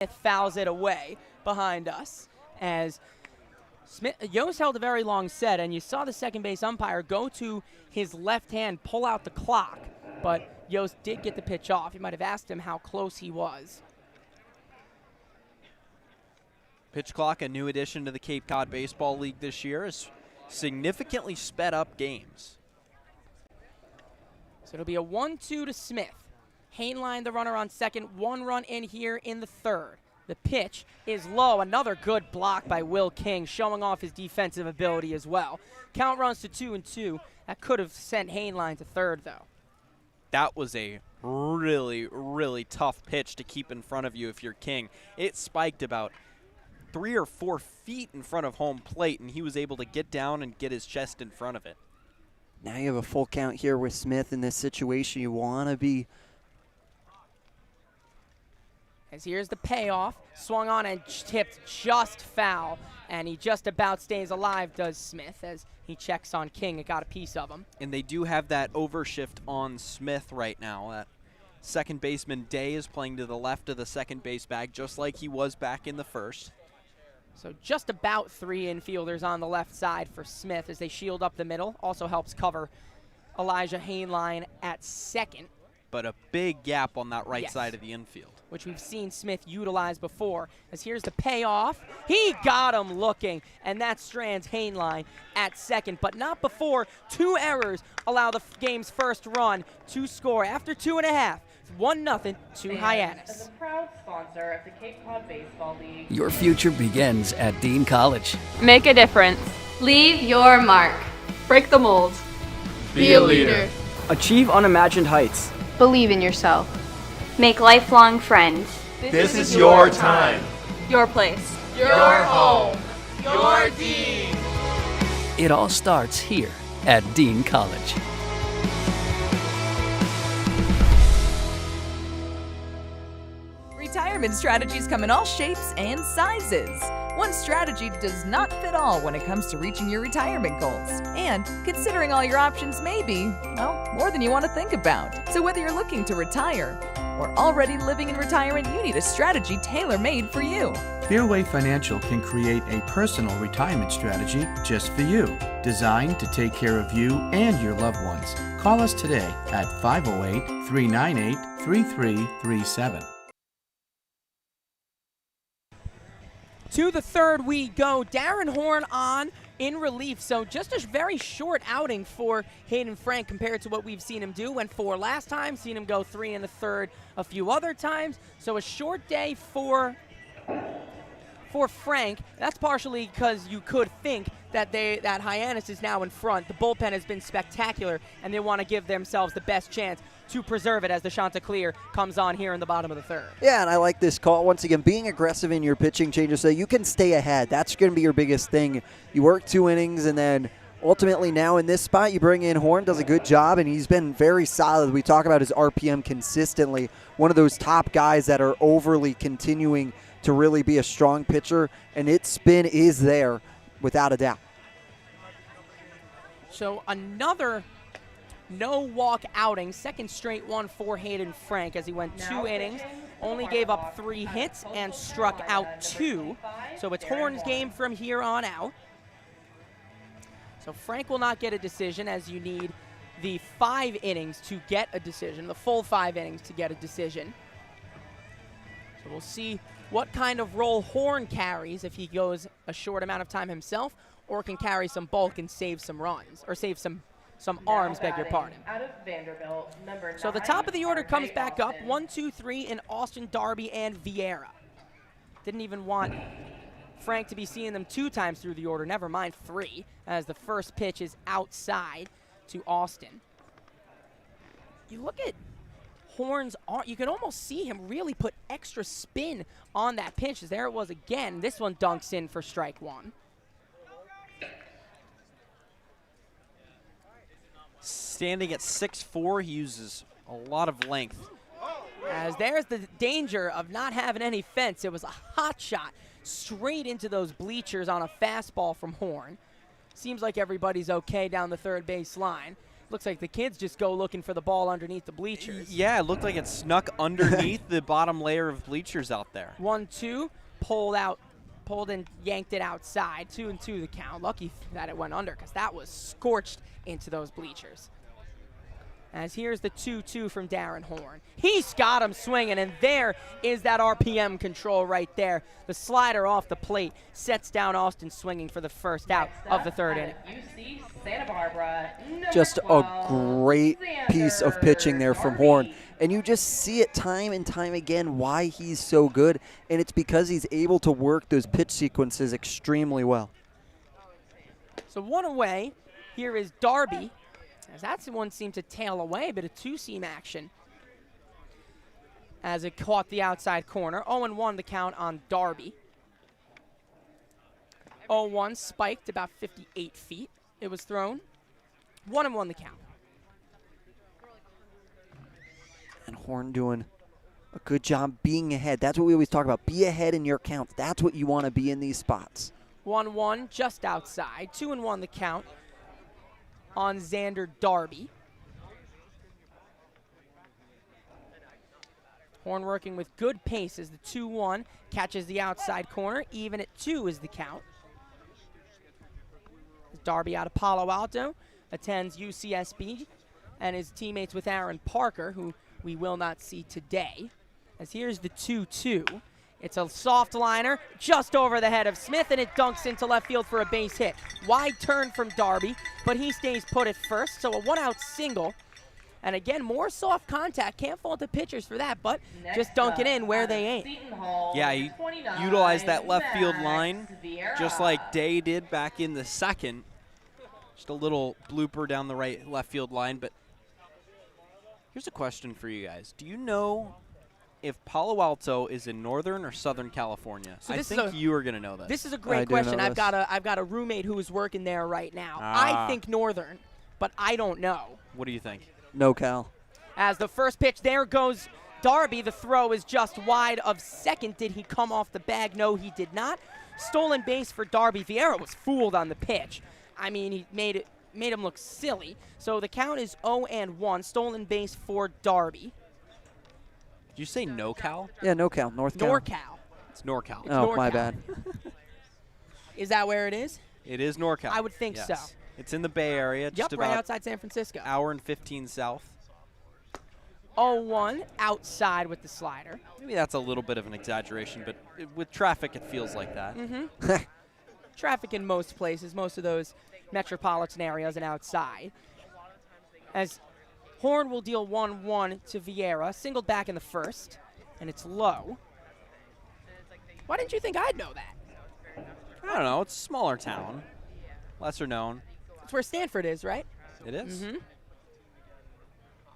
fouls it away behind us as Yost held a very long set, and you saw the second base umpire go to his left hand, pull out the clock, but Yost did get the pitch off. You might have asked him how close he was. Pitch clock, a new addition to the Cape Cod Baseball League this year, has significantly sped up games. So it'll be a 1-2 to Smith. Hainline, the runner on second, 1 run in here in the third. The pitch is low. Another good block by Will King, showing off his defensive ability as well. Count runs to 2-2. That could have sent Hainline to third, though. That was a really, really tough pitch to keep in front of you if you're King. It spiked about 3 or 4 feet in front of home plate, and he was able to get down and get his chest in front of it. Now you have a full count here with Smith in this situation. You want to be... As here's the payoff, swung on and tipped just foul, and he just about stays alive, does Smith, as he checks on King and got a piece of him. And they do have that overshift on Smith right now. That second baseman Day is playing to the left of the second base bag, just like he was back in the first. So just about 3 infielders on the left side for Smith as they shield up the middle. Also helps cover Elijah Hainline at second. But a big gap on that right Yes. side of the infield, which we've seen Smith utilize before. As here's the payoff. He got him looking, and that strands Hainline at second, but not before 2 errors allow the game's first run to score. After 2.5, it's 1-0 to Hyannis. As a proud sponsor of the Cape Cod Baseball League. Your future begins at Dean College. Make a difference. Leave your mark. Break the mold. Be a leader. Achieve unimagined heights. Believe in yourself. Make lifelong friends. This is your time. Your place. Your home. Your Dean. It all starts here at Dean College. Retirement strategies come in all shapes and sizes. One strategy does not fit all when it comes to reaching your retirement goals. And considering all your options may be, well, more than you want to think about. So whether you're looking to retire or already living in retirement, you need a strategy tailor-made for you. Fairway Financial can create a personal retirement strategy just for you, designed to take care of you and your loved ones. Call us today at 508-398-3337. To the third we go. Darren Horn on in relief. So just a very short outing for Hayden Frank compared to what we've seen him do. Went 4 last time, seen him go 3 in the third a few other times. So a short day for Frank. That's partially because you could think that Hyannis is now in front. The bullpen has been spectacular, and they want to give themselves the best chance to preserve it as the Chanticleer comes on here in the bottom of the third. Yeah, and I like this call. Once again, being aggressive in your pitching changes so you can stay ahead. That's going to be your biggest thing. You work 2 innings, and then ultimately now in this spot, you bring in Horn, does a good job, and he's been very solid. We talk about his RPM consistently. One of those top guys that are overly continuing to really be a strong pitcher, and its spin is there without a doubt. So another no-walk outing, second straight one for Hayden Frank as he went 2 innings, only gave up 3 hits and struck out 2. So it's Horn's game from here on out. So Frank will not get a decision, as you need the 5 innings to get a decision, the full 5 innings to get a decision. So we'll see what kind of role Horn carries, if he goes a short amount of time himself or can carry some bulk and save some runs, or save some arms, beg your pardon. Out of Vanderbilt, number 9, so the top of the order comes back up, 1, 2, 3 in Austin, Darby, and Vieira. Didn't even want Frank to be seeing them 2 times through the order, never mind 3, as the first pitch is outside to Austin. You look at Horn's arm, you can almost see him really put extra spin on that pitch. There it was again. This one dunks in for strike 1. Standing at 6'4", he uses a lot of length. As there's the danger of not having any fence. It was a hot shot straight into those bleachers on a fastball from Horn. Seems like everybody's okay down the third base line. Looks like the kids just go looking for the ball underneath the bleachers. Yeah, it looked like it snuck underneath the bottom layer of bleachers out there. 1-2, pulled and yanked it outside. 2-2 the count. Lucky that it went under because that was scorched into those bleachers. As here's the 2-2 from Darren Horn. He's got him swinging, and there is that RPM control right there. The slider off the plate sets down Austin swinging for the first out of the third inning. UC Santa Barbara, Just a great piece of pitching there from Horn. And you just see it time and time again why he's so good, and it's because he's able to work those pitch sequences extremely well. So one away. Here is Darby. As that's the one seemed to tail away, a bit of two-seam action as it caught the outside corner. 0-1 the count on Darby. 0-1 spiked about 58 feet. It was thrown. 1-1 the count. And Horn doing a good job being ahead. That's what we always talk about. Be ahead in your counts. That's what you want to be in these spots. 1-1 just outside. 2-1 the count on Xander Darby. Horn working with good pace as the 2-1 catches the outside corner. Even at 2 is the count. Darby out of Palo Alto attends UCSB and his teammates with Aaron Parker, who we will not see today. As here's the 2-2. It's a soft liner just over the head of Smith, and it dunks into left field for a base hit. Wide turn from Darby, but he stays put at first, so a one-out single. And again, more soft contact. Can't fault the pitchers for that, but just dunk it in where they ain't. Yeah, he utilized that left field line just like Day did back in the second. Just a little blooper down the left field line, but here's a question for you guys. Do you know if Palo Alto is in Northern or Southern California? So I think you are going to know this. This is a great question. I've got a roommate who is working there right now. I think Northern, but I don't know. What do you think? No, Cal. As the first pitch, there goes Darby. The throw is just wide of second. Did he come off the bag? No, he did not. Stolen base for Darby. Vieira was fooled on the pitch. I mean, he made him look silly. So the count is 0-1. Stolen base for Darby. Did you say NorCal? Yeah, NorCal. NorCal. It's NorCal. Oh, NorCal. my bad. Is that where it is? It is NorCal. I would think so. It's in the Bay Area, just about right outside San Francisco. Hour and 15 south. 0-1 outside with the slider. Maybe that's a little bit of an exaggeration, but with traffic, it feels like that. Mm-hmm. Traffic in most places, most of those metropolitan areas and outside. As Horn will deal 1-1 to Vieira, singled back in the first, and it's low. Why didn't you think I'd know that? I don't know. It's a smaller town, lesser known. That's where Stanford is, right? It is. Mm-hmm.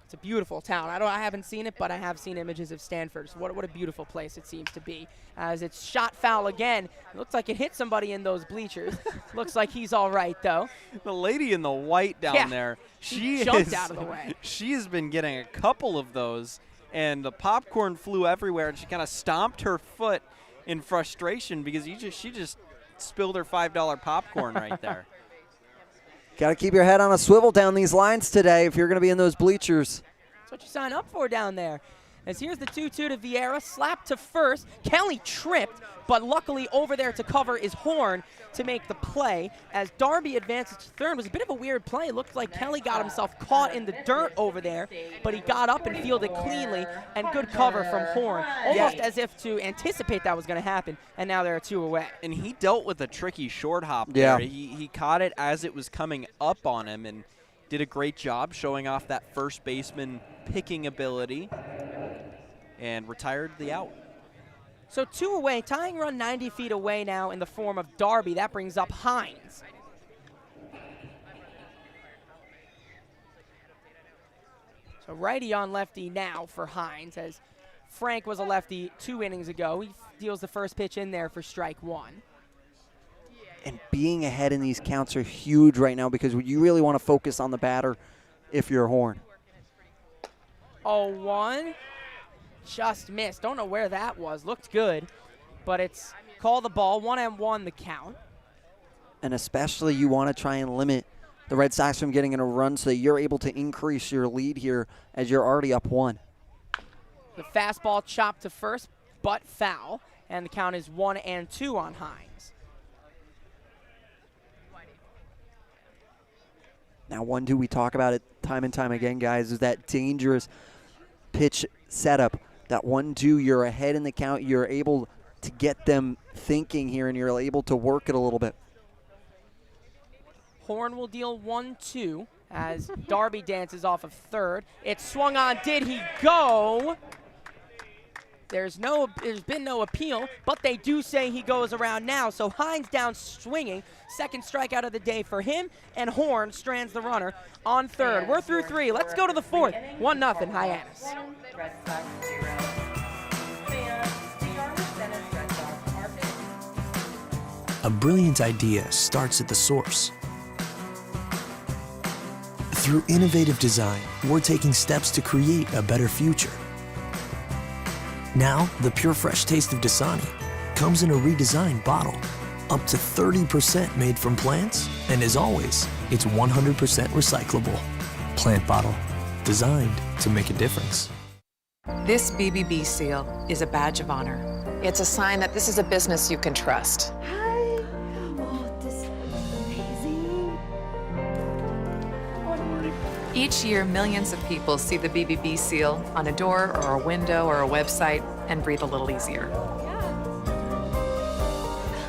It's a beautiful town. I haven't seen it, but I have seen images of Stanford. So what a beautiful place it seems to be. As it's shot foul again. It looks like it hit somebody in those bleachers. Looks like he's all right, though. The lady in the white down there, she jumped out of the way. She has been getting a couple of those, and the popcorn flew everywhere, and she kind of stomped her foot in frustration because she just spilled her $5 popcorn right there. Got to keep your head on a swivel down these lines today if you're going to be in those bleachers. That's what you sign up for down there. As here's the 2-2 to Vieira, slapped to first. Kelly tripped, but luckily over there to cover is Horn to make the play. As Darby advances to third, it was a bit of a weird play. It looked like Kelly got himself caught in the dirt over there, but he got up and fielded cleanly, and good cover from Horn. Almost as if to anticipate that was going to happen, and now there are 2 away. And he dealt with a tricky short hop there. He caught it as it was coming up on him and did a great job showing off that first baseman picking ability and retired the out. So 2 away, tying run 90 feet away now in the form of Darby. That brings up Hyannis. So righty on lefty now for Hyannis, as Frank was a lefty 2 innings ago. He deals the first pitch in there for strike 1. And being ahead in these counts are huge right now because you really want to focus on the batter if you're Horn. 0-1. Just missed. Don't know where that was. Looked good, but it's call the ball. 1-1 the count. And especially you want to try and limit the Red Sox from getting in a run so that you're able to increase your lead here as you're already up 1. The fastball chopped to first, but foul, and the count is 1-2 on Hyannis. Now, 1-2, we talk about it time and time again, guys, is that dangerous pitch setup. That 1-2, you're ahead in the count. You're able to get them thinking here, and you're able to work it a little bit. Horn will deal 1-2 as Darby dances off of third. It's swung on. Did he go? There's been no appeal, but they do say he goes around now. So Hines down swinging. Second strikeout of the day for him, and Horn strands the runner on third. We're through 3. Let's go to the 4th. 1-0 Hyannis. A brilliant idea starts at the source. Through innovative design, we're taking steps to create a better future. Now, the pure fresh taste of Dasani comes in a redesigned bottle, up to 30% made from plants, and as always, it's 100% recyclable. Plant bottle, designed to make a difference. This BBB seal is a badge of honor. It's a sign that this is a business you can trust. Each year, millions of people see the BBB seal on a door or a window or a website and breathe a little easier.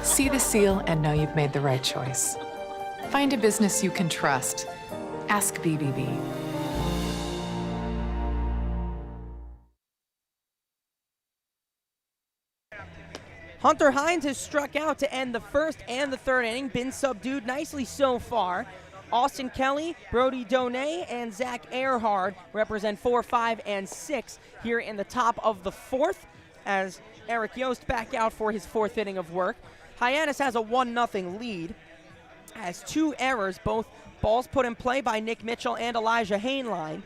See the seal and know you've made the right choice. Find a business you can trust. Ask BBB. Hunter Hines has struck out to end the first and the third inning. Been subdued nicely so far. Austin Kelly, Brody Donay, and Zach Earhart represent 4, 5, and 6 here in the top of the 4th as Eric Yost back out for his 4th inning of work. Hyannis has a 1-0 lead, has 2 errors, both balls put in play by Nick Mitchell and Elijah Hainline.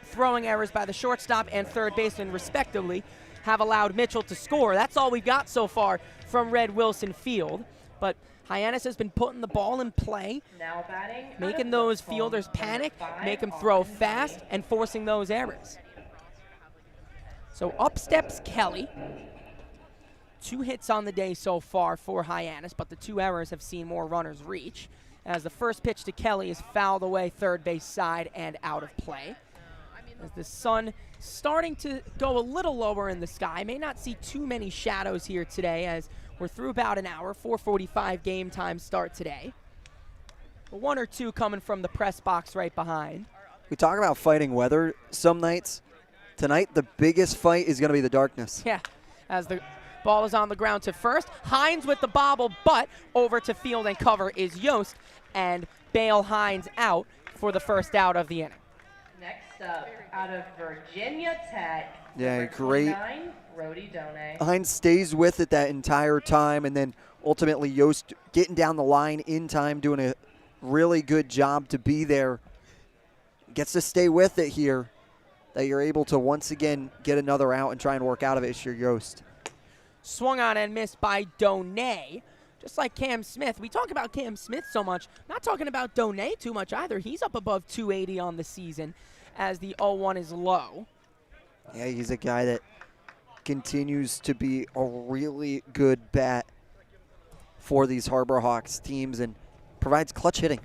Throwing errors by the shortstop and third baseman respectively have allowed Mitchell to score. That's all we've got so far from Red Wilson Field, but Hyannis has been putting the ball in play, making those fielders panic, make them throw fast, and forcing those errors. So up steps Kelly. 2 hits on the day so far for Hyannis, but the 2 errors have seen more runners reach, as the first pitch to Kelly is fouled away third base side and out of play. As the sun starting to go a little lower in the sky, may not see too many shadows here today as we're through about an hour, 4:45 game time start today. 1 or 2 coming from the press box right behind. We talk about fighting weather some nights. Tonight, the biggest fight is going to be the darkness. Yeah, as the ball is on the ground to first. Hines with the bobble, but over to field and cover is Yost, and bail Hines out for the first out of the inning. Next up, out of Virginia Tech. Yeah, great. 29, Brody Donay. Hines stays with it that entire time, and then ultimately Yost getting down the line in time, doing a really good job to be there. Gets to stay with it here, that you're able to once again get another out and try and work out of it is your Yost. Swung on and missed by Donay. Just like Cam Smith. We talk about Cam Smith so much. Not talking about Donay too much either. He's up above 280 on the season as the 0-1 is low. Yeah, he's a guy that continues to be a really good bat for these Harbor Hawks teams and provides clutch hitting.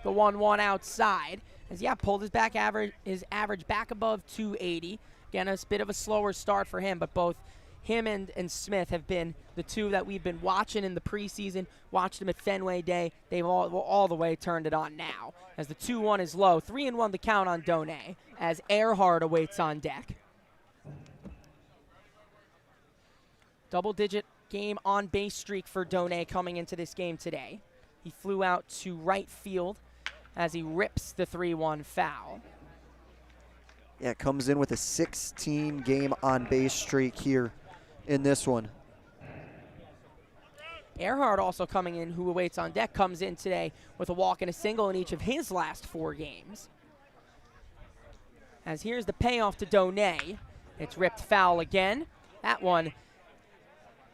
The 1-1 outside. As pulled his average back above 280. Again, a bit of a slower start for him, but both him and Smith have been the 2 that we've been watching in the preseason, watched them at Fenway Day. They've all the way turned it on now. As the 2-1 is low, 3-1 the count on Donay, as Earhart awaits on deck. Double-digit game on base streak for Donay coming into this game today. He flew out to right field as he rips the 3-1 foul. Yeah, comes in with a 16-game on-base streak here in this one. Earhart also coming in, who awaits on deck, comes in today with a walk and a single in each of his last 4 games. As here's the payoff to Donay. It's ripped foul again. That one,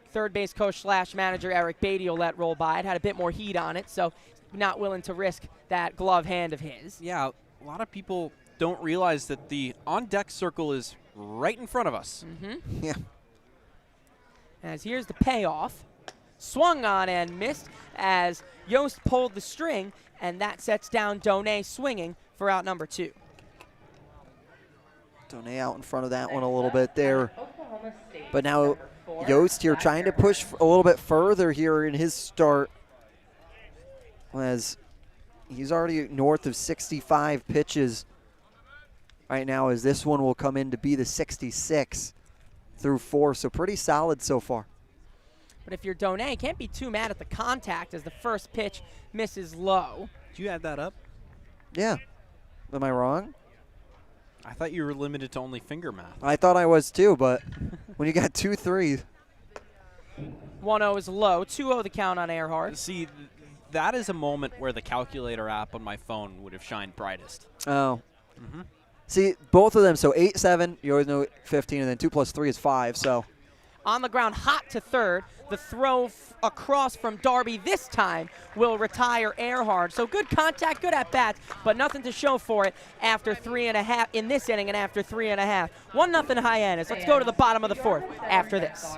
third base coach / manager Eric Beatty will let roll by. It had a bit more heat on it, so not willing to risk that glove hand of his. Yeah, a lot of people don't realize that the on-deck circle is right in front of us. Yeah. As here's the payoff. Swung on and missed as Yost pulled the string, and that sets down Donay swinging for out number 2. Donay out in front of that one a little bit there. But now Yost here trying to push a little bit further here in his start, as he's already north of 65 pitches right now, as this one will come in to be the 66 through 4. So pretty solid so far. But if you're Donay, can't be too mad at the contact as the first pitch misses low. Did you add that up? Yeah. Am I wrong? I thought you were limited to only finger math. I thought I was too, but when you got 2-3. 1-0 is low. 2-0 the count on Earhart. See, that is a moment where the calculator app on my phone would have shined brightest. Oh. See, both of them, so 8-7, you always know 15, and then 2 plus 3 is 5, so. On the ground, hot to third. The throw across from Darby this time will retire Earhart. So good contact, good at bats, but nothing to show for it after 3.5 in this inning and after 3.5. 1-0 Hyannis. Let's go to the bottom of the 4th after this.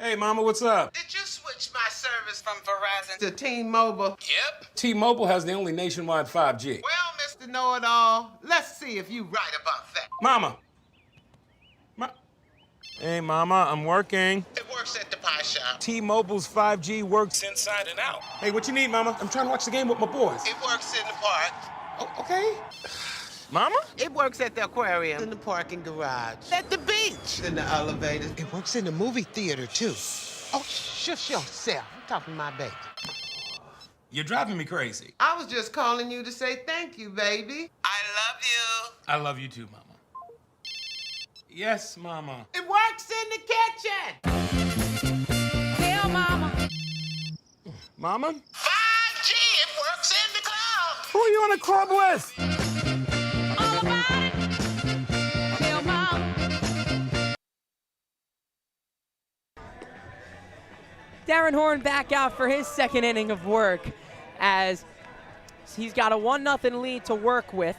Hey, Mama, what's up? Did you switch my service from Verizon to T-Mobile? Yep. T-Mobile has the only nationwide 5G. Well, Mr. Know-It-All, let's see if you right about that. Mama. Hey, Mama, I'm working. It works at the pie shop. T-Mobile's 5G works inside and out. Hey, what you need, Mama? I'm trying to watch the game with my boys. It works in the park. Oh, okay. Mama? It works at the aquarium, in the parking garage, at the beach, in the elevator. It works in the movie theater, too. Oh, shush yourself. I'm talking to my baby. You're driving me crazy. I was just calling you to say thank you, baby. I love you. I love you too, Mama. Yes, Mama. It works in the kitchen. Tell Mama. Mama? 5G, it works in the club. Who are you in a club with? All about it. Tell Mama. Darren Horn back out for his second inning of work as he's got a 1-0 lead to work with.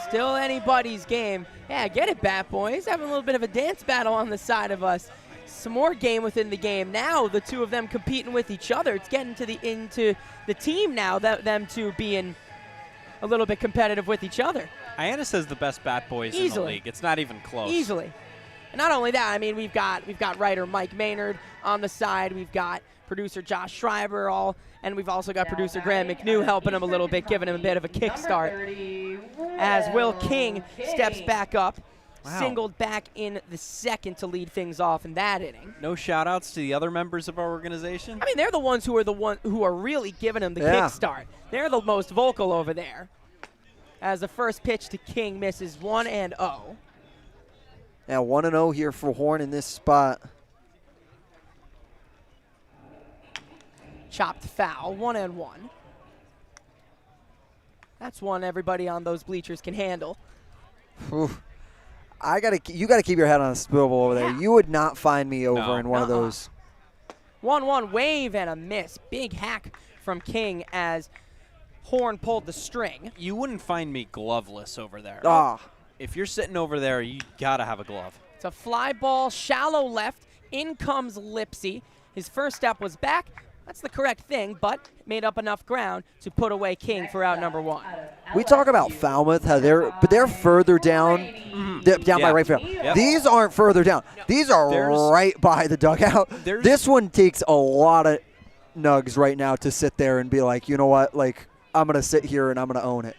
Still anybody's game. Yeah, get it, Bat Boys. Having a little bit of a dance battle on the side of us. Some more game within the game. Now the two of them competing with each other. It's getting into the team now, them two being a little bit competitive with each other. Hyannis has the best Bat Boys in the league. It's not even close. Easily. And not only that, I mean, we've got writer Mike Maynard on the side. We've got producer Josh Schreiber, and we've also got producer Graham McNew helping him a little bit, giving him a bit of a kickstart. As Will King steps back up, singled back in the second to lead things off in that inning. No shout-outs to the other members of our organization? I mean, they're the ones who are really giving him the kickstart. They're the most vocal over there. As the first pitch to King misses 1-0. Now 1-0 here for Horn in this spot. Chopped foul, 1-1. That's one everybody on those bleachers can handle. Ooh. You gotta keep your head on a swivel over there. You would not find me over in one of those. 1-1 wave and a miss. Big hack from King as Horn pulled the string. You wouldn't find me gloveless over there. If you're sitting over there, you gotta have a glove. It's a fly ball, shallow left. In comes Lipsy. His first step was back. That's the correct thing, but made up enough ground to put away King for out number 1. We talk about Falmouth, how they're further down, down by right field. These aren't further down. These are right by the dugout. This one takes a lot of nugs right now to sit there and be like, you know what, like, I'm going to sit here and I'm going to own it.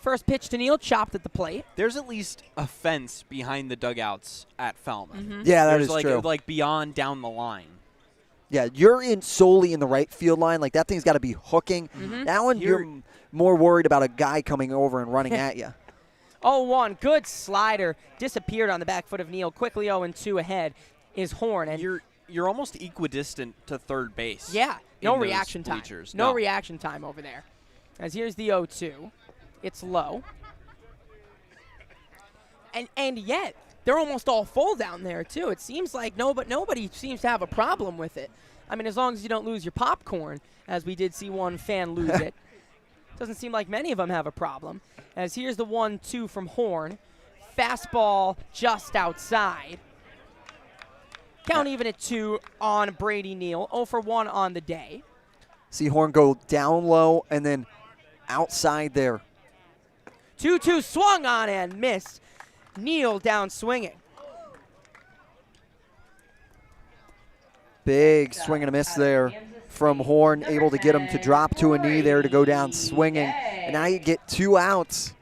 First pitch to Neal, chopped at the plate. There's at least a fence behind the dugouts at Falmouth. Yeah, that is true. Like beyond down the line. Yeah, you're solely in the right field line. Like, that thing's got to be hooking. That one, you're more worried about a guy coming over and running at you. 0-1, good slider. Disappeared on the back foot of Neal. Quickly 0-2 ahead is Horn. And you're almost equidistant to third base. Yeah, no reaction time. No reaction time over there. As here's the 0-2. It's low. And yet, they're almost all full down there, too. It seems like nobody seems to have a problem with it. I mean, as long as you don't lose your popcorn, as we did see one fan lose it. Doesn't seem like many of them have a problem. As here's the 1-2 from Horn. Fastball just outside. Count even at 2 on Brady Neal. 0 for 1 on the day. See Horn go down low and then outside there. 2-2 swung on and missed. Neal down swinging. Big swing and a miss there from Horn, able to get him to drop to a knee there to go down swinging. And now you get 2 outs.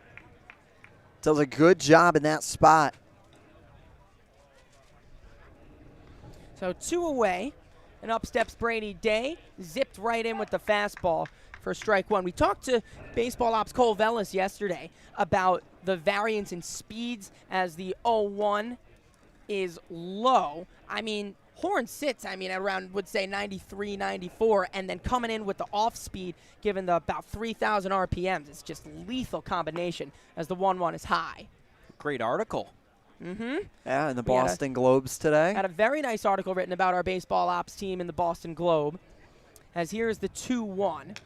Does a good job in that spot. So 2 away, and up steps Brady Day, zipped right in with the fastball for strike 1. We talked to baseball ops Cole Vellis yesterday about the variance in speeds as the 0-1 is low. I mean, Horn sits, at around, would say 93, 94, and then coming in with the off speed, given the about 3,000 RPMs. It's just lethal combination as the 1-1 is high. Great article. Yeah, in the Boston Globes today. Had a very nice article written about our baseball ops team in the Boston Globe. As here's the 2-1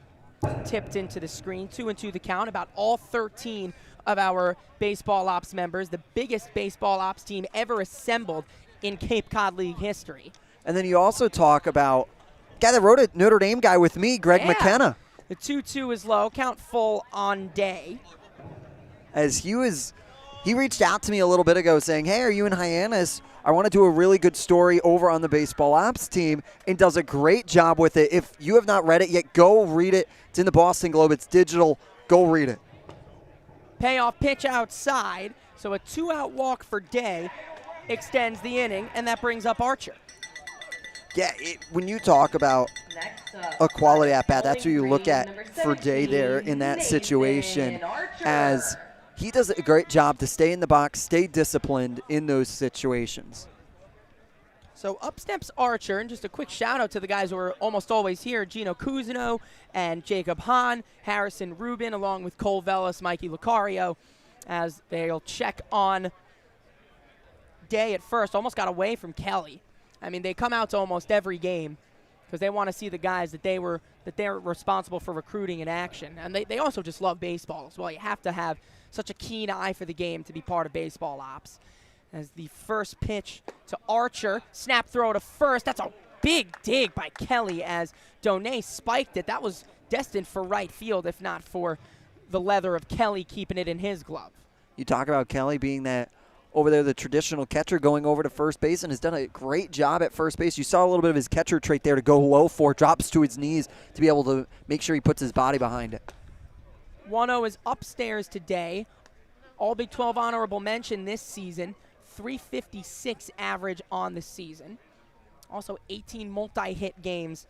tipped into the screen. 2-2 the count. About all 13 of our baseball ops members, the biggest baseball ops team ever assembled in Cape Cod League history. And then you also talk about guy that wrote it, Notre Dame guy with me, Greg McKenna. The 2-2 is low. Count full on Day. As he reached out to me a little bit ago saying, hey, are you in Hyannis? I want to do a really good story over on the baseball ops team, and does a great job with it. If you have not read it yet, go read it. It's in the Boston Globe. It's digital. Go read it. Payoff pitch outside. So a 2-out walk for Day extends the inning, and that brings up Archer. Yeah, when you talk about a quality at-bat, that's who you look at for Day there in that situation, as he does a great job to stay in the box, stay disciplined in those situations. So up steps Archer, and just a quick shout-out to the guys who are almost always here, Gino Cousineau and Jacob Hahn, Harrison Rubin, along with Cole Vellis, Mikey Lucario, as they'll check on Day at first. Almost got away from Kelly. I mean, they come out to almost every game because they want to see the guys that they're responsible for recruiting in action. And they also just love baseball as well. You have to have such a keen eye for the game to be part of baseball ops. As the first pitch to Archer, snap throw to first. That's a big dig by Kelly as Donay spiked it. That was destined for right field, if not for the leather of Kelly keeping it in his glove. You talk about Kelly being that over there, the traditional catcher going over to first base, and has done a great job at first base. You saw a little bit of his catcher trait there to go low for, drops to his knees to be able to make sure he puts his body behind it. 1-0 is upstairs today. All Big 12 honorable mention this season. 356 average on the season. Also 18 multi-hit games.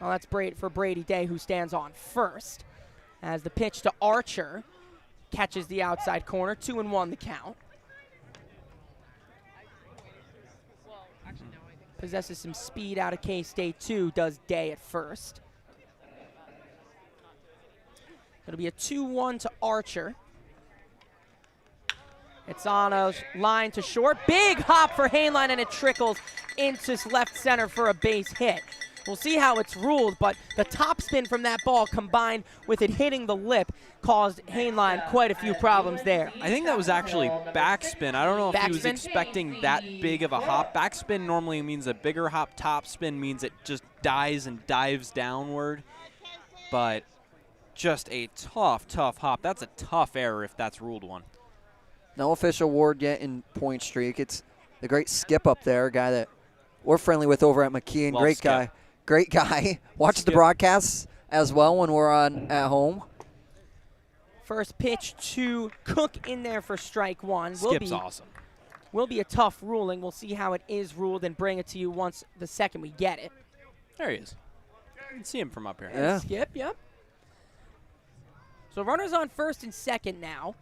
Well, that's great for Brady Day, who stands on first. As the pitch to Archer catches the outside corner. 2-1 the count. Possesses some speed out of K-State too, does Day at first. It'll be a 2-1 to Archer. It's on a line to short. Big hop for Hainline, and it trickles into left center for a base hit. We'll see how it's ruled, but the topspin from that ball combined with it hitting the lip caused Hainline quite a few problems there. I think that was actually backspin. I don't know if he was expecting that big of a hop. Backspin normally means a bigger hop. Topspin means it just dies and dives downward. But just a tough hop. That's a tough error if that's ruled one. No official award yet in point streak. It's the great Skip up there, a guy that we're friendly with over at McKeon. Love Great Skip. guy. Great guy. Watch the broadcasts as well when we're on at home. First pitch to Cook in there for strike one. Skip's awesome. Will be a tough ruling. We'll see how it is ruled and bring it to you once the second we get it. There he is. You can see him from up here. Yeah. Skip, yep. So runners on first and second now,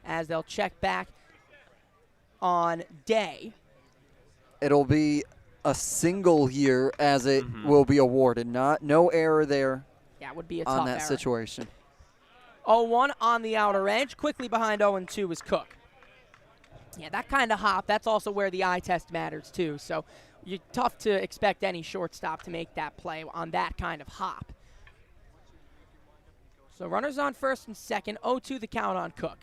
as they'll check back on Day. It'll be a single here as it will be awarded. No error there. Yeah, it would be a tough on that error. situation. 0-1 on the outer edge. Quickly behind 0-2 is Cook. Yeah, that kind of hop, that's also where the eye test matters too. So you're tough to expect any shortstop to make that play on that kind of hop. So runners on first and second, 0-2 the count on Cook.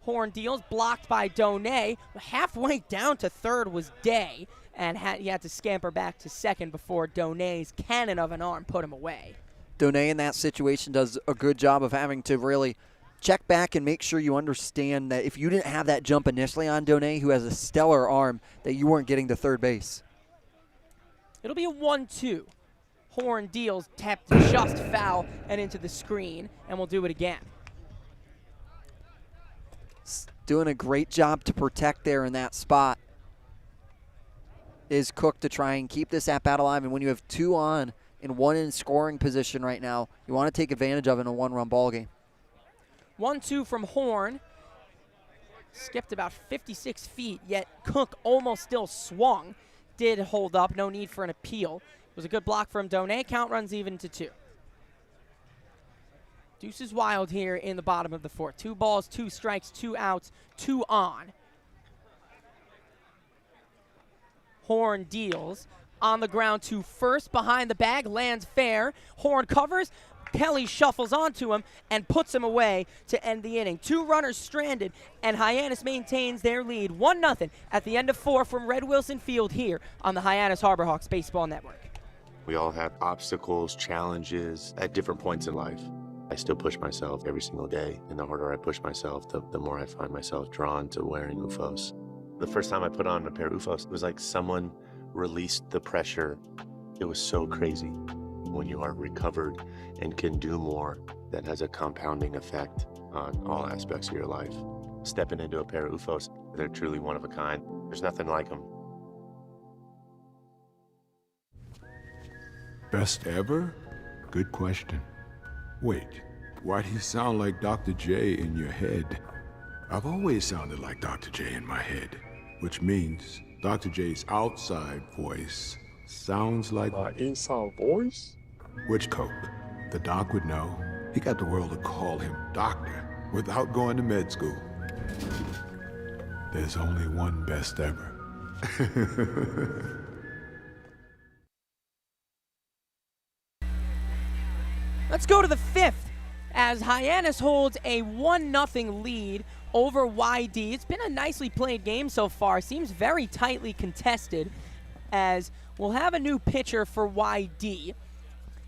Horn deals, blocked by Donay. Halfway down to third was Day, and he had to scamper back to second before Donay's cannon of an arm put him away. Donay in that situation does a good job of having to really check back and make sure you understand that if you didn't have that jump initially on Donay, who has a stellar arm, that you weren't getting to third base. It'll be a 1-2. Horn deals, tapped just foul and into the screen, and we'll do it again. Doing a great job to protect there in that spot is Cook to try and keep this at-bat alive. And when you have 2 on and 1 in scoring position right now, you want to take advantage of it in a 1-run ball game. 1-2 from Horn. Skipped about 56 feet, yet Cook almost still swung. Did hold up, no need for an appeal. It was a good block from Donay. Count runs even to 2. Deuce is wild here in the bottom of the 4th. 2 balls, 2 strikes, 2 outs, 2 on. Horn deals on the ground to first, behind the bag, lands fair. Horn covers. Kelly shuffles onto him and puts him away to end the inning. 2 runners stranded, and Hyannis maintains their lead 1-0 at the end of 4 from Red Wilson Field here on the Hyannis Harborhawks Baseball Network. We all have obstacles, challenges at different points in life. I still push myself every single day, and the harder I push myself, the more I find myself drawn to wearing UFOs. The first time I put on a pair of UFOs, it was like someone released the pressure. It was so crazy. When you are recovered and can do more, that has a compounding effect on all aspects of your life. Stepping into a pair of UFOs, they're truly one of a kind. There's nothing like them. Best ever? Good question. Wait, why do you sound like Dr. J in your head? I've always sounded like Dr. J in my head, which means Dr. J's outside voice sounds like my inside voice? Which Coke? The doc would know. He got the world to call him doctor without going to med school. There's only one best ever. Let's go to the 5th as Hyannis holds a 1-0 lead over YD. It's been a nicely played game so far. Seems very tightly contested as we'll have a new pitcher for YD.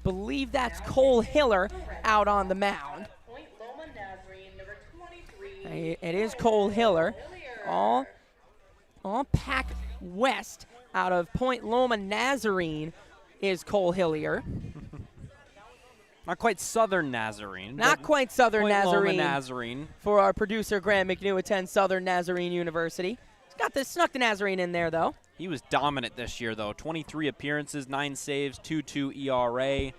Believe that's Cole Hiller out on the mound. It is Cole Hiller. All pack west out of Point Loma Nazarene is Cole Hillier. Not quite Southern Nazarene. Not quite Southern Point Nazarene. Loma Nazarene. For our producer, Graham McNew, attends Southern Nazarene University. Snuck the Nazarene in there, though. He was dominant this year, though. 23 appearances, 9 saves, 2.2 ERA.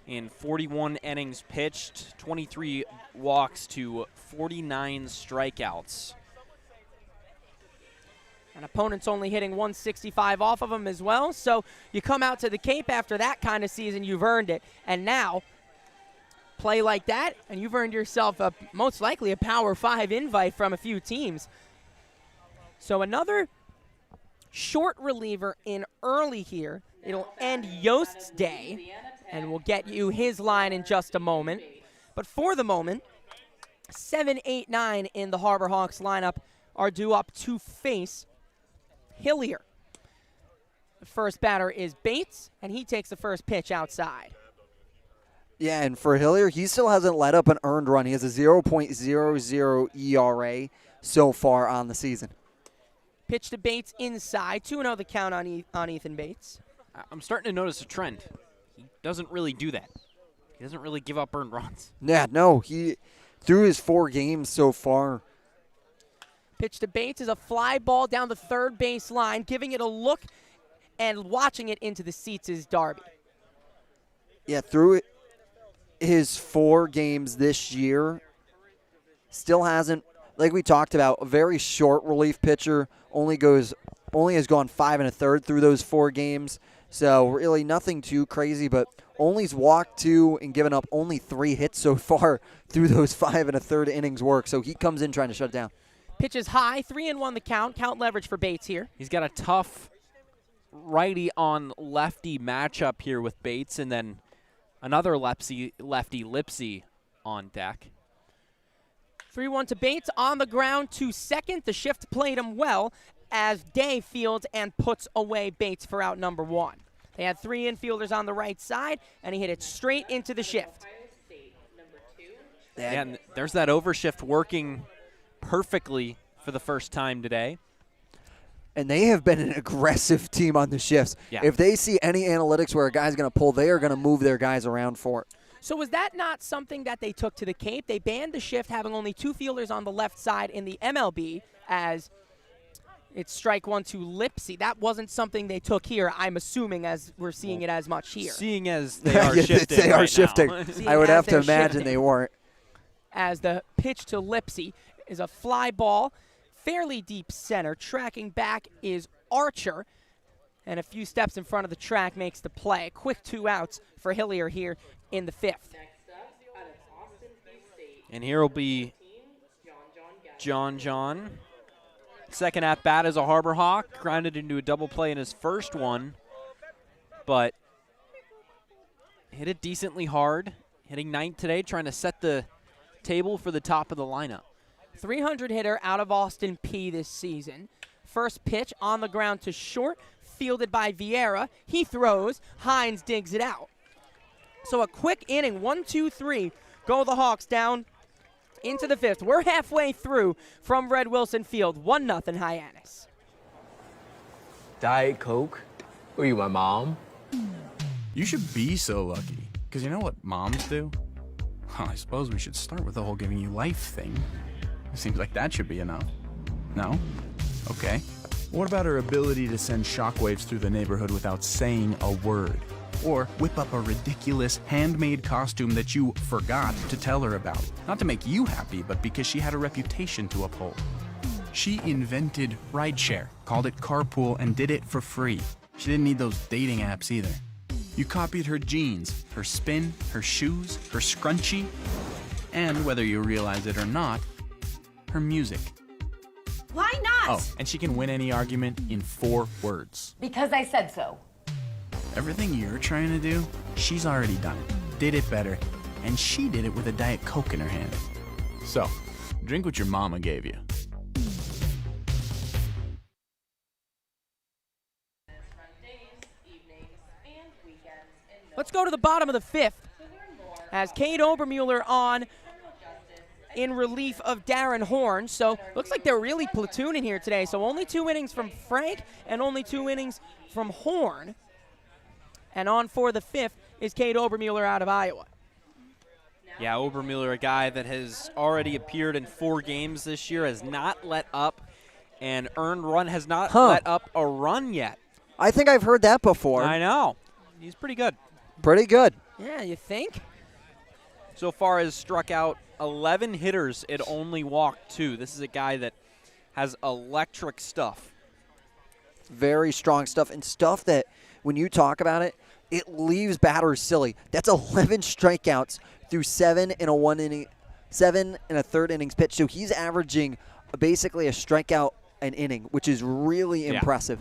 In 41 innings pitched, 23 walks to 49 strikeouts. And opponents only hitting 165 off of him as well. So you come out to the Cape after that kind of season, you've earned it. And now, play like that, and you've earned yourself most likely a Power 5 invite from a few teams. So another short reliever in early here. It'll end Yost's day, and we'll get you his line in just a moment. But for the moment, 7, 8, 9 in the Harborhawks lineup are due up to face Hillier. The first batter is Bates, and he takes the first pitch outside. Yeah, and for Hillier, he still hasn't let up an earned run. He has a 0.00 ERA so far on the season. Pitch to Bates inside. 2-0 the count on Ethan Bates. I'm starting to notice a trend. He doesn't really do that. He doesn't really give up earned runs. Yeah, no, he through his 4 games so far. Pitch to Bates is a fly ball down the third base line, giving it a look and watching it into the seats is Darby. Yeah, through his 4 games this year, still hasn't, like we talked about, a very short relief pitcher, only has gone 5 1/3 through those 4 games. So really nothing too crazy, but only's walked 2 and given up only 3 hits so far through those 5 1/3 innings work. So he comes in trying to shut it down. Pitch is high, 3-1 the count. Count leverage for Bates here. He's got a tough righty on lefty matchup here with Bates, and then another lefty Lipsy on deck. 3-1 to Bates on the ground to second. The shift played him well as Day fields and puts away Bates for out number 1. They had 3 infielders on the right side, and he hit it straight into the shift. Yeah, and there's that overshift working perfectly for the first time today. And they have been an aggressive team on the shifts. Yeah. If they see any analytics where a guy's going to pull, they are going to move their guys around for it. So was that not something that they took to the Cape? They banned the shift having only 2 fielders on the left side in the MLB as it's strike 1 to Lipsy. That wasn't something they took here, I'm assuming, as we're seeing it as much here. Seeing as they are shifting They are right shifting. now. I would have to imagine they weren't. As the pitch to Lipsy is a fly ball, fairly deep center. Tracking back is Archer, and a few steps in front of the track makes the play. Quick 2 outs for Hillier here in the 5th. And here will be John. Second at bat is a Harbor Hawk. Grounded into a double play in his first one, but hit it decently hard. Hitting 9th today, trying to set the table for the top of the lineup. 300 hitter out of Austin P this season. First pitch on the ground to short, fielded by Vieira. He throws, Hyannis digs it out. So a quick inning, 1-2-3, go the Hawks down into the 5th. We're halfway through from Red Wilson Field, 1-0 Hyannis. Diet Coke? Were you my mom? You should be so lucky, because you know what moms do? Well, I suppose we should start with the whole giving you life thing. It seems like that should be enough. No? Okay. What about her ability to send shockwaves through the neighborhood without saying a word? Or whip up a ridiculous handmade costume that you forgot to tell her about. Not to make you happy, but because she had a reputation to uphold. She invented rideshare, called it carpool, and did it for free. She didn't need those dating apps either. You copied her jeans, her spin, her shoes, her scrunchie, and whether you realize it or not, her music. Why not? Oh, and she can win any argument in 4 words. Because I said so. Everything you're trying to do, she's already done it, did it better, and she did it with a Diet Coke in her hand. So, drink what your mama gave you. Let's go to the bottom of the 5th as Cade Obermuller on in relief of Darren Horn. So looks like they're really platooning here today. So only 2 innings from Frank and only 2 innings from Horn. And on for the 5th is Cade Obermuller out of Iowa. Yeah, Obermuller, a guy that has already appeared in 4 games this year, has not let up an earned run, has not let up a run yet. I think I've heard that before. I know. He's pretty good. Pretty good. Yeah, you think? So far has struck out 11 hitters. It only walked 2. This is a guy that has electric stuff. Very strong stuff, and stuff that when you talk about it, it leaves batters silly. That's 11 strikeouts through 7 in a 1 inning, 7 and a third innings pitch. So he's averaging basically a strikeout an inning, which is really impressive.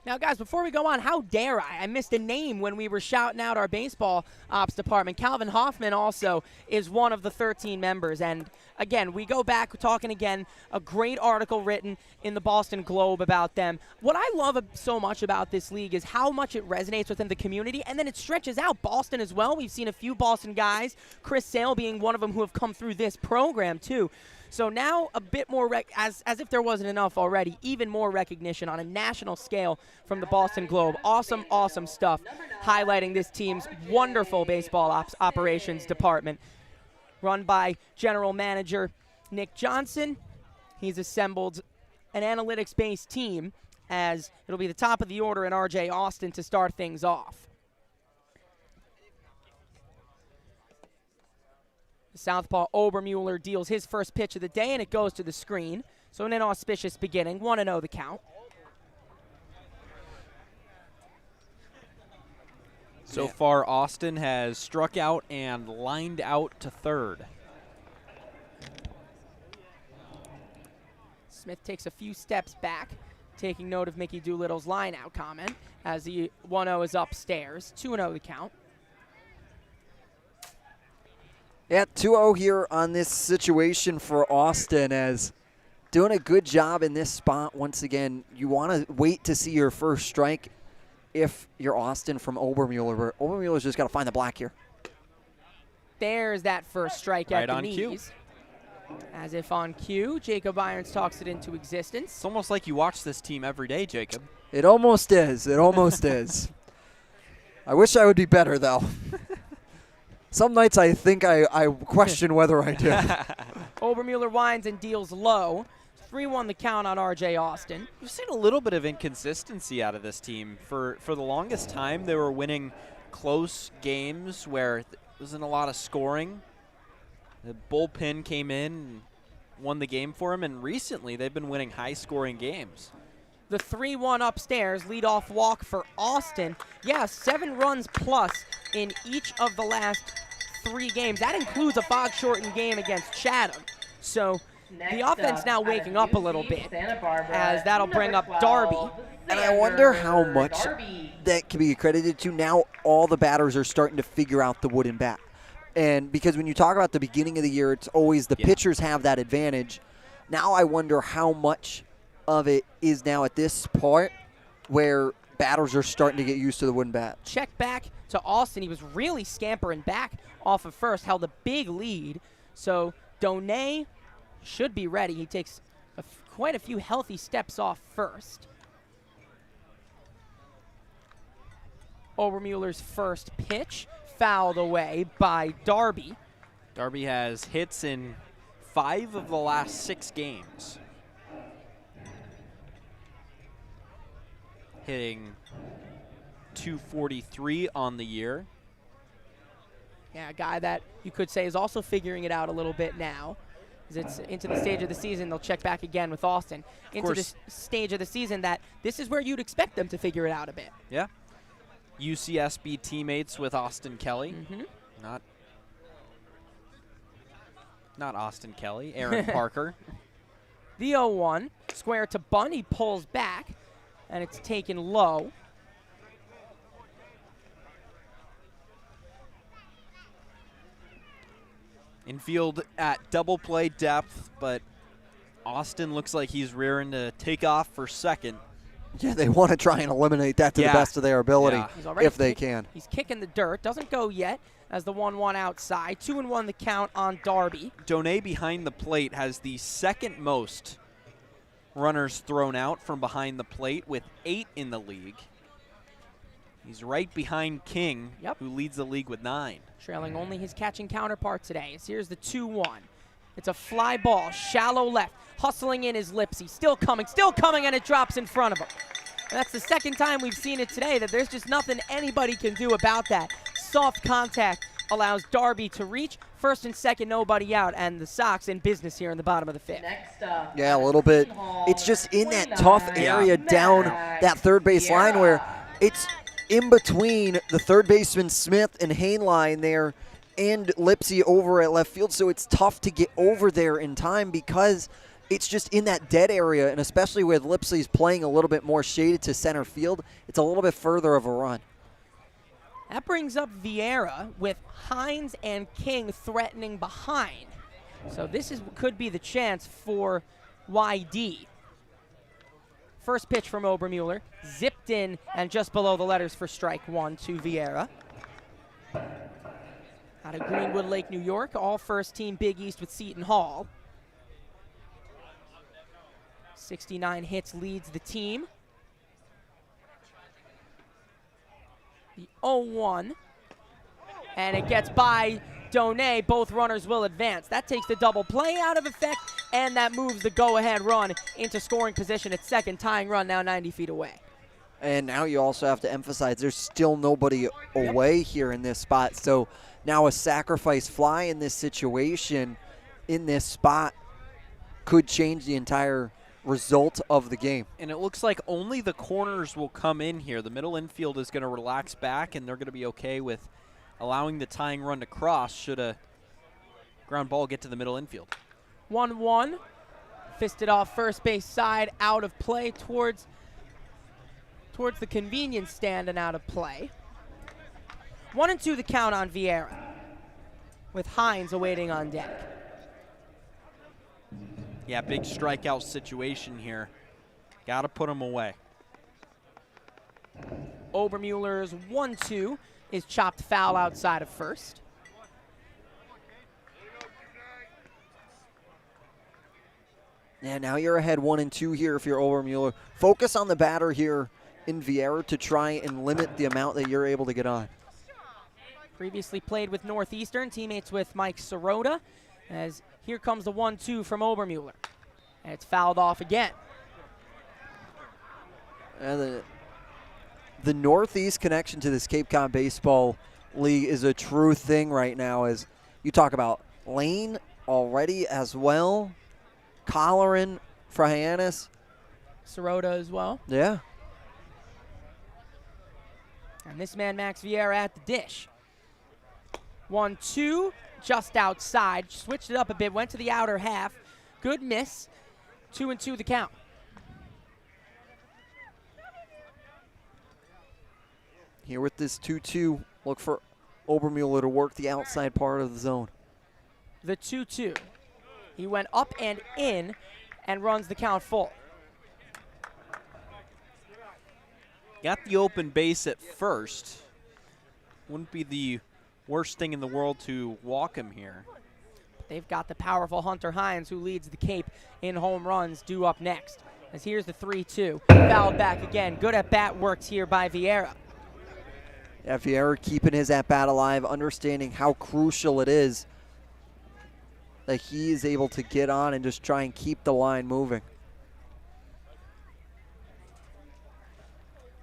Now, guys, before we go on, how dare I missed a name when we were shouting out our baseball ops department. Calvin Hoffman also is one of the 13 members. And, again, we go back, we're talking again, a great article written in the Boston Globe about them. What I love so much about this league is how much it resonates within the community, and then it stretches out Boston as well. We've seen a few Boston guys, Chris Sale being one of them, who have come through this program, too. So now a bit more, as if there wasn't enough already, even more recognition on a national scale from the Boston Globe. Awesome, awesome stuff highlighting this team's wonderful baseball operations department run by General Manager Nick Johnson. He's assembled an analytics-based team as it'll be the top of the order in R.J. Austin to start things off. Southpaw Obermuller deals his first pitch of the day, and it goes to the screen. So an inauspicious beginning, 1-0 the count. So far, Austin has struck out and lined out to third. Smith takes a few steps back, taking note of Mickey Doolittle's line-out comment as the 1-0 is upstairs. 2-0 the count. Yeah, 2-0 here on this situation for Austin, as doing a good job in this spot. Once again, you want to wait to see your first strike if you're Austin from Obermuller, but Obermuller's just got to find the black here. There's that first strike right at the on knees. cue. As if on cue, Jacob Irons talks it into existence. It's almost like you watch this team every day, Jacob. It almost is. It almost is. I wish I would be better, though. Some nights I think I question whether I do. Obermuller winds and deals low. 3-1 the count on R.J. Austin. We've seen a little bit of inconsistency out of this team. For the longest time, they were winning close games where there wasn't a lot of scoring. The bullpen came in and won the game for them, and recently they've been winning high-scoring games. The 3-1 upstairs, leadoff walk for Austin. Yeah, 7 runs plus in each of the last 3 games. That includes a fog-shortened game against Chatham. So the offense now waking up a little bit, as that'll bring up Darby. And I wonder how much that can be accredited to. Now all the batters are starting to figure out the wooden bat. And because when you talk about the beginning of the year, it's always the pitchers have that advantage. Now I wonder how much of it is now at this part where batters are starting to get used to the wooden bat. Check back to Austin. He was really scampering back off of first, held a big lead. So Donay should be ready. He takes quite a few healthy steps off first. Obermuller's first pitch fouled away by Darby. Darby has hits in 5 of the last 6 games. Hitting .243 on the year. Yeah, a guy that you could say is also figuring it out a little bit now. As it's into the stage of the season, they'll check back again with Austin. Into this stage of the season that this is where you'd expect them to figure it out a bit. Yeah. UCSB teammates with Austin Kelly. Not Austin Kelly, Aaron Parker. The 0-1, square to bunt, he pulls back, and it's taken low. Infield at double play depth, but Austin looks like he's rearing to take off for second. Yeah, they want to try and eliminate that to the best of their ability if they can. He's kicking the dirt. Doesn't go yet as the 1-1 outside. 2-1 the count on Darby. Donay behind the plate has the second most runners thrown out from behind the plate with 8 in the league. He's right behind King, who leads the league with 9. Trailing only his catching counterpart today. As here's the 2-1. It's a fly ball, shallow left. Hustling in is Lipsy. Still coming, and it drops in front of him. And that's the second time we've seen it today, that there's just nothing anybody can do about that. Soft contact allows Darby to reach. First and second, nobody out, and the Sox in business here in the bottom of the 5th. Yeah, a little bit. It's just in that tough area down that third base line where it's in between the third baseman Smith and Hainline there and Lipsy over at left field, so it's tough to get over there in time because it's just in that dead area, and especially with Lipsy's playing a little bit more shaded to center field, it's a little bit further of a run. That brings up Vieira with Hines and King threatening behind. So this could be the chance for YD. First pitch from Obermuller, zipped in and just below the letters for strike 1 to Vieira. Out of Greenwood Lake, New York, all first team Big East with Seton Hall. 69 hits leads the team. The 0-1, and it gets by Donay. Both runners will advance. That takes the double play out of effect, and that moves the go-ahead run into scoring position at second, tying run now 90 feet away. And now you also have to emphasize there's still nobody away here in this spot. So now a sacrifice fly in this situation, in this spot, could change the entire result of the game. And it looks like only the corners will come in here. The middle infield is going to relax back, and they're going to be okay with allowing the tying run to cross should a ground ball get to the middle infield. 1-1. Fisted off first base side, out of play towards the convenience stand and out of play. 1-2 the count on Vieira, with Hines awaiting on deck. Yeah, big strikeout situation here. Got to put him away. Obermuller's 1-2 is chopped foul outside of first. Yeah, now you're ahead 1-2 here if you're Obermuller. Focus on the batter here in Vieira to try and limit the amount that you're able to get on. Previously played with Northeastern, teammates with Mike Sirota, as here comes the 1-2 from Obermuller. And it's fouled off again. The Northeast connection to this Cape Cod Baseball League is a true thing right now, as you talk about Lane already as well. Colleran for Hyannis. Sirota as well. Yeah. And this man, Max Vieira, at the dish. 1-2, just outside. Switched it up a bit, went to the outer half. Good miss. 2-2 the count. Here with this 2-2, look for Obermuller to work the outside part of the zone. The 2-2. He went up and in and runs the count full. Got the open base at first. Wouldn't be the worst thing in the world to walk him here. They've got the powerful Hunter Hines, who leads the Cape in home runs, due up next. As here's the 3-2. Fouled back again. Good at-bat works here by Vieira. Yeah, Vieira keeping his at-bat alive, understanding how crucial it is that he is able to get on and just try and keep the line moving.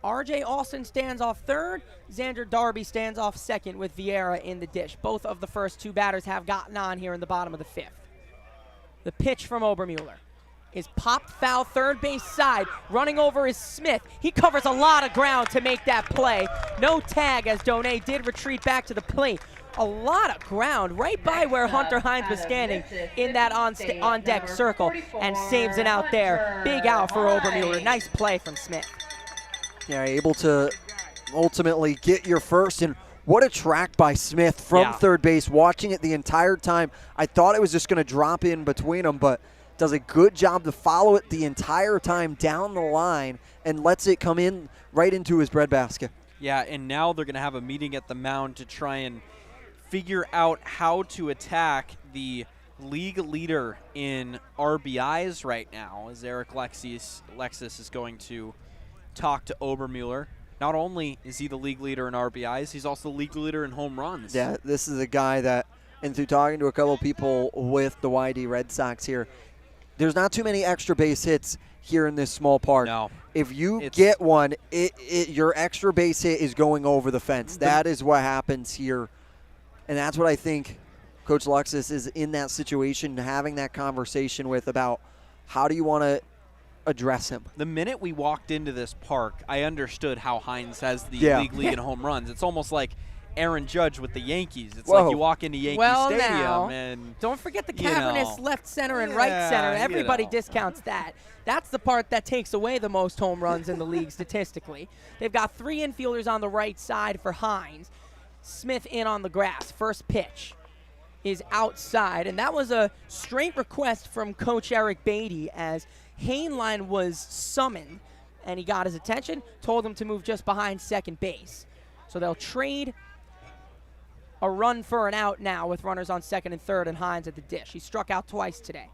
R.J. Austin stands off third. Xander Darby stands off second with Vieira in the dish. Both of the first two batters have gotten on here in the bottom of the fifth. The pitch from Obermuller is popped foul third base side. Running over is Smith. He covers a lot of ground to make that play. No tag, as Donay did retreat back to the plate. A lot of ground right by where Hunter Hines was standing in that on-deck circle, and saves it out there. Big out for Obermuller. Nice play from Smith. Yeah, able to ultimately get your first, and what a track by Smith from third base, watching it the entire time. I thought it was just going to drop in between them, but does a good job to follow it the entire time down the line and lets it come in right into his breadbasket. Yeah, and now they're going to have a meeting at the mound to try and figure out how to attack the league leader in RBIs right now, as Eric Lexus is going to talk to Obermuller. Not only is he the league leader in RBIs, he's also the league leader in home runs. Yeah, this is a guy that, and through talking to a couple people with the YD Red Sox here, there's not too many extra base hits here in this small park. No. If you get one, your extra base hit is going over the fence. That is what happens here. And that's what I think Coach Lexus is in that situation, having that conversation with about how do you want to address him. The minute we walked into this park, I understood how Hines has the league lead in home runs. It's almost like Aaron Judge with the Yankees. It's like you walk into Yankee Stadium now, and don't forget the cavernous left center and right center. Everybody discounts that. That's the part that takes away the most home runs in the league statistically. They've got three infielders on the right side for Hines. Smith in on the grass. First pitch is outside, and that was a straight request from Coach Eric Beatty, as Hainline was summoned, and he got his attention, told him to move just behind second base. So they'll trade a run for an out now with runners on second and third and Hines at the dish. He struck out twice today.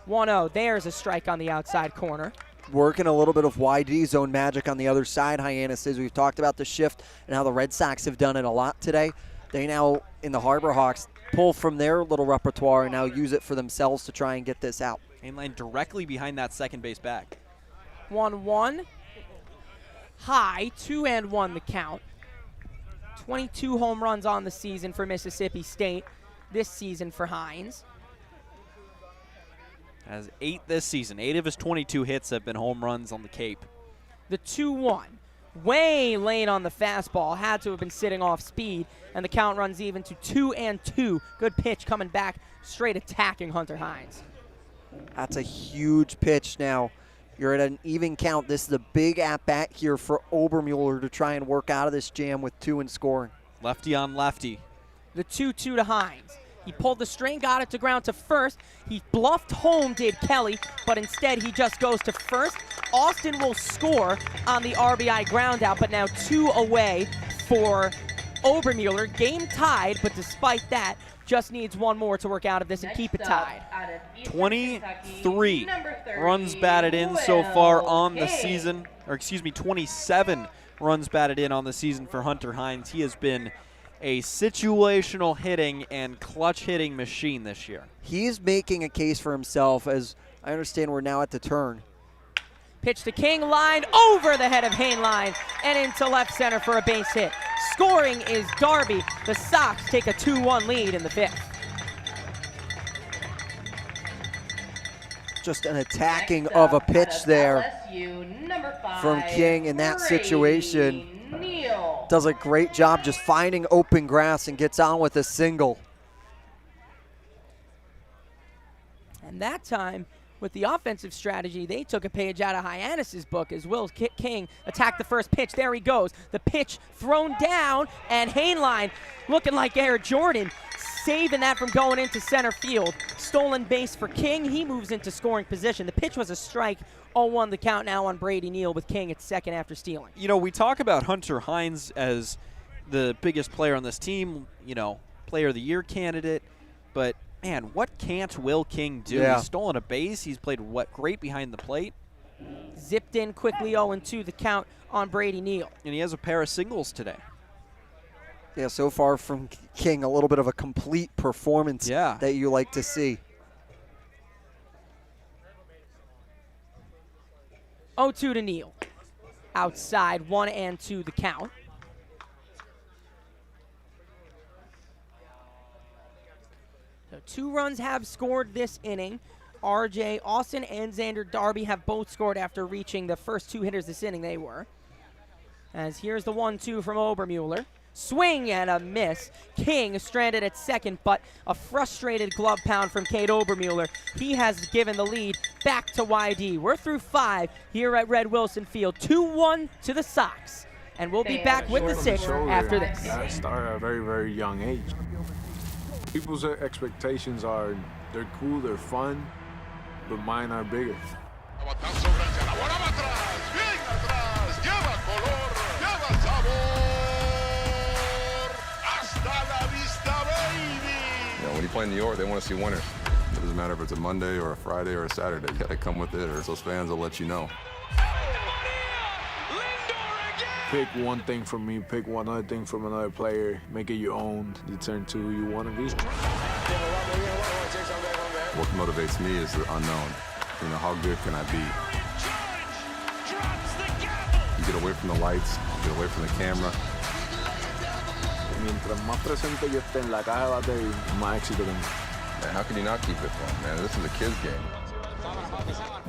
1-0. There's a strike on the outside corner. Working a little bit of YD zone magic on the other side, Hyannis is. We've talked about the shift and how the Red Sox have done it a lot today. They now, in the Harbor Hawks, pull from their little repertoire and now use it for themselves to try and get this out. Mainline directly behind that second base back. 1-1. High, 2-1 the count. 22 home runs on the season for Mississippi State this season for Hines. Has 8 this season. 8 of his 22 hits have been home runs on the Cape. The 2-1. Way late on the fastball. Had to have been sitting off speed, and the count runs even to 2-2. Good pitch coming back, straight attacking Hunter Hines. That's a huge pitch now. You're at an even count. This is a big at-bat here for Obermueller to try and work out of this jam with 2 and scoring. Lefty on lefty. The 2-2 to Hines. He pulled the string, got it to ground to first. He bluffed home, did Kelly, but instead he just goes to first. Austin will score on the RBI ground out, but now 2 away for Obermueller. Game tied, but despite that, just needs 1 more to work out of this and keep it tied. 23 runs batted in so far on the season, or excuse me, 27 runs batted in on the season for Hunter Hines. He has been a situational hitting and clutch hitting machine this year. He's making a case for himself, as I understand we're now at the turn. Pitch to King, line over the head of Hainline and into left center for a base hit. Scoring is Darby. The Sox take a 2-1 lead in the 5th. Just an attacking of a pitch there from King in that situation. Does a great job just finding open grass and gets on with a single. And that time, with the offensive strategy, they took a page out of Hyannis' book as Will King attacked the first pitch. There he goes. The pitch thrown down, and Hainline, looking like Air Jordan, saving that from going into center field. Stolen base for King. He moves into scoring position. The pitch was a strike. 0-1 the count now on Brady Neal with King at second after stealing. You know, we talk about Hunter Hines as the biggest player on this team, you know, player of the year candidate, but man, what can't Will King do? Yeah. He's stolen a base. He's played great behind the plate. Zipped in quickly, 0-2 the count on Brady Neal. And he has a pair of singles today. Yeah, so far from King, a little bit of a complete performance that you like to see. 0-2 to Neal. Outside, 1-2 the count. So 2 runs have scored this inning. RJ Austin and Xander Darby have both scored after reaching the first 2 hitters this inning. They were. As here's the 1-2 from Obermueller. Swing and a miss. King stranded at second, but a frustrated glove pound from Cade Obermueller. He has given the lead back to YD. We're through 5 here at Red Wilson Field. 2-1 to the Sox. And we'll be back with the 6th after this. I started at a very, very young age. People's expectations are they're cool, they're fun, but mine are bigger. When you play in New York, they want to see winners. It doesn't matter if it's a Monday or a Friday or a Saturday. You got to come with it, or those fans will let you know. Pick one thing from me, pick one other thing from another player, make it your own, determine who you want to be. What motivates me is the unknown. You know, how good can I be? You get away from the lights, you get away from the camera. Mientras más presente yo esté en la caja de batería, más éxito tengo. Man, how can you not keep it fun, man? This is a kid's game.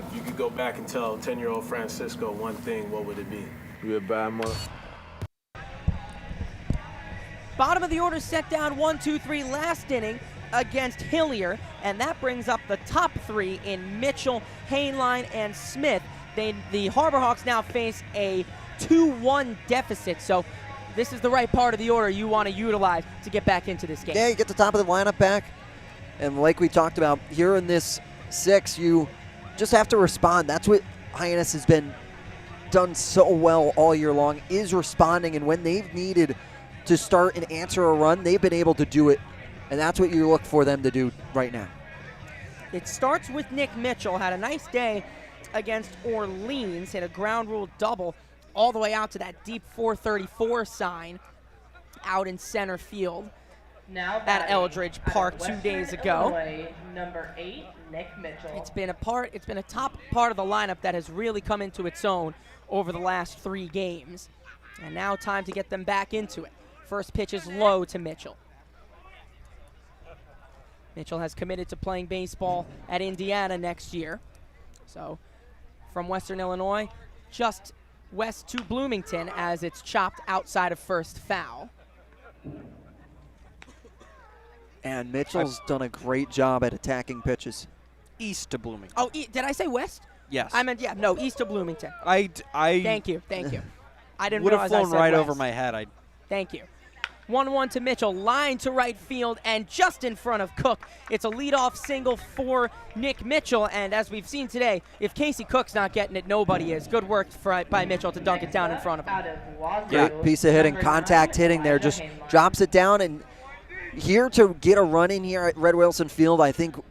If you could go back and tell 10-year-old Francisco one thing, what would it be? Be a bad mother. Bottom of the order set down 1-2-3 last inning against Hillier, and that brings up the top 3 in Mitchell, Hainline, and Smith. The Harbor Hawks now face a 2-1 deficit, so this is the right part of the order you want to utilize to get back into this game. Yeah, you get the top of the lineup back, and like we talked about, here in this 6, you just have to respond. That's what Hyannis has been done so well all year long, is responding, and when they've needed to start and answer a run, they've been able to do it, and that's what you look for them to do right now. It starts with Nick Mitchell. Had a nice day against Orleans, hit a ground rule double all the way out to that deep 434 sign out in center field at Eldridge Park 2 days ago. Illinois, number 8, Nick Mitchell. It's been a top part of the lineup that has really come into its own over the last 3 games. And now time to get them back into it. First pitch is low to Mitchell. Mitchell has committed to playing baseball at Indiana next year. So from Western Illinois, just west to Bloomington, as it's chopped outside of first foul. And Mitchell's done a great job at attacking pitches. east to Bloomington. Oh, did I say west? Yes. I meant, yeah, no, east to Bloomington. I Thank you. I didn't would have realize I flown said right west. over my head. Thank you. 1-1 to Mitchell, line to right field, and just in front of Cook. It's a leadoff single for Nick Mitchell, and as we've seen today, if Casey Cook's not getting it, nobody is. Good work by Mitchell to dunk it down in front of him. Great piece of hitting, contact hitting there, just drops it down, and here to get a run in here at Red Wilson Field, I think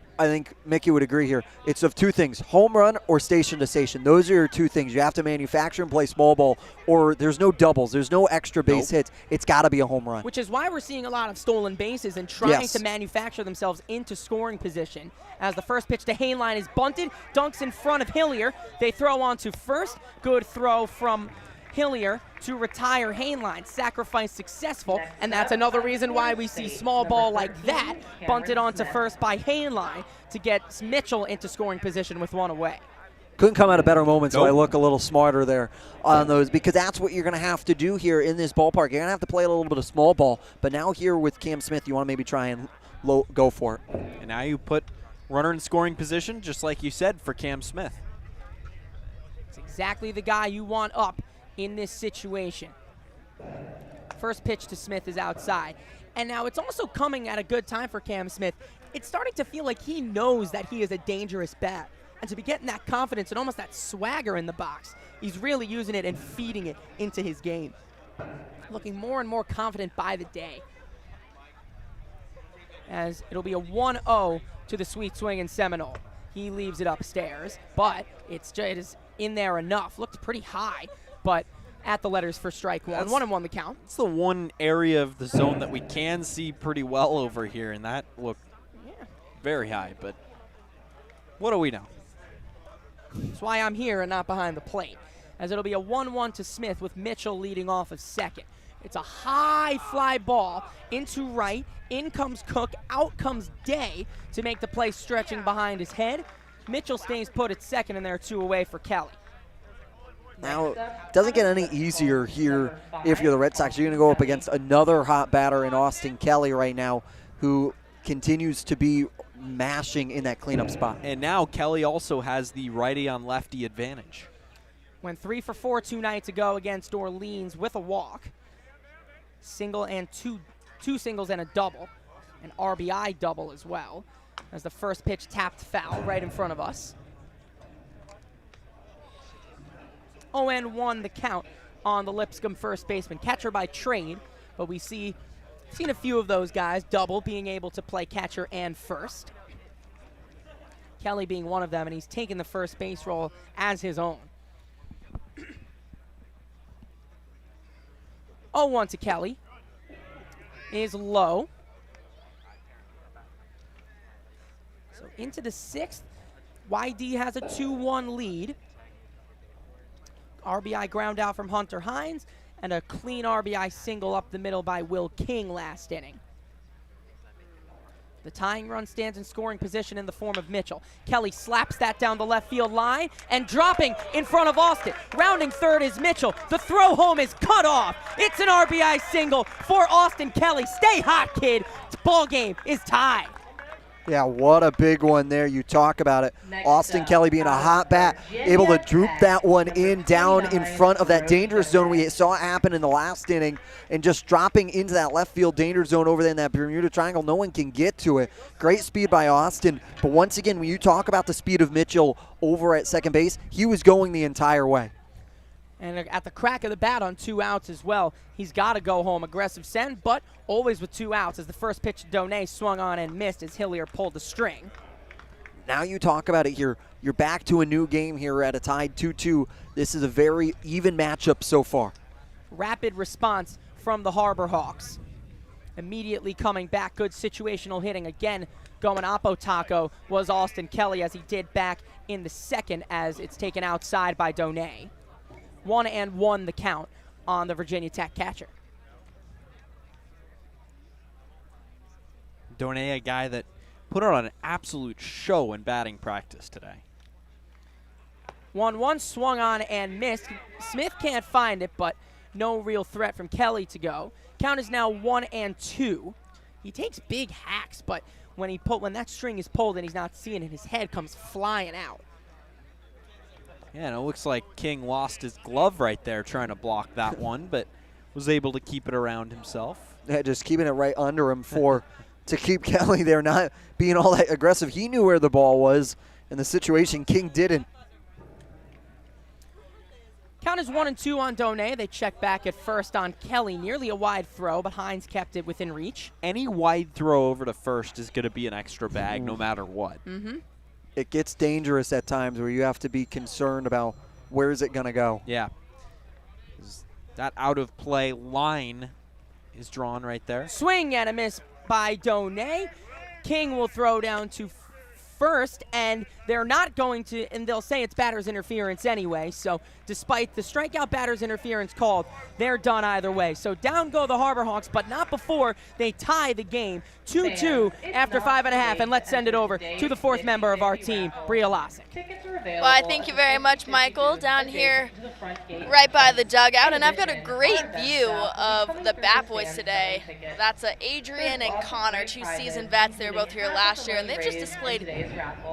Mickey would agree here. It's of two things, home run or station to station. Those are your two things. You have to manufacture and play small ball, or there's no doubles. There's no extra base hits. It's got to be a home run. Which is why we're seeing a lot of stolen bases and trying to manufacture themselves into scoring position. As the first pitch to Heinlein is bunted, dunks in front of Hillier. They throw on to first. Good throw from Hillier to retire Heinlein. Sacrifice successful, and that's another reason why we see small ball like that bunted onto first by Heinlein to get Mitchell into scoring position with one away. Couldn't come at a better moment, so I look a little smarter there on those, because that's what you're going to have to do here in this ballpark. You're going to have to play a little bit of small ball, but now here with Cam Smith, you want to maybe try and go for it. And now you put runner in scoring position, just like you said, for Cam Smith. It's exactly the guy you want up in this situation. First pitch to Smith is outside. And now it's also coming at a good time for Cam Smith. It's starting to feel like he knows that he is a dangerous bat. And to be getting that confidence and almost that swagger in the box, he's really using it and feeding it into his game. Looking more and more confident by the day. As it'll be a 1-0 to the sweet swing in Seminole. He leaves it upstairs, but it is in there enough. Looked pretty high, but at the letters for strike one. 1-1 the count. It's the one area of the zone that we can see pretty well over here, and that looked very high, but what do we know? That's why I'm here and not behind the plate. As it'll be a 1-1 to Smith with Mitchell leading off of second. It's a high fly ball into right. In comes Cook. Out comes Day to make the play stretching behind his head. Mitchell stays put at second, and there are two away for Kelly. Now, it doesn't get any easier here if you're the Red Sox. You're going to go up against another hot batter in Austin Kelly right now, who continues to be mashing in that cleanup spot. And now Kelly also has the righty on lefty advantage. Went 3 for 4 2 nights ago against Orleans with a walk. Single and two singles and a double. An RBI double as well. As the first pitch tapped foul right in front of us. 0-1 the count on the Lipscomb first baseman. Catcher by trade, but we seen a few of those guys double, being able to play catcher and first. Kelly being one of them, and he's taken the first base role as his own. 0-1 to Kelly is low. So into the sixth, YD has a 2-1 lead. RBI ground out from Hunter Hines, and a clean RBI single up the middle by Will King last inning. The tying run stands in scoring position in the form of Mitchell. Kelly slaps that down the left field line and dropping in front of Austin. Rounding third is Mitchell. The throw home is cut off. It's an RBI single for Austin Kelly. Stay hot, kid. Ball game is tied. Yeah, what a big one there. You talk about it. Austin Kelly being a hot bat, able to droop that one down in front of that dangerous zone we saw it happen in the last inning, and just dropping into that left field danger zone over there in that Bermuda Triangle. No one can get to it. Great speed by Austin. But once again, when you talk about the speed of Mitchell over at second base, he was going the entire way. And at the crack of the bat on 2 outs as well, he's got to go home. Aggressive send, but always with 2 outs as the first pitch to Donay swung on and missed as Hillier pulled the string. Now you talk about it here. You're back to a new game here at a tied 2-2. This is a very even matchup so far. Rapid response from the Harbor Hawks. Immediately coming back, good situational hitting. Again, going Oppo Taco was Austin Kelly, as he did back in the second, as it's taken outside by Donay. 1-1 the count on the Virginia Tech catcher. Donay, a guy that put on an absolute show in batting practice today. 1-1 swung on and missed. Smith can't find it, but no real threat from Kelly to go. Count is now 1-2. he takes big hacks, but when that string is pulled and he's not seeing it, his head comes flying out. Yeah, and it looks like King lost his glove right there trying to block that one, but was able to keep it around himself. Yeah, just keeping it right under him to keep Kelly there, not being all that aggressive. He knew where the ball was in the situation. King didn't. Count is 1-2 on Donay. They check back at first on Kelly. Nearly a wide throw, but Hines kept it within reach. Any wide throw over to first is going to be an extra bag no matter what. Mm-hmm. It gets dangerous at times where you have to be concerned about where is it going to go. Yeah. That out of play line is drawn right there. Swing and a miss by Donay. King will throw down to first, and they're not going to, and they'll say it's batter's interference anyway. So despite the strikeout batter's interference called, they're done either way. So down go the Harbor Hawks, but not before they tie the game 2-2 after 5.5. And let's send it over to the fourth member of our team, Bria Losick. Well, I thank you very much, Michael, down here right by the dugout. And I've got a great view of the Bat Boys today. That's Adrian and Connor, 2 seasoned vets. They were both here last year, and they've just displayed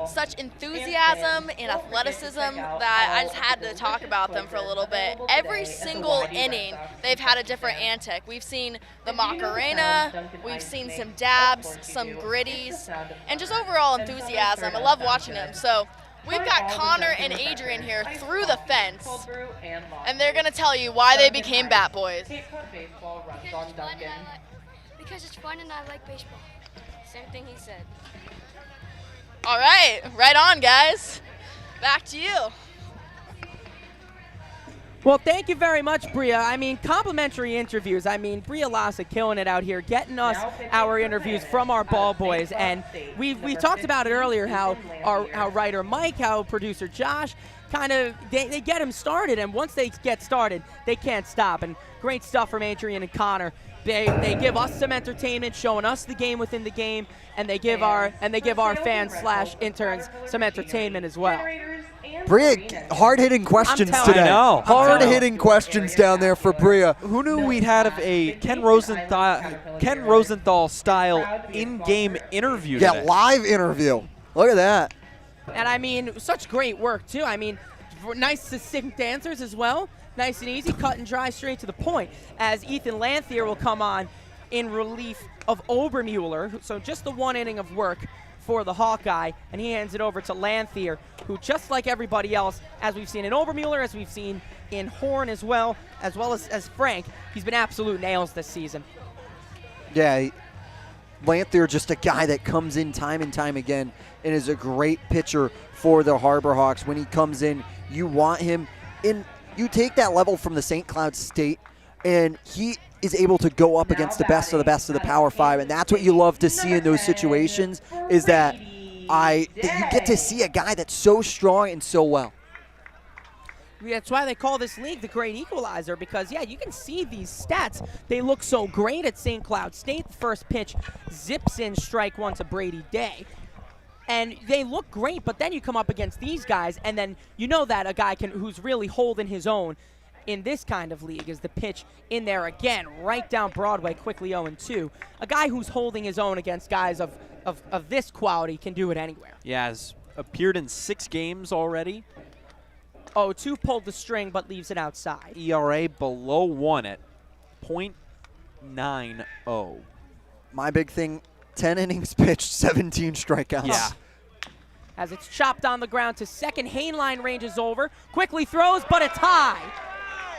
such enthusiasm and athleticism that I just had to talk about them for a little bit. Every single inning, they've had a different antic. We've seen the Macarena, we've seen some dabs, some gritties, and just overall enthusiasm. I love watching them. So we've got Connor and Adrian here through the fence, and they're going to tell you why they became Bat Boys. Because it's fun and I like baseball. Same thing he said. All right, right on, guys. Back to you. Well, thank you very much, Bria. I mean, complimentary interviews. I mean, Bria Losick killing it out here, getting us our interviews from our ball boys. And we talked about it earlier, how our writer Mike, how producer Josh, kind of, they get them started. And once they get started, they can't stop. And great stuff from Adrian and Connor. They give us some entertainment, showing us the game within the game, and they give our fans/interns some entertainment as well. Bria, hard-hitting questions today. I know. Hard-hitting questions down there for Bria. Who knew we'd have a Ken Rosenthal style in-game interview today? Yeah, live interview. Look at that. And I mean, such great work too. I mean, nice succinct answers as well. Nice and easy, cut and dry, straight to the point. As Ethan Lanthier will come on in relief of Obermueller. So just the 1 inning of work for the Hawkeye, and he hands it over to Lanthier, who just like everybody else, as we've seen in Obermueller, as we've seen in Horn as well as Frank, he's been absolute nails this season. Yeah, Lanthier, just a guy that comes in time and time again and is a great pitcher for the Harbor Hawks. When he comes in, you want him in. You take that level from the St. Cloud State, and he is able to go up against the best of the Power 5, and that's what you love to see in those situations, is that you get to see a guy that's so strong and so well. That's why they call this league the great equalizer, because, yeah, you can see these stats. They look so great at St. Cloud State. The first pitch zips in strike one to Brady Day. And they look great, but then you come up against these guys, and then you know that a guy who's really holding his own in this kind of league is the pitch in there again, right down Broadway, quickly 0-2. A guy who's holding his own against guys of this quality can do it anywhere. Yeah, has appeared in 6 games already. 0-2 pulled the string, but leaves it outside. ERA below 1 at .90. My big thing, 10 innings pitched, 17 strikeouts. Yeah. As it's chopped on the ground to second, Hainline ranges over, quickly throws, but it's high.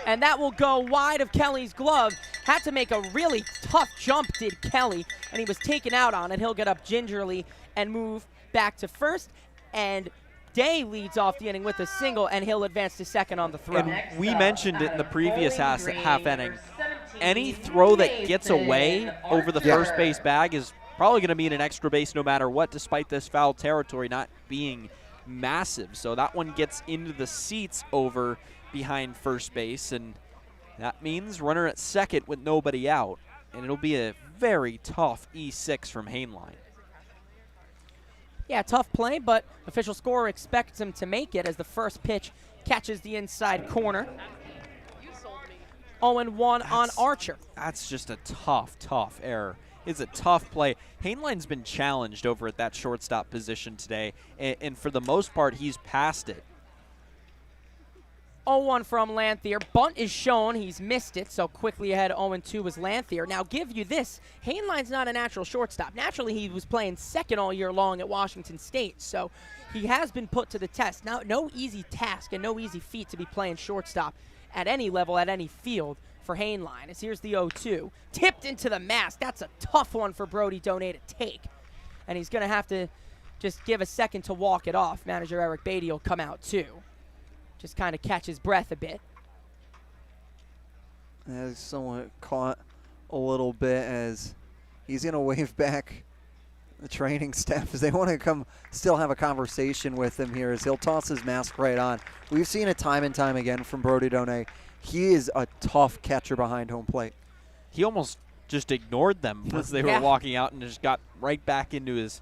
And that will go wide of Kelly's glove. Had to make a really tough jump, did Kelly, and he was taken out on it. He'll get up gingerly and move back to first, and Day leads off the inning with a single, and he'll advance to second on the throw. And we mentioned it in the previous half inning. Any throw that gets away over the first base bag is probably going to be in an extra base no matter what, despite this foul territory not being massive. So that one gets into the seats over behind first base, and that means runner at second with nobody out. And it'll be a very tough E6 from Hainline. Yeah, tough play, but official scorer expects him to make it as the first pitch catches the inside corner. 0-1 on Archer. That's just a tough error. is a tough play. Hainline's been challenged over at that shortstop position today, and for the most part, he's passed it. 0-1 from Lanthier. Bunt is shown. He's missed it, so quickly ahead 0-2 was Lanthier. Now, give you this. Hainline's not a natural shortstop. Naturally, he was playing second all year long at Washington State, so he has been put to the test. Now, no easy task and no easy feat to be playing shortstop at any level, at any field for Hainline. As here's the 0-2. Tipped into the mask. That's a tough one for Brody Donay to take, and he's going to have to just give a second to walk it off. Manager Eric Beatty will come out, too. Just kind of catch his breath a bit. As somewhat caught a little bit as he's going to wave back the training staff as they want to come still have a conversation with him here as he'll toss his mask right on. We've seen it time and time again from Brody Donay. He is a tough catcher behind home plate. He almost just ignored them as they were walking out and just got right back into his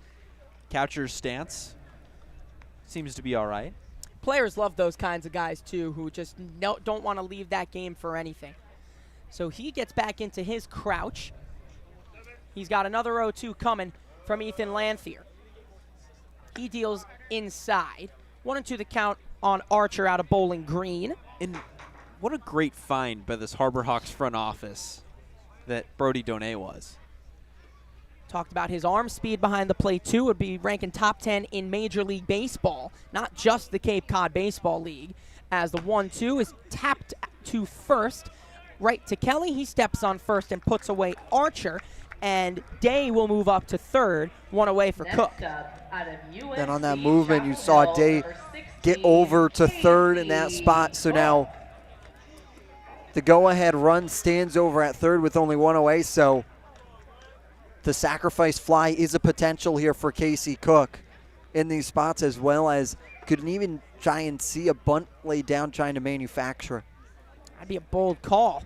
catcher's stance. Seems to be all right. Players love those kinds of guys, too, who just don't want to leave that game for anything. So he gets back into his crouch. He's got another 0-2 coming from Ethan Lanthier. He deals inside. 1-2 the count on Archer out of Bowling Green. And what a great find by this Harbor Hawks front office that Brody Donay was. Talked about his arm speed behind the plate, too. Would be ranking top 10 in Major League Baseball, not just the Cape Cod Baseball League. As the 1-2 is tapped to first, right to Kelly. He steps on first and puts away Archer, and Day will move up to third, one away for Cook. Then on that movement, you saw Day get over to third in that spot. So now the go-ahead run stands over at third with only one away, so the sacrifice fly is a potential here for Casey Cook in these spots, as well as could even try and see a bunt laid down trying to manufacture. That'd be a bold call.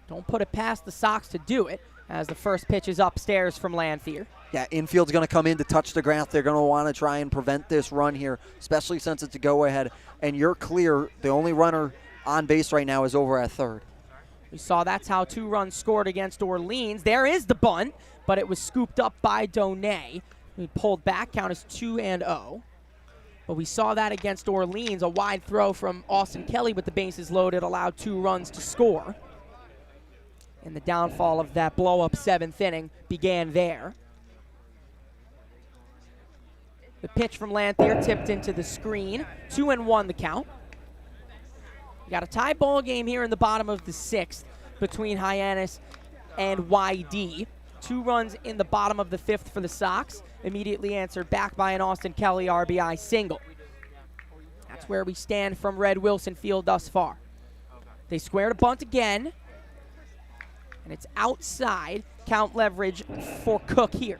Don't put it past the Sox to do it, as the first pitch is upstairs from Lanthier. Yeah, infield's going to come in to touch the grass. They're going to want to try and prevent this run here, especially since it's a go-ahead. And you're clear. The only runner on base right now is over at third. We saw that's how 2 runs scored against Orleans. There is the bunt, but it was scooped up by Donay. We pulled back, count is 2-0. But we saw that against Orleans, a wide throw from Austin Kelly with the bases loaded allowed 2 runs to score. And the downfall of that blow-up 7th inning began there. The pitch from Lanthier tipped into the screen. 2-1 the count. We got a tie ball game here in the bottom of the 6th between Hyannis and YD. 2 runs in the bottom of the 5th for the Sox, immediately answered back by an Austin Kelly RBI single. That's where we stand from Red Wilson Field thus far. They squared a bunt again, and it's outside. Count leverage for Cook here.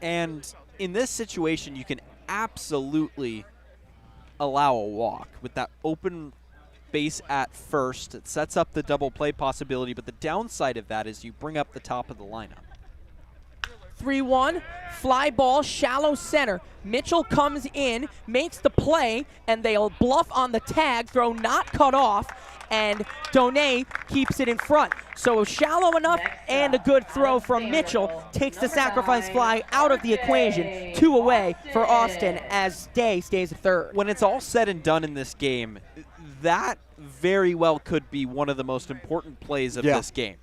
And in this situation, you can absolutely allow a walk with that open base at first. It sets up the double play possibility, but the downside of that is you bring up the top of the lineup. 3-1, fly ball, shallow center. Mitchell comes in, makes the play, and they'll bluff on the tag, throw not cut off, and Donay keeps it in front. So shallow enough and a good throw from Mitchell takes the sacrifice fly out of the equation. 2 away for Austin as Day stays at third. When it's all said and done in this game, that very well could be one of the most important plays of this game,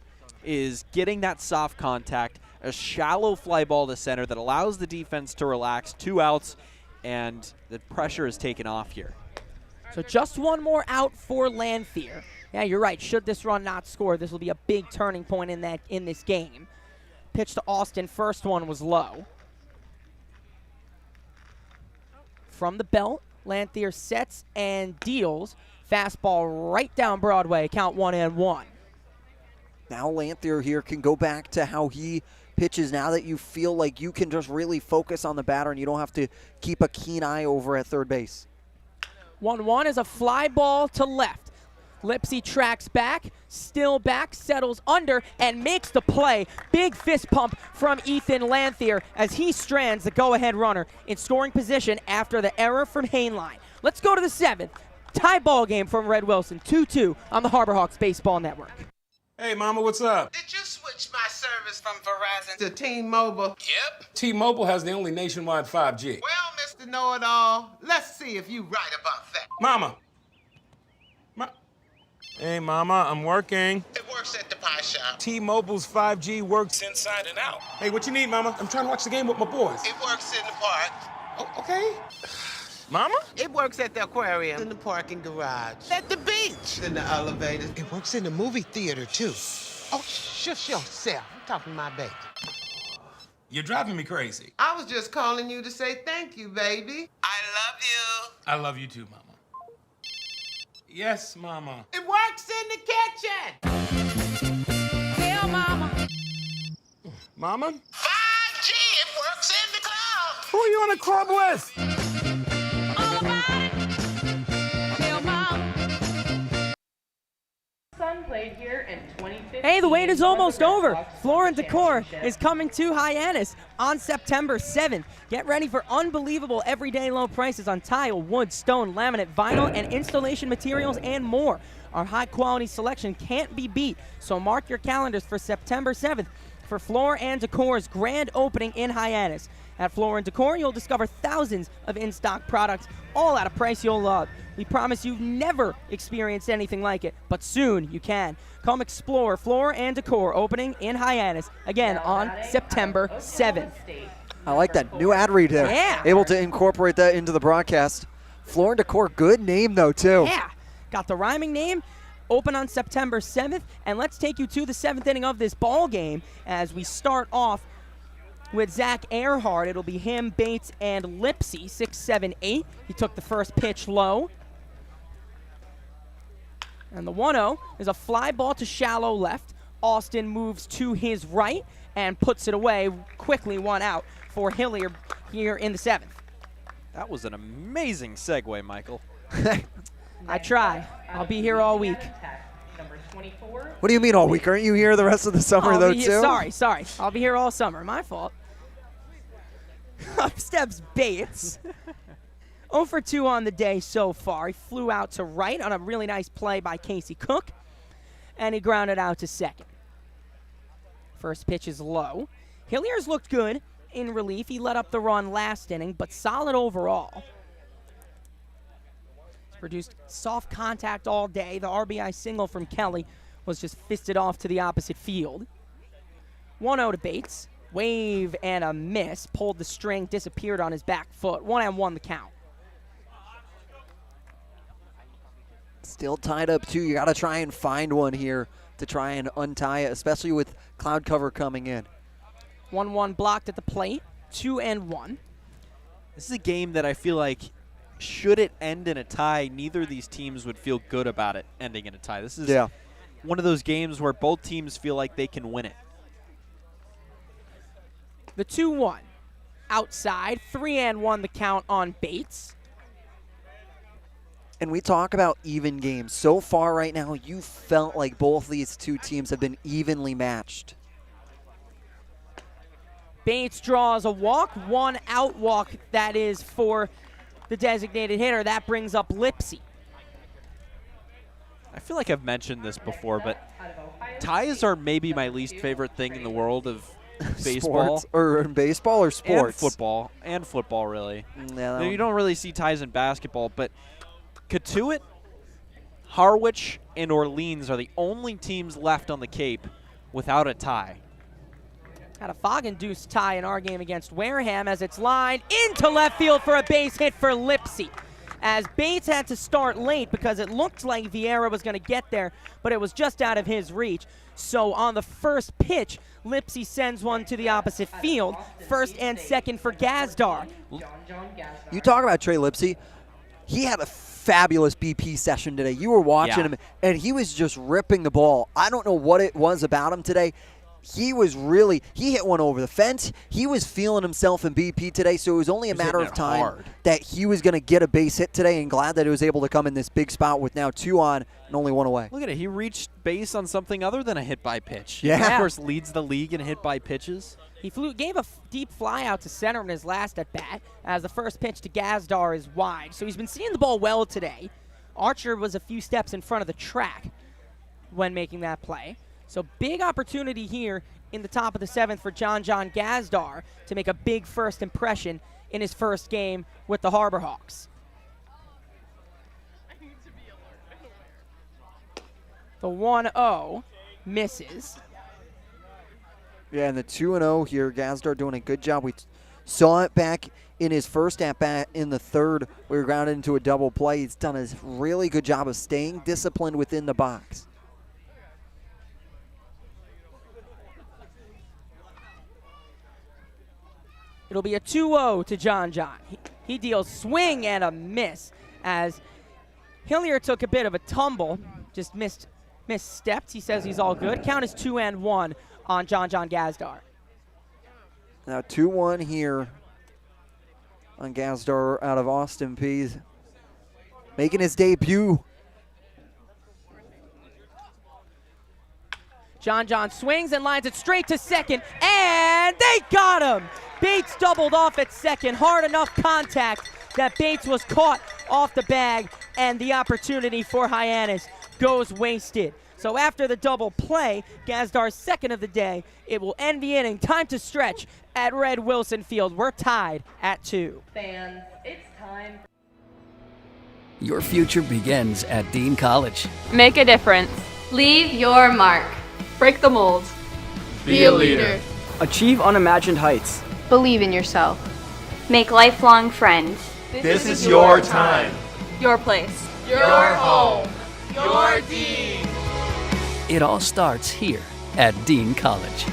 is getting that soft contact, a shallow fly ball to center that allows the defense to relax. 2 outs, and the pressure is taken off here. So just 1 more out for Lanthier. Yeah, you're right. Should this run not score, this will be a big turning point in this game. Pitch to Austin. First one was low. From the belt, Lanthier sets and deals. Fastball right down Broadway. Count 1-1. Now Lanthier here can go back to how he pitches now that you feel like you can just really focus on the batter and you don't have to keep a keen eye over at third base. 1-1 is a fly ball to left. Lipsy tracks back, still back, settles under, and makes the play. Big fist pump from Ethan Lanthier as he strands the go-ahead runner in scoring position after the error from Hainline. Let's go to the 7th. Tie ball game from Red Wilson, 2-2 on the Harbor Hawks Baseball Network. Hey, Mama, what's up? Did you switch my service service from Verizon to T-Mobile. Yep. T-Mobile has the only nationwide 5G. Well, Mr. Know-It-All, let's see if you right about that. Mama. Hey, Mama, I'm working. It works at the pie shop. T-Mobile's 5G works inside and out. Hey, what you need, Mama? I'm trying to watch the game with my boys. It works in the park. Oh, okay. Mama? It works at the aquarium, in the parking garage, at the beach, in the elevator. It works in the movie theater, too. Oh, shush yourself. I'm talking to my baby. You're driving me crazy. I was just calling you to say thank you, baby. I love you. I love you too, Mama. Yes, Mama. It works in the kitchen. Tell Mama. Mama? 5G, it works in the club. Who are you in a club with? All about it. Tell Mama. Son played here in 2015. Hey, the wait is almost over. Floor & Decor is coming to Hyannis on September 7th. Get ready for unbelievable everyday low prices on tile, wood, stone, laminate, vinyl, and installation materials and more. Our high-quality selection can't be beat, so mark your calendars for September 7th for Floor & Decor's grand opening in Hyannis. At Floor & Decor, you'll discover thousands of in-stock products, all at a price you'll love. We promise you've never experienced anything like it, but soon you can. Come explore Floor & Decor opening in Hyannis, again on September 7th. I like that new ad read there. Yeah. Able to incorporate that into the broadcast. Floor & Decor, good name though too. Yeah, got the rhyming name. Open on September 7th, and let's take you to the 7th inning of this ball game as we start off with Zach Earhart. It'll be him, Bates, and Lipsy, 6, 7, 8. He took the first pitch low. And the 1-0 is a fly ball to shallow left. Austin moves to his right and puts it away quickly, 1 out for Hillier here in the 7th. That was an amazing segue, Michael. I try. I'll be here all week. What do you mean all week? Aren't you here the rest of the summer though too? Sorry. I'll be here all summer. My fault. Up steps Bates. 0 for 2 on the day so far. He flew out to right on a really nice play by Casey Cook, and he grounded out to second. First pitch is low. Hillier's looked good in relief. He let up the run last inning, but solid overall. He's produced soft contact all day. The RBI single from Kelly was just fisted off to the opposite field. 1-0 to Bates. Wave and a miss. Pulled the string, disappeared on his back foot. 1-1 the count. Still tied up 2. You got to try and find one here to try and untie it, especially with cloud cover coming in. 1-1 blocked at the plate. 2-1. This is a game that I feel like, should it end in a tie, neither of these teams would feel good about it ending in a tie. This is one of those games where both teams feel like they can win it. The 2-1 outside. 3-1 the count on Bates. And we talk about even games. So far right now, you felt like both these two teams have been evenly matched. Bates draws a walk, 1 out walk that is for the designated hitter. That brings up Lipsy. I feel like I've mentioned this before, but ties are maybe my least favorite thing in the world of baseball. Sports, or baseball or sports? And football, really. Yeah, you don't really see ties in basketball, but Katuitt, Harwich, and Orleans are the only teams left on the Cape without a tie. Had a fog-induced tie in our game against Wareham as it's lined into left field for a base hit for Lipsy. As Bates had to start late because it looked like Vieira was going to get there, but it was just out of his reach. So on the first pitch, Lipsy sends one to the opposite field. First and second for Gazdar. You talk about Trey Lipsy. He had a fabulous BP session today. You were watching him, and he was just ripping the ball. I don't know what it was about him today. He hit one over the fence. He was feeling himself in BP today, so it was only a matter of time that he was going to get a base hit today, and glad that he was able to come in this big spot with now 2 on and only 1 away. Look at it. He reached base on something other than a hit by pitch. Yeah. He, of course, leads the league in hit by pitches. He gave a deep fly out to center in his last at-bat as the first pitch to Gazdar is wide. So he's been seeing the ball well today. Archer was a few steps in front of the track when making that play. So big opportunity here in the top of the 7th for John Gazdar to make a big first impression in his first game with the Harbor Hawks. The 1-0 misses. Yeah, and the 2-0 here, Gazdar doing a good job. We saw it back in his first at-bat in the 3rd. We were grounded into a double play. He's done a really good job of staying disciplined within the box. It'll be a 2-0 to John. He deals swing and a miss as Hillier took a bit of a tumble, just misstepped. He says he's all good. Count is 2-1 on John Gazdar. Now 2-1 here on Gazdar out of Austin Peay, making his debut. John swings and lines it straight to second, and they got him! Bates doubled off at second, hard enough contact that Bates was caught off the bag, and the opportunity for Hyannis goes wasted. So after the double play, Gazdar's second of the day, it will end the inning. Time to stretch at Red Wilson Field. We're tied at 2. Fans, it's time. Your future begins at Dean College. Make a difference. Leave your mark. Break the mold. Be a leader. Achieve unimagined heights. Believe in yourself. Make lifelong friends. This is your time. Your place. Your home. Your Dean. It all starts here at Dean College.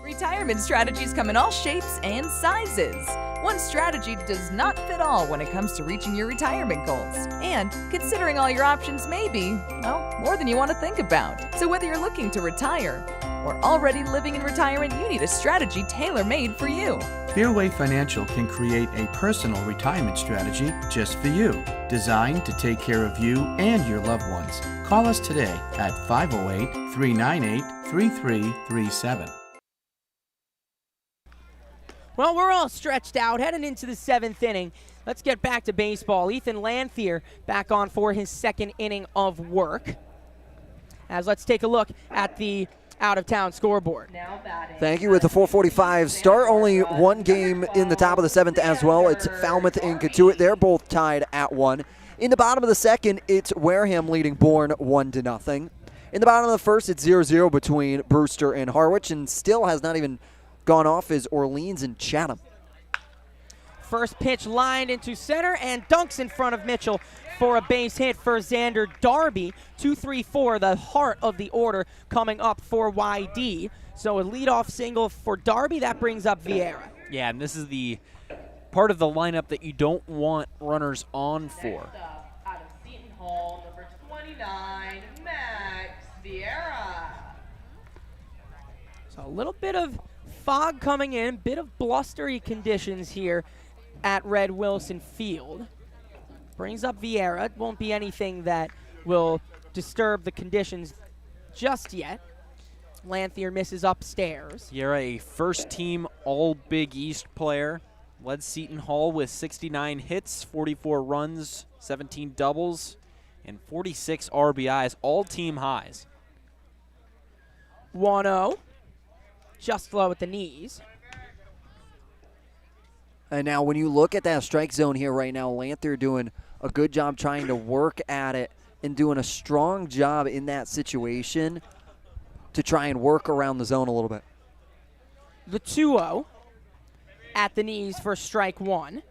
Retirement strategies come in all shapes and sizes. One strategy does not fit all when it comes to reaching your retirement goals. And considering all your options may be, well, more than you want to think about. So whether you're looking to retire or already living in retirement, you need a strategy tailor-made for you. Fairway Financial can create a personal retirement strategy just for you, designed to take care of you and your loved ones. Call us today at 508-398-3337. Well, we're all stretched out, heading into the 7th inning. Let's get back to baseball. Ethan Lanthier back on for his 2nd inning of work. As let's take a look at the out-of-town scoreboard. Thank you. With the 4:45 start, only one game in the top of the 7th as well. It's Falmouth and Katuitt. They're both tied at 1. In the bottom of the 2nd, it's Wareham leading Bourne 1-0. In the bottom of the 1st, it's 0-0 between Brewster and Harwich, and still has not even gone off is Orleans and Chatham. First pitch lined into center and dunks in front of Mitchell for a base hit for Xander Darby. 2-3-4, the heart of the order coming up for YD. So a leadoff single for Darby. That brings up Vieira. Yeah, and this is the part of the lineup that you don't want runners on for. Next up, out of Seton Hall, number 29, Max Vieira. So a little bit of fog coming in, bit of blustery conditions here at Red Wilson Field. Brings up Vieira. It won't be anything that will disturb the conditions just yet. Lanthier misses upstairs. Vieira, a first-team All-Big East player, led Seton Hall with 69 hits, 44 runs, 17 doubles, and 46 RBIs, all team highs. 1-0. Just low at the knees. And now when you look at that strike zone here right now, Lanthier doing a good job trying to work at it and doing a strong job in that situation to try and work around the zone a little bit. The 2-0 at the knees for strike 1.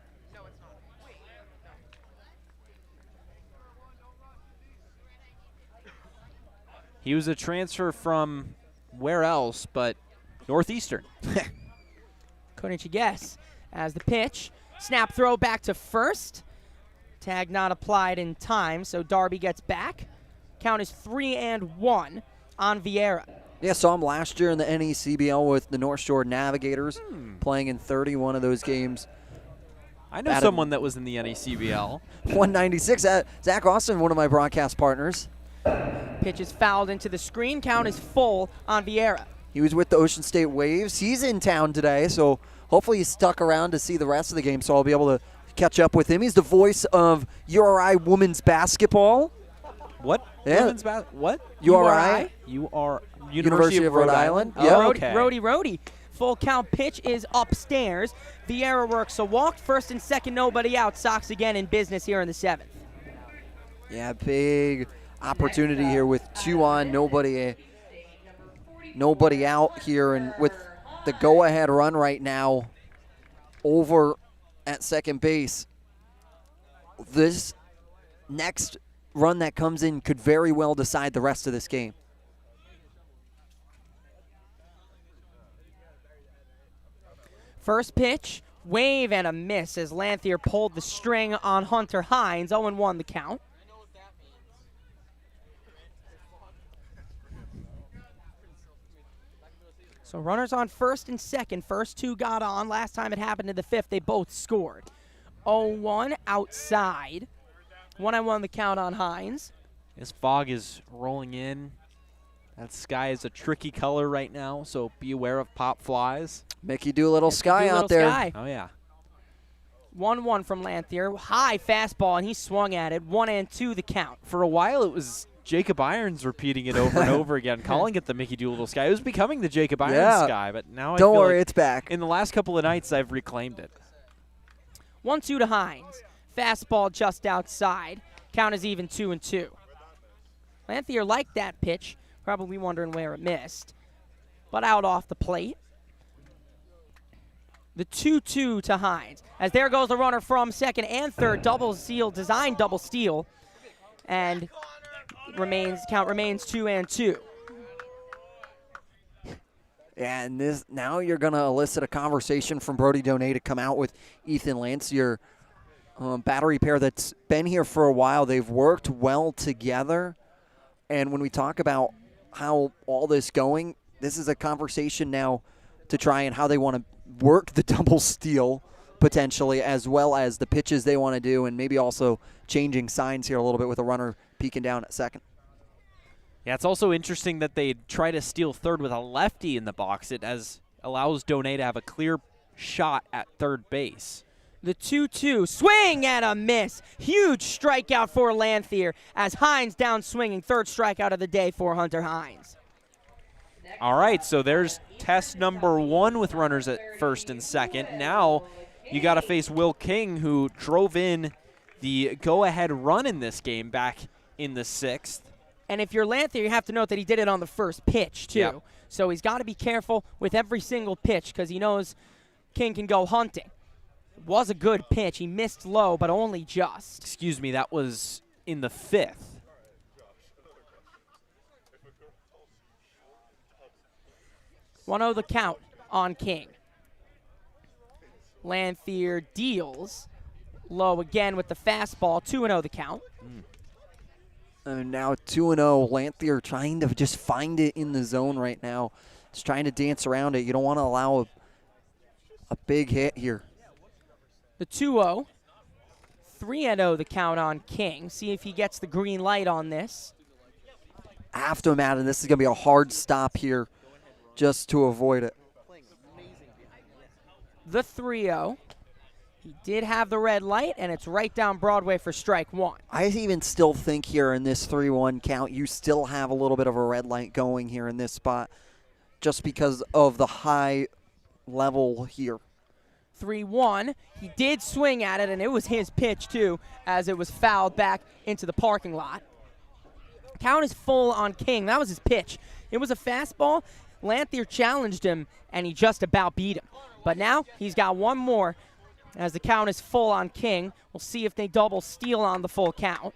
He was a transfer from where else but Northeastern. Couldn't you guess? As the pitch, snap throw back to first. Tag not applied in time, so Darby gets back. Count is 3-1 on Vieira. Yeah, saw him last year in the NECBL with the North Shore Navigators, playing in 31 of those games. I know someone that was in the NECBL. 196. Zach Austin, one of my broadcast partners. Pitch is fouled into the screen. Count is full on Vieira. He was with the Ocean State Waves. He's in town today, so hopefully he's stuck around to see the rest of the game, so I'll be able to catch up with him. He's the voice of URI women's basketball. What? Yeah. Women's what? URI? You are University of Rhode Island. Oh, Yeah. okay. Rhodey. Full count pitch is upstairs. Vieira works a walk. First and second, nobody out. Sox again in business here in the 7th. Yeah, big opportunity here with 2 on, nobody out here, and with the go-ahead run right now over at second base. This next run that comes in could very well decide the rest of this game. First pitch, wave and a miss as Lanthier pulled the string on Hunter Hines. 0-1 the count. So runners on first and second. First 2 got on. Last time it happened in the 5th, they both scored. 0-1 outside. 1-1 the count on Hines. This fog is rolling in. That sky is a tricky color right now, so be aware of pop flies. Mickey Doolittle sky out there. Sky. Oh, yeah. 1-1 from Lanthier. High fastball, and he swung at it. 1-2 the count. For a while, it was Jacob Irons repeating it over and over again, calling it the Mickey Doolittle sky. It was becoming the Jacob Irons sky, but now Don't I feel worry, like it's back. In the last couple of nights, I've reclaimed it. 1-2 to Hines. Fastball just outside. Count is even 2-2. Lanthier liked that pitch. Probably wondering where it missed. But out off the plate. The 2-2 to Hines. As there goes the runner from second and third. Double steal, design double steal. And count remains 2-2. And this now you're going to elicit a conversation from Brody Donay to come out with Ethan Lancier. Battery pair that's been here for a while. They've worked well together. And when we talk about how all this going, this is a conversation now to try and how they want to work the double steal potentially, as well as the pitches they want to do, and maybe also changing signs here a little bit with a runner peeking down at second. Yeah, it's also interesting that they try to steal third with a lefty in the box. It allows Donay to have a clear shot at third base. The 2-2, swing and a miss. Huge strikeout for Lanthier as Hines down swinging. Third strikeout of the day for Hunter Hines. All right, so there's test number 1 with runners at first and second. Now you got to face Will King, who drove in the go-ahead run in this game back in the 6th. And if you're Lanthier, you have to note that he did it on the first pitch, too. Yep. So he's got to be careful with every single pitch because he knows King can go hunting. It was a good pitch. He missed low, but only just. Excuse me, that was in the 5th. One-0 the count on King. Lanthier deals low again with the fastball. 2-0 the count. And now 2-0. Lanthier trying to just find it in the zone right now. Just trying to dance around it. You don't want to allow a big hit here. The 2-0. 3-0 the count on King. See if he gets the green light on this. I have to imagine this is going to be a hard stop here just to avoid it. The 3-0. He did have the red light, and it's right down Broadway for strike 1. I even still think here in this 3-1 count, you still have a little bit of a red light going here in this spot just because of the high level here. 3-1. He did swing at it, and it was his pitch, too, as it was fouled back into the parking lot. Count is full on King. That was his pitch. It was a fastball. Lanthier challenged him, and he just about beat him. But now he's got one more as the count is full on King. We'll see if they double steal on the full count.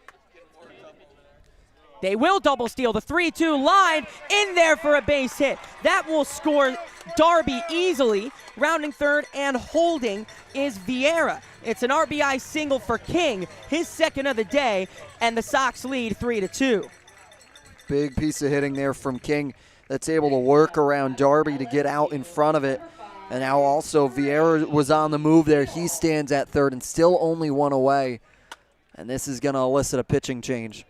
They will double steal. The 3-2 line in there for a base hit. That will score Darby easily. Rounding third and holding is Vieira. It's an RBI single for King, his second of the day, and the Sox lead 3-2. Big piece of hitting there from King that's able to work around Darby to get out in front of it. And now also Vieira was on the move there. He stands at third and still only one away. And this is going to elicit a pitching change.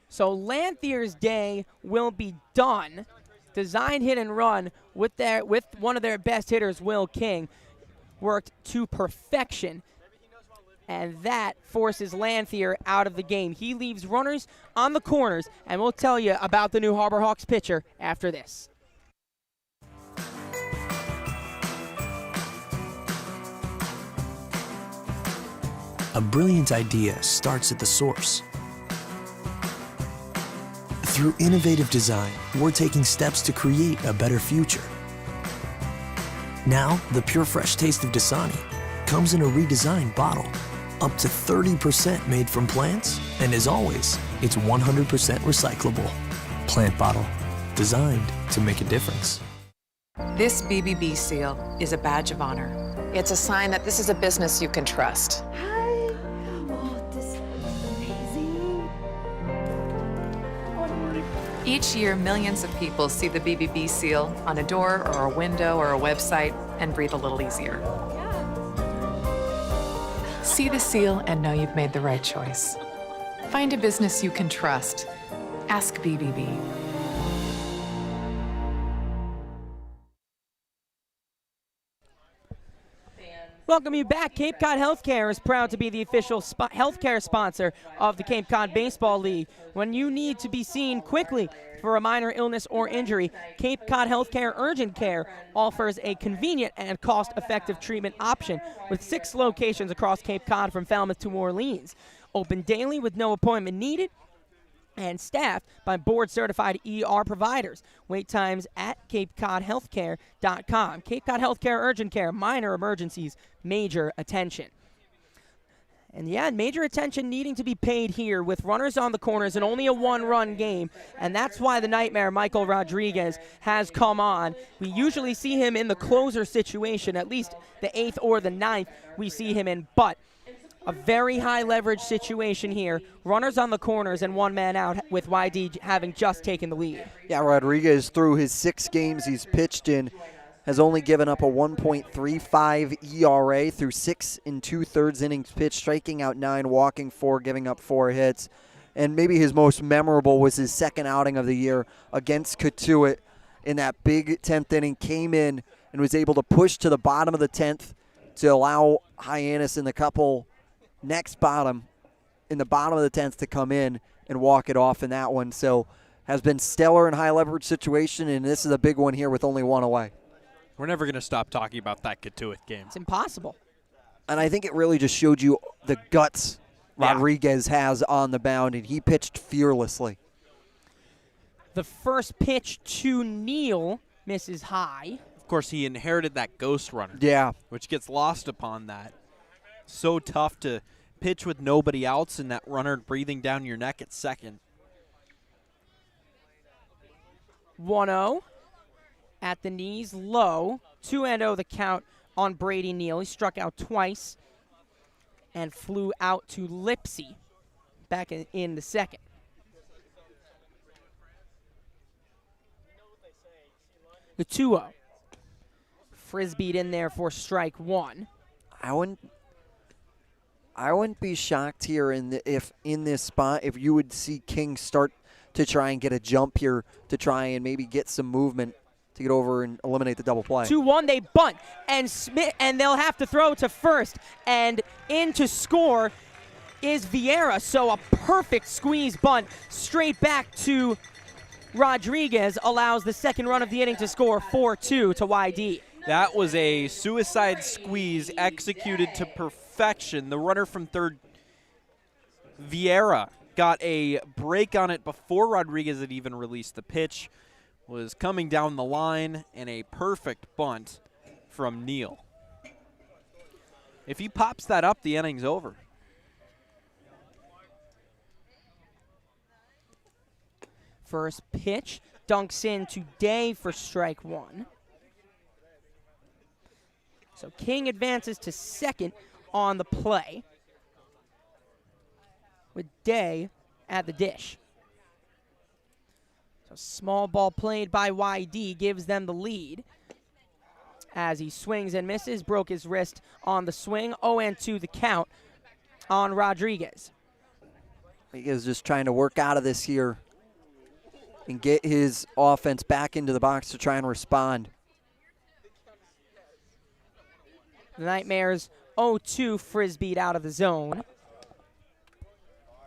So Lanthier's day will be done. Design, hit, and run with one of their best hitters, Will King. Worked to perfection. and that forces Lanthier out of the game. He leaves runners on the corners, and we'll tell you about the new Harbor Hawks pitcher after this. A brilliant idea starts at the source. Through innovative design, we're taking steps to create a better future. Now, the pure fresh taste of Dasani comes in a redesigned bottle, up to 30% made from plants, and as always, it's 100% recyclable. Plant bottle, designed to make a difference. This BBB seal is a badge of honor. It's a sign that this is a business you can trust. Each year, millions of people see the BBB seal on a door or a window or a website and breathe a little easier. See the seal and know you've made the right choice. Find a business you can trust. Ask BBB. Welcome you back. Cape Cod Healthcare is proud to be the official healthcare sponsor of the Cape Cod Baseball League. When you need to be seen quickly for a minor illness or injury, Cape Cod Healthcare Urgent Care offers a convenient and cost-effective treatment option with 6 locations across Cape Cod from Falmouth to Orleans. Open daily with no appointment needed and staffed by board-certified ER providers. Wait times at CapeCodHealthcare.com. Cape Cod Healthcare Urgent Care, minor emergencies, major attention. And yeah, major attention needing to be paid here with runners on the corners and only a 1-run game. And that's why the nightmare, Michael Rodriguez, has come on. We usually see him in the closer situation, at least the 8th or the 9th we see him in. But a very high leverage situation here. Runners on the corners and 1 man out with YD having just taken the lead. Yeah, Rodriguez, through his 6 games he's pitched in, has only given up a 1.35 ERA through 6 2/3 innings pitched, striking out 9, walking 4, giving up 4 hits. And maybe his most memorable was his second outing of the year against Katuitt in that big 10th inning, came in and was able to push to the bottom of the 10th to allow Hyannis in the couple next bottom, in the bottom of the 10th, to come in and walk it off in that one. So has been stellar in high leverage situation, and this is a big one here with only 1 away. We're never going to stop talking about that Katuitt game. It's impossible. And I think it really just showed you the guts Rodriguez has on the mound, and he pitched fearlessly. The first pitch to Neal misses high. Of course, he inherited that ghost runner. Yeah. Which gets lost upon that. So tough to pitch with nobody else and that runner breathing down your neck at second. 1-0 at the knees, low. 2-0 the count on Brady Neal. He struck out twice and flew out to Lipsy back in the second. The 2-0. Frisbeed in there for strike 1. I wouldn't be shocked here if in this spot if you would see King start to try and get a jump here to try and maybe get some movement to get over and eliminate the double play. 2-1, they bunt, and Smith, and they'll have to throw to first, and in to score is Vieira. So a perfect squeeze bunt straight back to Rodriguez allows the second run of the inning to score 4-2 to YD. That was a suicide squeeze executed to perfection. The runner from third, Vieira, got a break on it before Rodriguez had even released the pitch, was coming down the line, and a perfect bunt from Neal. If he pops that up, the inning's over. First pitch dunks in today for strike 1. So King advances to second on the play with Day at the dish. So small ball played by YD gives them the lead as he swings and misses. Broke his wrist on the swing. 0-2 the count on Rodriguez. Rodriguez just trying to work out of this here and get his offense back into the box to try and respond. The Nightmares 0-2 frisbeed out of the zone.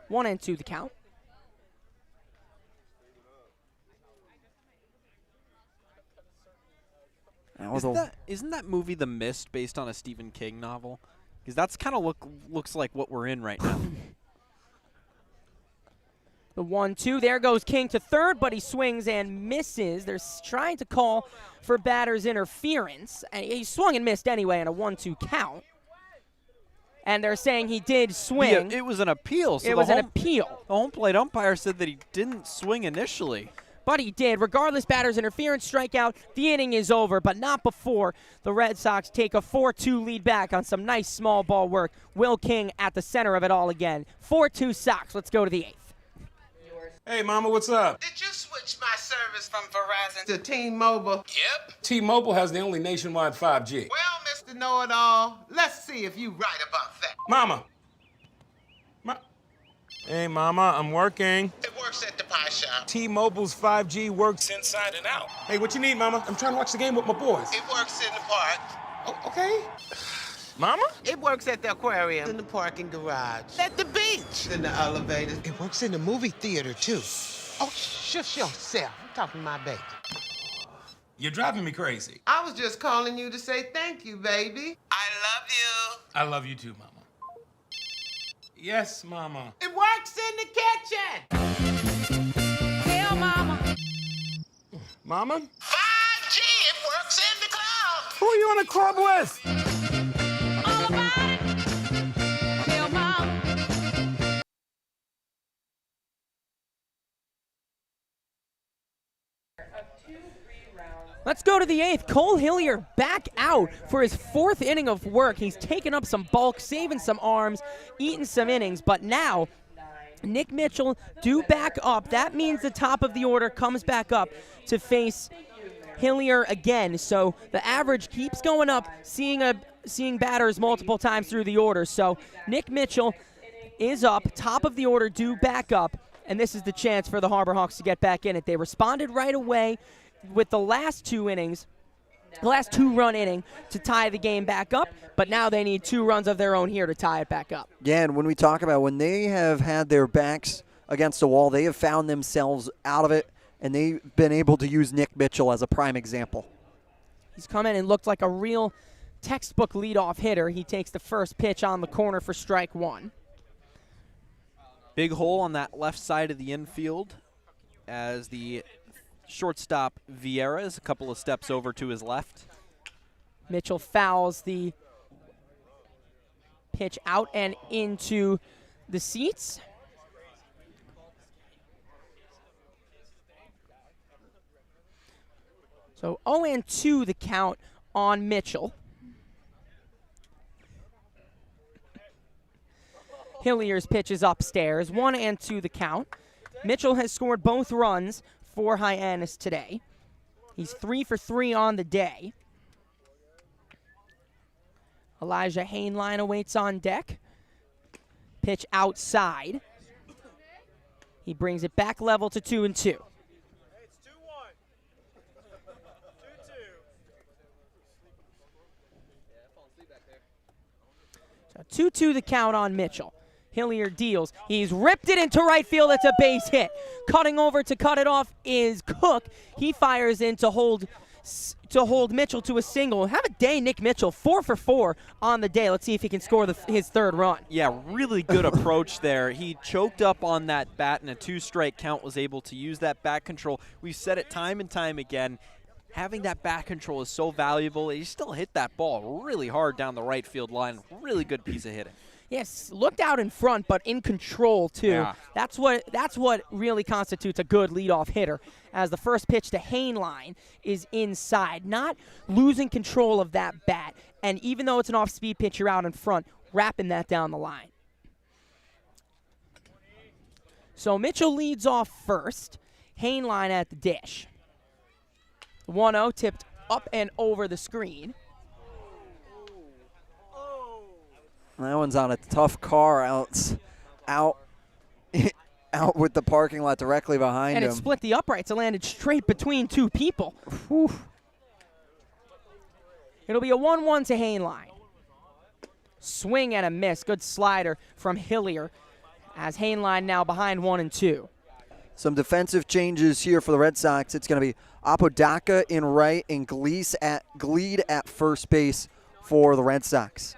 1-2 the count. Isn't that movie The Mist based on a Stephen King novel? Because that's kind of looks like what we're in right now. The 1-2, there goes King to third, but he swings and misses. They're trying to call for batter's interference. And he swung and missed anyway in a 1-2 count. And they're saying he did swing. Yeah, it was an appeal. So it was an appeal. The home plate umpire said that he didn't swing initially. But he did. Regardless, batter's interference, strikeout. The inning is over, but not before the Red Sox take a 4-2 lead back on some nice small ball work. Will King at the center of it all again. 4-2 Sox. Let's go to the 8th. Hey, Mama, what's up? Did you switch my service from Verizon to T-Mobile? Yep. T-Mobile has the only nationwide 5G. Well, Mr. Know-It-All, let's see if you right about that. Mama. Hey, Mama, I'm working. It works at the pie shop. T-Mobile's 5G works inside and out. Hey, what you need, Mama? I'm trying to watch the game with my boys. It works in the park. Oh, okay. Mama? It works at the aquarium, in the parking garage, at the beach, in the elevators. It works in the movie theater, too. Oh, shush yourself. I'm talking to my baby. You're driving me crazy. I was just calling you to say thank you, baby. I love you. I love you too, Mama. Yes, Mama. It works in the kitchen. Hell, Mama. Mama? 5G, it works in the club. Who are you in a club with? All about it. Hell, Mama. Let's go to the 8th. Cole Hillier back out for his 4th inning of work. He's taken up some bulk, saving some arms, eating some innings, but now Nick Mitchell due back up. That means the top of the order comes back up to face Hillier again. So the average keeps going up, seeing batters multiple times through the order. So Nick Mitchell is up, top of the order due back up, and this is the chance for the Harbor Hawks to get back in it. They responded right away with the last 2 innings, the last 2-run inning to tie the game back up, but now they need 2 runs of their own here to tie it back up. Yeah, and when we talk about when they have had their backs against the wall, they have found themselves out of it, and they've been able to use Nick Mitchell as a prime example. He's come in and looked like a real textbook leadoff hitter. He takes the first pitch on the corner for strike 1. Big hole on that left side of the infield as the shortstop Vieira is a couple of steps over to his left. Mitchell fouls the pitch out and into the seats. So 0-2 the count on Mitchell. Hillier's pitch is upstairs. 1-2 the count. Mitchell has scored both runs for Hyannis today. He's 3 for 3 on the day. Elijah Hainline awaits on deck. Pitch outside. He brings it back level to 2-2. So 2-2 the count on Mitchell. Hillier deals. He's ripped it into right field. It's a base hit. Cutting over to cut it off is Cook. He fires in to hold Mitchell to a single. Have a day, Nick Mitchell. 4 for 4 on the day. Let's see if he can score his 3rd run. Yeah, really good approach there. He choked up on that bat in a 2-strike count, was able to use that bat control. We've said it time and time again. Having that bat control is so valuable. He still hit that ball really hard down the right field line. Really good piece of hitting. Yes, looked out in front, but in control too. Yeah. That's what really constitutes a good leadoff hitter. As the first pitch to Hainline is inside, not losing control of that bat, and even though it's an off-speed pitch, you're out in front, wrapping that down the line. So Mitchell leads off first. Hainline at the dish. 1-0 tipped up and over the screen. That one's on a tough car out with the parking lot directly behind him. And it split the uprights. It landed straight between 2 people. Whew. It'll be a 1-1 to Hainline. Swing and a miss. Good slider from Hillier as Hainline now behind 1-2. Some defensive changes here for the Red Sox. It's going to be Apodaca in right and Gleed at first base for the Red Sox.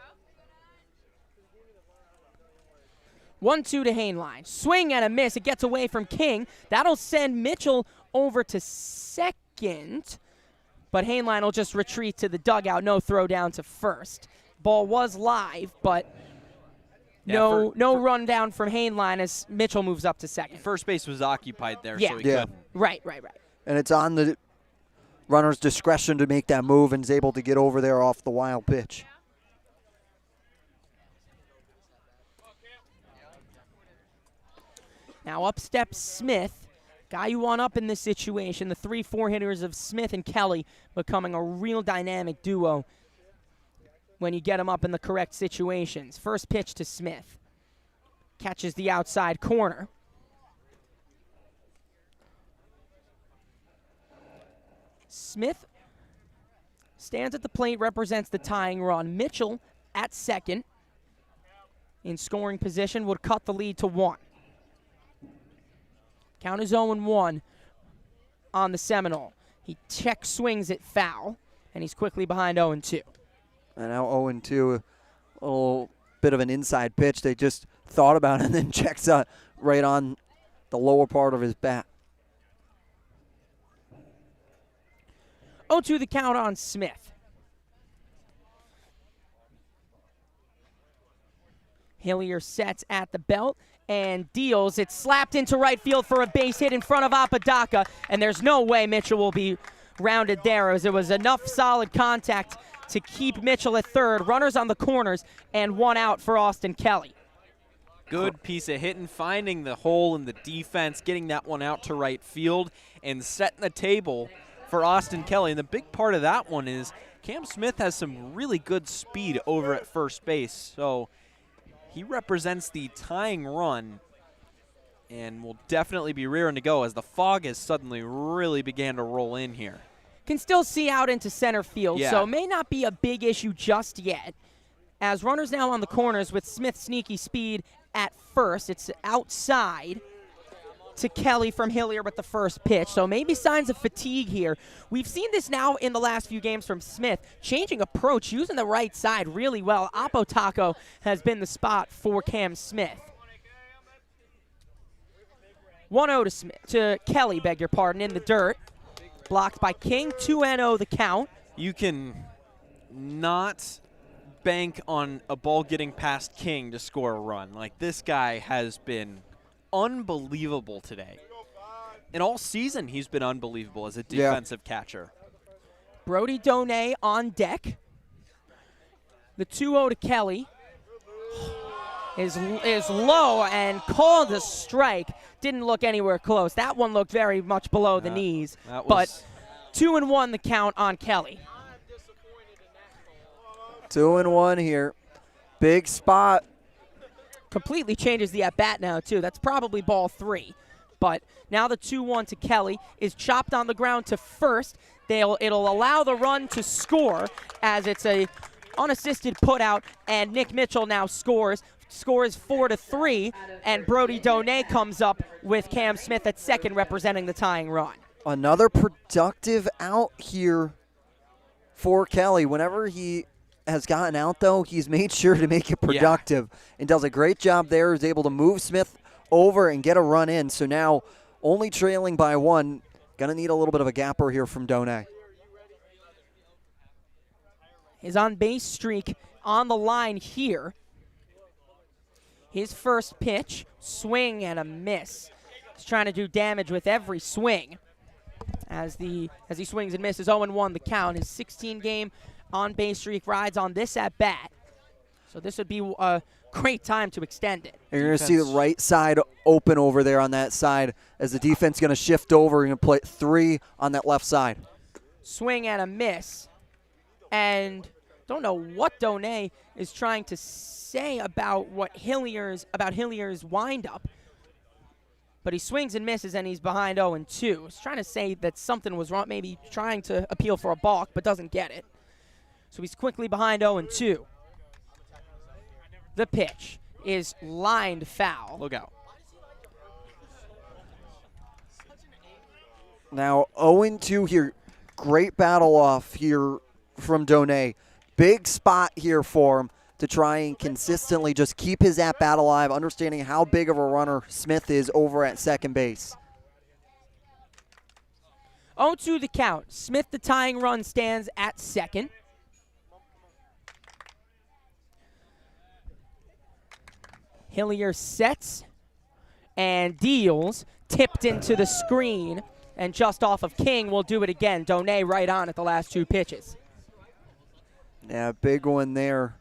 1-2 to Hainline. Swing and a miss. It gets away from King. That'll send Mitchell over to second, but Hainline will just retreat to the dugout. No throw down to first. Ball was live, but no run down from Hainline as Mitchell moves up to second. First base was occupied there, yeah. so he couldn't. Right. And it's on the runner's discretion to make that move, and is able to get over there off the wild pitch. Now up steps Smith, guy you want up in this situation. The 3-4 hitters of Smith and Kelly becoming a real dynamic duo when you get them up in the correct situations. First pitch to Smith. Catches the outside corner. Smith stands at the plate, represents the tying run. Mitchell at second in scoring position would cut the lead to 1. Count is 0-1 on the Seminole. He check swings it foul, and he's quickly behind 0-2. And now 0-2, a little bit of an inside pitch. They just thought about it and then checks out right on the lower part of his bat. 0-2 the count on Smith. Hillier sets at the belt and deals. It's slapped into right field for a base hit in front of Apodaca, and there's no way Mitchell will be rounded there, as it was enough solid contact to keep Mitchell at third. Runners on the corners and 1 out for Austin Kelly. Good piece of hitting, finding the hole in the defense, getting that one out to right field, and setting the table for Austin Kelly. And the big part of that one is Cam Smith has some really good speed over at first base. So he represents the tying run and will definitely be rearing to go as the fog has suddenly really began to roll in here. Can still see out into center field, Yeah. so may not be a big issue just yet. As runners now on the corners with Smith sneaky speed at first. It's outside to Kelly from Hillier with the first pitch. So maybe signs of fatigue here. We've seen this now in the last few games from Smith, changing approach, using the right side really well. Apodaca has been the spot for Cam Smith. 1-0 to Kelly, beg your pardon, in the dirt. Blocked by King, 2-0 the count. You can not bank on a ball getting past King to score a run. Like, this guy has been unbelievable today. And all season he's been unbelievable as a defensive catcher. Brody Donay on deck. The 2-0 to Kelly is low and called a strike. Didn't look anywhere close. That one looked very much below the knees. But 2-1 the count on Kelly. 2-1 here. Big spot. Completely changes the at-bat now, too. That's probably ball 3. But now the 2-1 to Kelly is chopped on the ground to first. It'll allow the run to score as it's a unassisted putout, and Nick Mitchell now scores 4-3, and Brody Donay comes up with Cam Smith at second representing the tying run. Another productive out here for Kelly. Whenever he has gotten out, though, he's made sure to make it productive and does a great job there. Is able to move Smith over and get a run in. So now only trailing by 1. Going to need a little bit of a gapper here from Donay. His on-base streak on the line here. His first pitch, swing and a miss. He's trying to do damage with every swing. As he swings and misses, 0-1 the count. His 16-game on-base streak rides on this at-bat. So this would be a great time to extend it. And you're going to see the right side open over there on that side as the defense going to shift over and play 3 on that left side. Swing and a miss. And don't know what Donay is trying to say about Hillier's windup. But he swings and misses, and he's behind 0-2. He's trying to say that something was wrong, maybe trying to appeal for a balk, but doesn't get it. So he's quickly behind 0-2. the pitch is lined foul. Look out. Now 0-2 here. Great battle off here from Donay. Big spot here for him to try and consistently just keep his at-bat alive, understanding how big of a runner Smith is over at second base. 0-2 the count. Smith, the tying run, stands at second. Hillier sets and deals, tipped into the screen, and just off of King will do it again. Donay right on at the last 2 pitches. Yeah, big one there.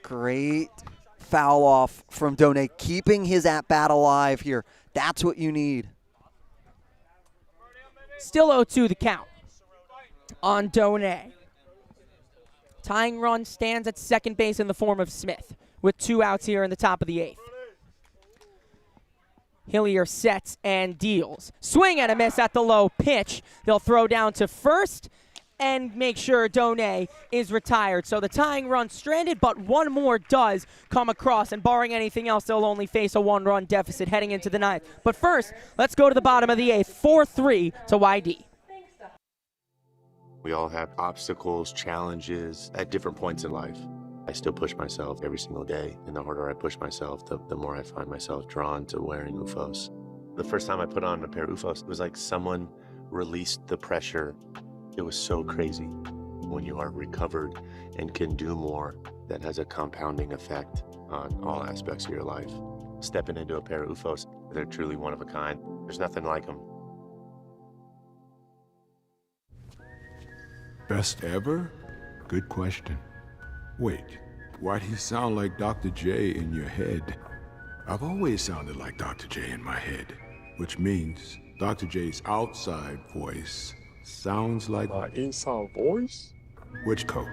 Great foul off from Donay, keeping his at-bat alive here. That's what you need. Still 0-2 the count on Donay. Tying run stands at second base in the form of Smith with 2 outs here in the top of the 8th. Hillier sets and deals. Swing and a miss at the low pitch. They'll throw down to first and make sure Donay is retired. So the tying run stranded, but one more does come across, and barring anything else, they'll only face a 1-run deficit heading into the 9th. But first, let's go to the bottom of the 8th, 4-3 to YD. We all have obstacles, challenges at different points in life. I still push myself every single day, and the harder I push myself, the more I find myself drawn to wearing UFOs. The first time I put on a pair of UFOs, it was like someone released the pressure. It was so crazy. When you are recovered and can do more, that has a compounding effect on all aspects of your life. Stepping into a pair of UFOs, they're truly one of a kind. There's nothing like them. Best ever? Good question. Wait, why do you sound like Dr. J in your head? I've always sounded like Dr. J in my head, which means Dr. J's outside voice sounds like my inside voice? Which Coke?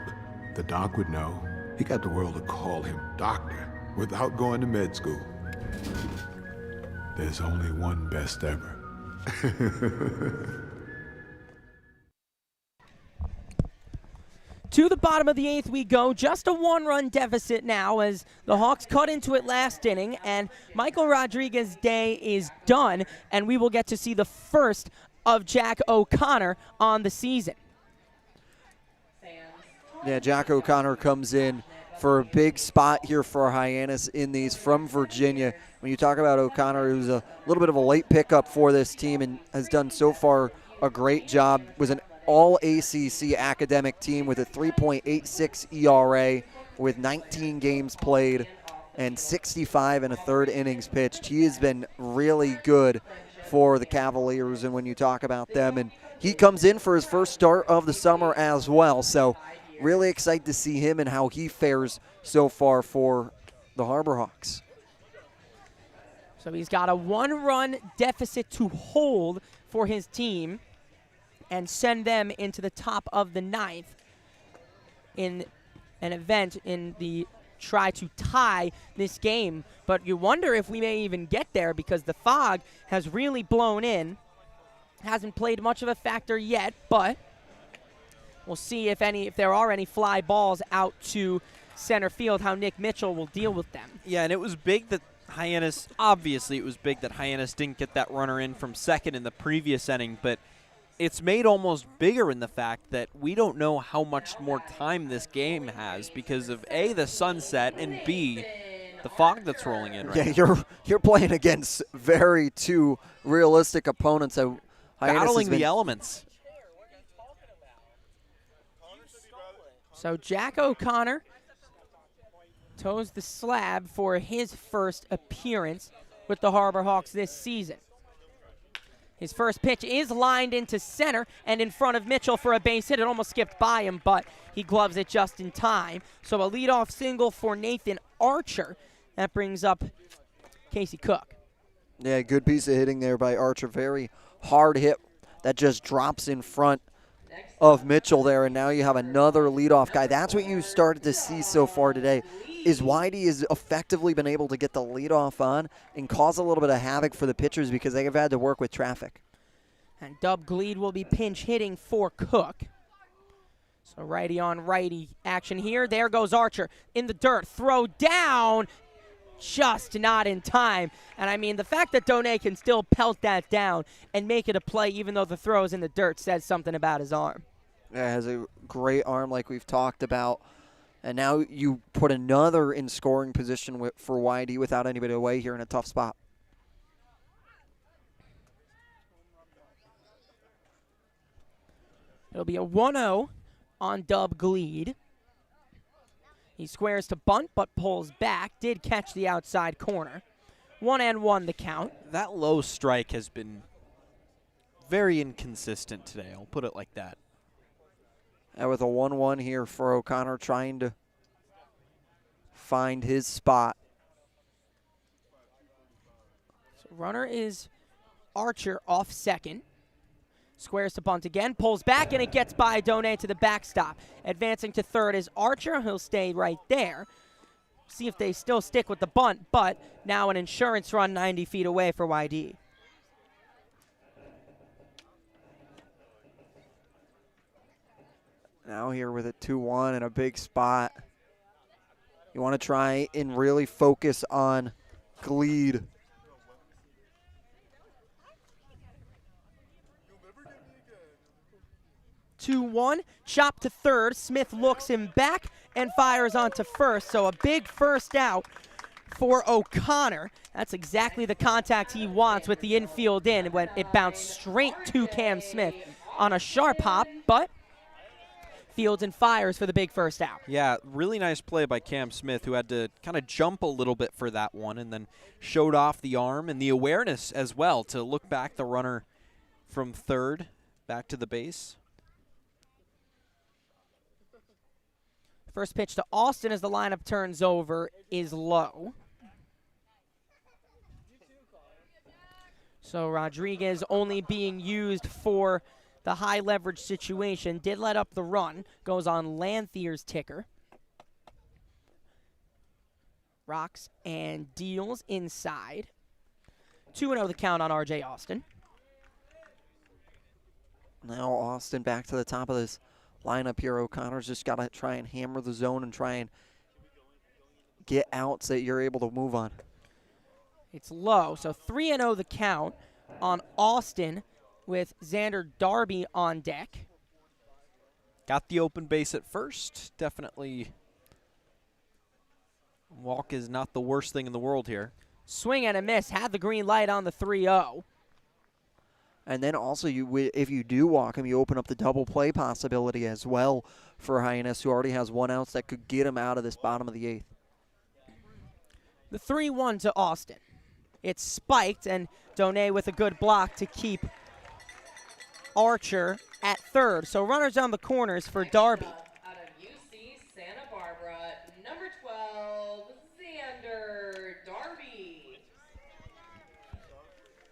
The doc would know. He got the world to call him doctor without going to med school. There's only one best ever. To the bottom of the 8th we go. Just a 1-run deficit now as the Hawks cut into it last inning, and Michael Rodriguez's day is done, and we will get to see the first of Jack O'Connor on the season. Yeah, Jack O'Connor comes in for a big spot here for Hyannis in these from Virginia. When you talk about O'Connor, who's a little bit of a late pickup for this team and has done so far a great job, was an all-ACC academic team with a 3.86 ERA with 19 games played and 65 and a third innings pitched. He has been really good for the Cavaliers, and when you talk about them, and he comes in for his first start of the summer as well, so really excited to see him and how he fares so far for the Harbor Hawks. So he's got a 1-run deficit to hold for his team and send them into the top of the 9th in an event in the try to tie this game. But you wonder if we may even get there because the fog has really blown in. Hasn't played much of a factor yet, but we'll see if there are any fly balls out to center field, how Nick Mitchell will deal with them. Yeah, and it was big that Hyannis, obviously it was big that Hyannis didn't get that runner in from second in the previous inning, but it's made almost bigger in the fact that we don't know how much more time this game has because of A, the sunset, and B, the fog that's rolling in right now. Yeah, you're playing against very two realistic opponents. So battling the elements. So Jack O'Connor toes the slab for his first appearance with the Harbor Hawks this season. His first pitch is lined into center and in front of Mitchell for a base hit. It almost skipped by him, but he gloves it just in time. So a leadoff single for Nathan Archer. That brings up Casey Cook. Yeah, good piece of hitting there by Archer. Very hard hit that just drops in front of Mitchell there, and now you have another leadoff guy. That's what you started to see so far today, is Whitey has effectively been able to get the leadoff on and cause a little bit of havoc for the pitchers because they have had to work with traffic. And Dub Gleed will be pinch hitting for Cook. So righty on righty action here. There goes Archer in the dirt. Throw down, just not in time. And I mean, the fact that Donay can still pelt that down and make it a play even though the throw is in the dirt says something about his arm. Yeah, has a great arm like we've talked about. And now you put another in scoring position for YD without anybody away here in a tough spot. It'll be a 1-0 on Dub Gleed. He squares to bunt, but pulls back. Did catch the outside corner. 1-1 the count. That low strike has been very inconsistent today. I'll put it like that. And with a 1-1 here for O'Connor, trying to find his spot. So runner is Archer off second. Squares to bunt again, pulls back, and it gets by Donay to the backstop. Advancing to third is Archer. He'll stay right there. See if they still stick with the bunt, but now an insurance run 90 feet away for YD. Now here with a 2-1 and a big spot. You want to try and really focus on Gleed. 2-1, chop to third. Smith looks him back and fires onto first. So a big first out for O'Connor. That's exactly the contact he wants with the infield in when it bounced straight to Cam Smith on a sharp hop, but fields and fires for the big first out. Yeah, really nice play by Cam Smith, who had to kind of jump a little bit for that one and then showed off the arm and the awareness as well to look back the runner from third back to the base. First pitch to Austin as the lineup turns over is low. So Rodriguez only being used for the high leverage situation. Did let up the run. Goes on Lanthier's ticker. Rocks and deals inside. 2-0 the count on RJ Austin. Now Austin back to the top of this lineup here. O'Connor's just got to try and hammer the zone and try and get outs that you're able to move on. It's low, so 3-0 the count on Austin with Xander Darby on deck. Got the open base at first. Definitely walk is not the worst thing in the world here. Swing and a miss. Had the green light on the 3-0. And then also, if you do walk him, you open up the double play possibility as well for Hyannis, who already has one out that could get him out of this bottom of the eighth. The 3-1 to Austin. It's spiked, and Donay with a good block to keep Archer at third. So runners on the corners for Darby. Out of UC Santa Barbara, number 12, Xander Darby.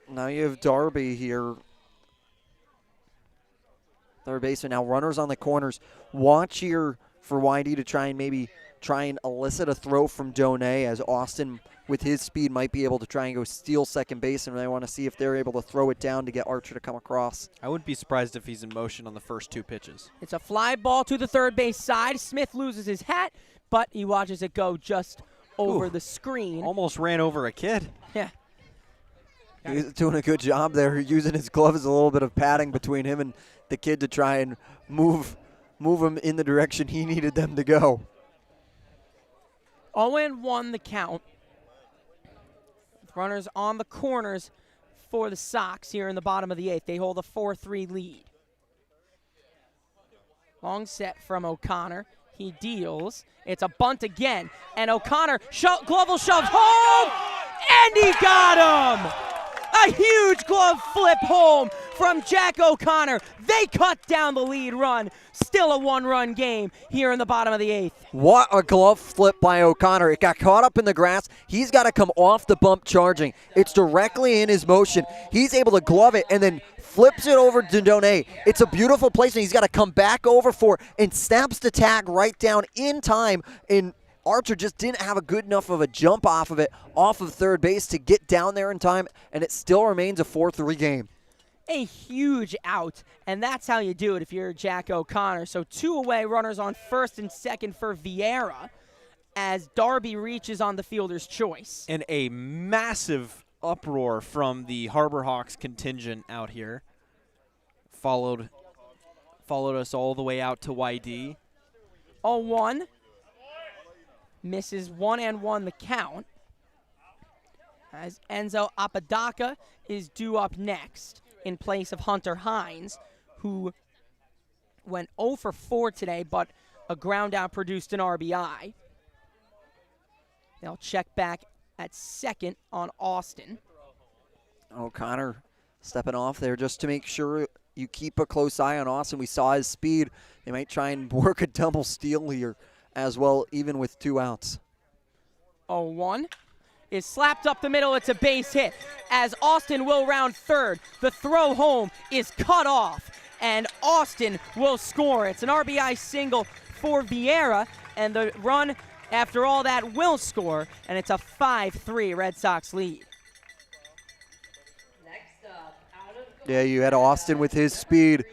Now you have Darby here. Third baseman. Now runners on the corners. Watch here for YD to try and elicit a throw from Donay, as Austin, with his speed, might be able to try and go steal second base, and they want to see if they're able to throw it down to get Archer to come across. I wouldn't be surprised if he's in motion on the first two pitches. It's a fly ball to the third base side. Smith loses his hat, but he watches it go just over the screen. Almost ran over a kid. Yeah. He's doing a good job there, using his glove as a little bit of padding between him and the kid to try and move him in the direction he needed them to go. 0-1 the count. Runners on the corners for the Sox here in the bottom of the eighth. They hold a 4-3 lead. Long set from O'Connor. He deals. It's a bunt again. And O'Connor, glove will shove home, and he got him! A huge glove flip home from Jack O'Connor. They cut down the lead run. Still a one-run game here in the bottom of the eighth. What a glove flip by O'Connor. It got caught up in the grass. He's got to come off the bump charging. It's directly in his motion. He's able to glove it and then flips it over to Donay. It's a beautiful placement. He's got to come back over for and snaps the tag right down in time. And Archer just didn't have a good enough of a jump off of it, off of third base to get down there in time, and it still remains a 4-3 game. a huge out, and that's how you do it if you're Jack O'Connor. So 2 away, runners on first and second for Vieira as Darby reaches on the fielder's choice. And a massive uproar from the Harbor Hawks contingent out here. Followed us all the way out to YD. 0-1. Misses 1-1 the count. As Enzo Apodaca is due up next in place of Hunter Hines, who went 0 for 4 today, but a ground out produced an RBI. They'll check back at second on Austin. O'Connor stepping off there just to make sure you keep a close eye on Austin. We saw his speed. They might try and work a double steal here as well, even with 2 outs. 0-1 is slapped up the middle. It's a base hit as Austin will round third. The throw home is cut off, and Austin will score. It's an RBI single for Vieira, and the run after all that will score, and it's a 5-3 Red Sox lead. Yeah, you had Austin with his speed.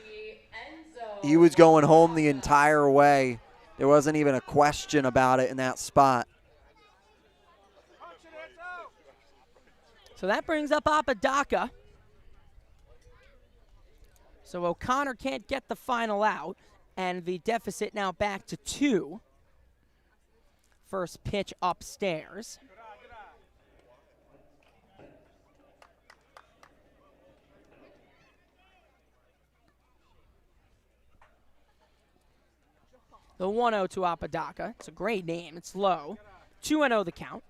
He was going home the entire way. There wasn't even a question about it in that spot. So that brings up Apodaca. So O'Connor can't get the final out, and the deficit now back to 2. First pitch upstairs. The 1-0 to Apodaca. It's a great name. It's low. 2-0 the count.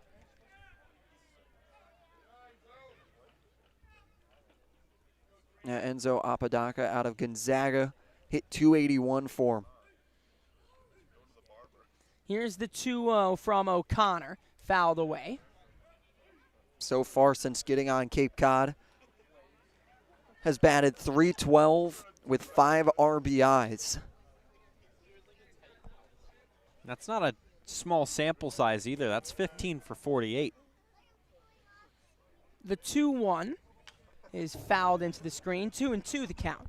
Yeah, Enzo Apodaca out of Gonzaga hit 281 for him. Here's the 2-0 from O'Connor. Fouled away. So far since getting on Cape Cod, has batted .312 with 5 RBIs. That's not a small sample size either. That's 15 for 48. The 2-1 is fouled into the screen. 2-2 the count.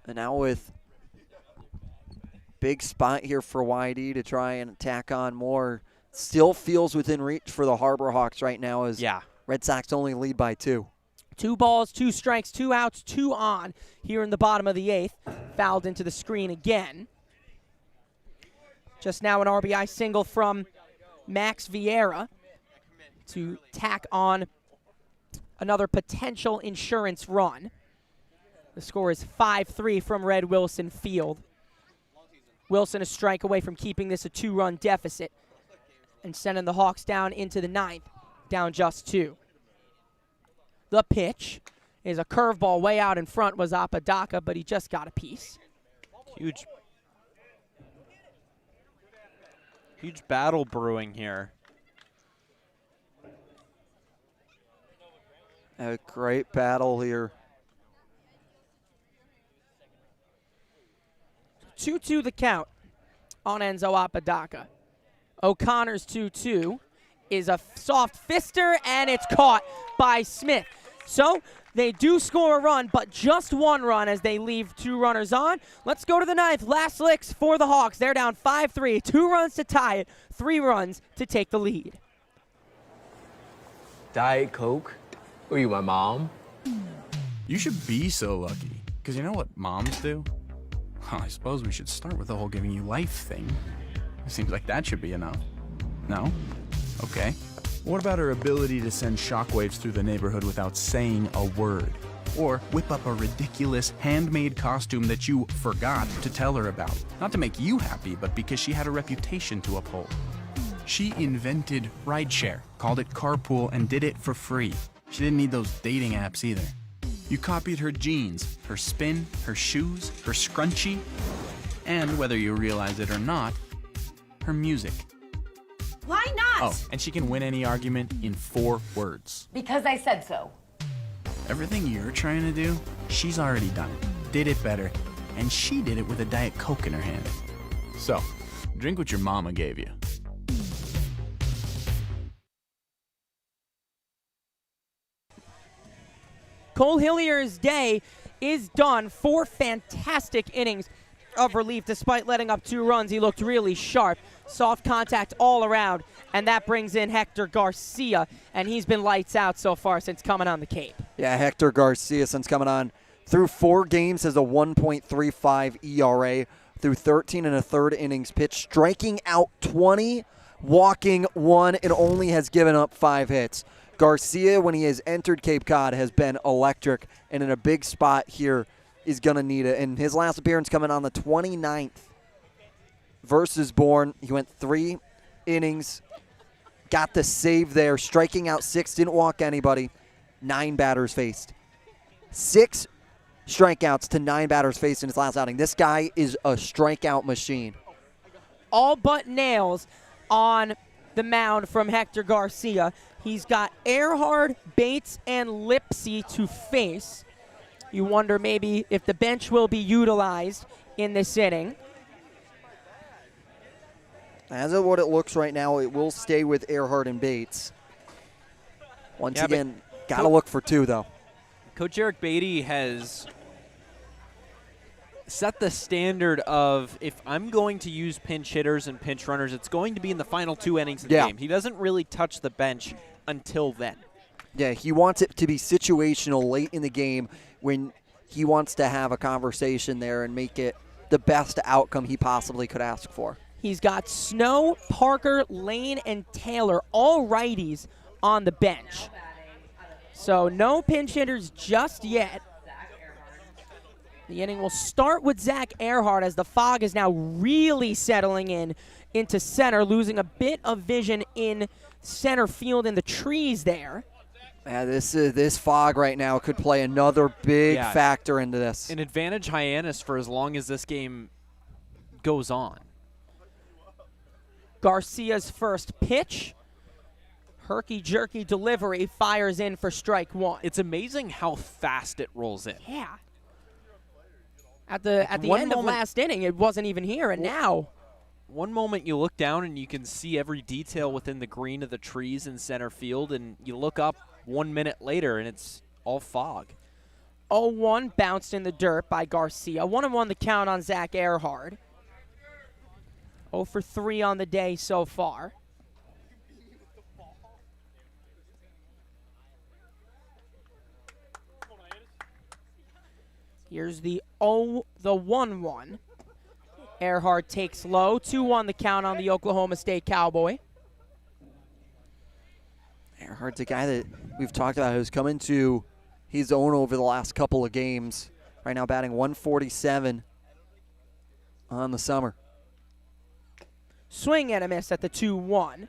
And now with big spot here for YD to try and tack on more. Still feels within reach for the Harbor Hawks right now as Red Sox only lead by 2. 2 balls, 2 strikes, 2 outs, 2 on here in the bottom of the 8th. Fouled into the screen again. Just now an RBI single from Max Vieira to tack on another potential insurance run. The score is 5-3 from Red Wilson Field. Wilson a strike away from keeping this a 2-run deficit and sending the Hawks down into the 9th, down just 2. The pitch is a curveball way out in front was Apodaca, but he just got a piece. Huge battle brewing here. A great battle here. 2-2 the count on Enzo Apodaca. O'Connor's 2-2 is a soft fister, and it's caught by Smith. So they do score a run, but just 1 run as they leave 2 runners on. Let's go to the 9th. Last licks for the Hawks. They're down 5-3. 2 runs to tie it, 3 runs to take the lead. Diet Coke? Were you my mom? You should be so lucky, because you know what moms do? Well, I suppose we should start with the whole giving you life thing. It seems like that should be enough. No? Okay. What about her ability to send shockwaves through the neighborhood without saying a word? Or whip up a ridiculous handmade costume that you forgot to tell her about? Not to make you happy, but because she had a reputation to uphold. She invented rideshare, called it carpool, and did it for free. She didn't need those dating apps either. You copied her jeans, her spin, her shoes, her scrunchie, and whether you realize it or not, her music. Why not? Oh, and she can win any argument in 4 words. Because I said so. Everything you're trying to do, she's already done it, did it better, and she did it with a Diet Coke in her hand. So, drink what your mama gave you. Cole Hillier's day is done. 4 fantastic innings of relief. Despite letting up 2 runs, he looked really sharp. Soft contact all around, and that brings in Hector Garcia, and he's been lights out so far since coming on the Cape. Yeah, Hector Garcia, since coming on, through 4 games, has a 1.35 ERA through 13 1/3 innings pitched, striking out 20, walking 1, and only has given up 5 hits. Garcia, when he has entered Cape Cod, has been electric, and in a big spot here is going to need it. And his last appearance coming on the 29th versus Bourne. He went 3 innings, got the save there, striking out 6, didn't walk anybody, 9 batters faced. 6 strikeouts to 9 batters faced in his last outing. This guy is a strikeout machine. All but nails on the mound from Hector Garcia. He's got Earhart, Bates, and Lipsy to face. You wonder maybe if the bench will be utilized in this inning. As of what it looks right now, it will stay with Earhart and Bates. Once again, got to look for 2, though. Coach Eric Beatty has set the standard of, if I'm going to use pinch hitters and pinch runners, it's going to be in the final 2 innings of the game. He doesn't really touch the bench until then. Yeah, he wants it to be situational late in the game when he wants to have a conversation there and make it the best outcome he possibly could ask for. He's got Snow, Parker, Lane, and Taylor, all righties on the bench. So no pinch hitters just yet. The inning will start with Zach Earhart as the fog is now really settling in into center, losing a bit of vision in center field in the trees there. Yeah, this fog right now could play another big factor into this. An advantage Hyannis for as long as this game goes on. Garcia's first pitch. Herky-jerky delivery fires in for strike 1. It's amazing how fast it rolls in. Yeah. At the end of last inning, it wasn't even here, and now. One moment you look down and you can see every detail within the green of the trees in center field, and you look up 1 minute later and it's all fog. 0-1 bounced in the dirt by Garcia. 1-1 the count on Zach Earhart. 0 for 3 on the day so far. Here's the 1-1. Earhart takes low. 2-1 the count on the Oklahoma State Cowboy. Earhart's a guy that we've talked about who's come into his own over the last couple of games. Right now batting 147 on the summer. Swing and a miss at the 2-1.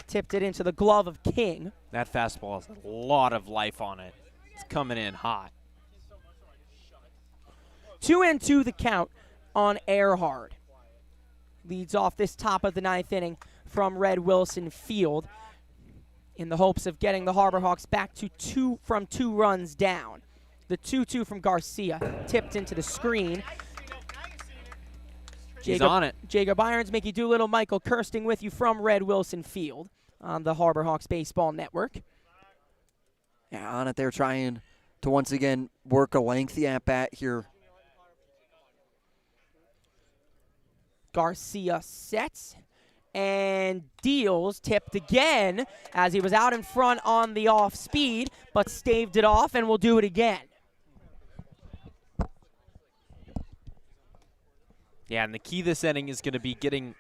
Tipped it into the glove of King. That fastball has a lot of life on it. It's coming in hot. 2-2 the count on Earhart. Leads off this top of the 9th inning from Red Wilson Field in the hopes of getting the Harbor Hawks back to 2 runs down. The 2-2 from Garcia tipped into the screen. He's on it. Jacob Irons, Mickey Doolittle, Michael Kirsting with you from Red Wilson Field on the Harbor Hawks Baseball Network. Yeah, on it there trying to once again work a lengthy at-bat here. Garcia sets and deals, tipped again as he was out in front on the off speed, but staved it off and will do it again. Yeah, and the key this inning is going to be getting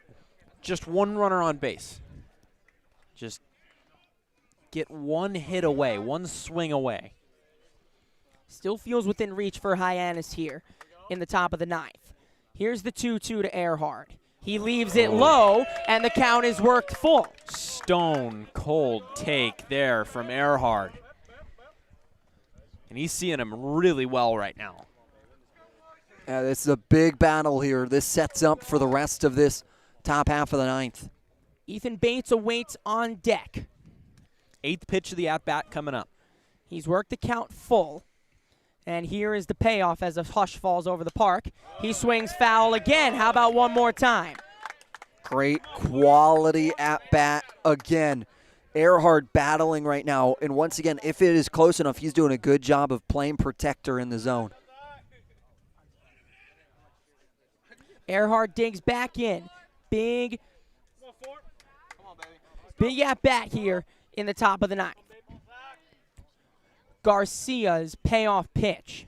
just 1 runner on base. Just get 1 hit away, 1 swing away. Still feels within reach for Hyannis here in the top of the 9th. Here's the 2-2 to Earhart. He leaves it low, and the count is worked full. Stone cold take there from Earhart. And he's seeing him really well right now. Yeah, this is a big battle here. This sets up for the rest of this top half of the 9th. Ethan Bates awaits on deck. 8th pitch of the at-bat coming up. He's worked the count full. And here is the payoff as a hush falls over the park. He swings foul again. How about one more time? Great quality at-bat again. Earhart battling right now. And once again, if it is close enough, he's doing a good job of playing protector in the zone. Earhart digs back in. Big at bat here in the top of the ninth. Garcia's payoff pitch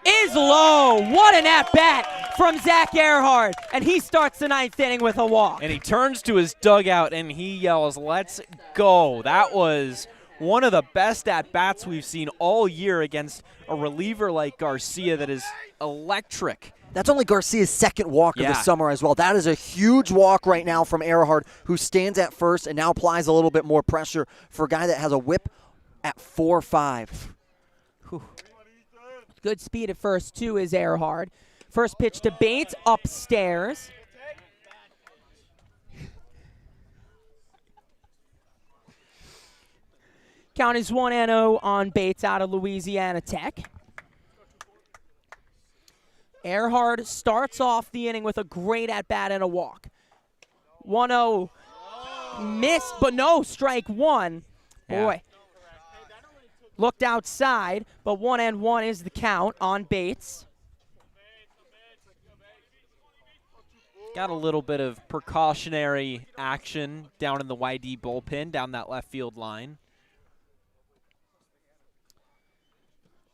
is low. What an at-bat from Zach Earhart. And he starts the ninth inning with a walk. And he turns to his dugout and he yells, "Let's go." That was one of the best at-bats we've seen all year against a reliever like Garcia that is electric. That's only Garcia's second walk of the summer as well. That is a huge walk right now from Earhart, who stands at first and now applies a little bit more pressure for a guy that has a whip at 4.5. Good speed at first, too, is Earhart. First pitch to Bates, upstairs. Count is 1-0 on Bates out of Louisiana Tech. Earhart starts off the inning with a great at-bat and a walk. 1-0 missed, but no, strike one. Boy. Looked outside, but 1-1 is the count on Bates. Got a little bit of precautionary action down in the YD bullpen, down that left field line.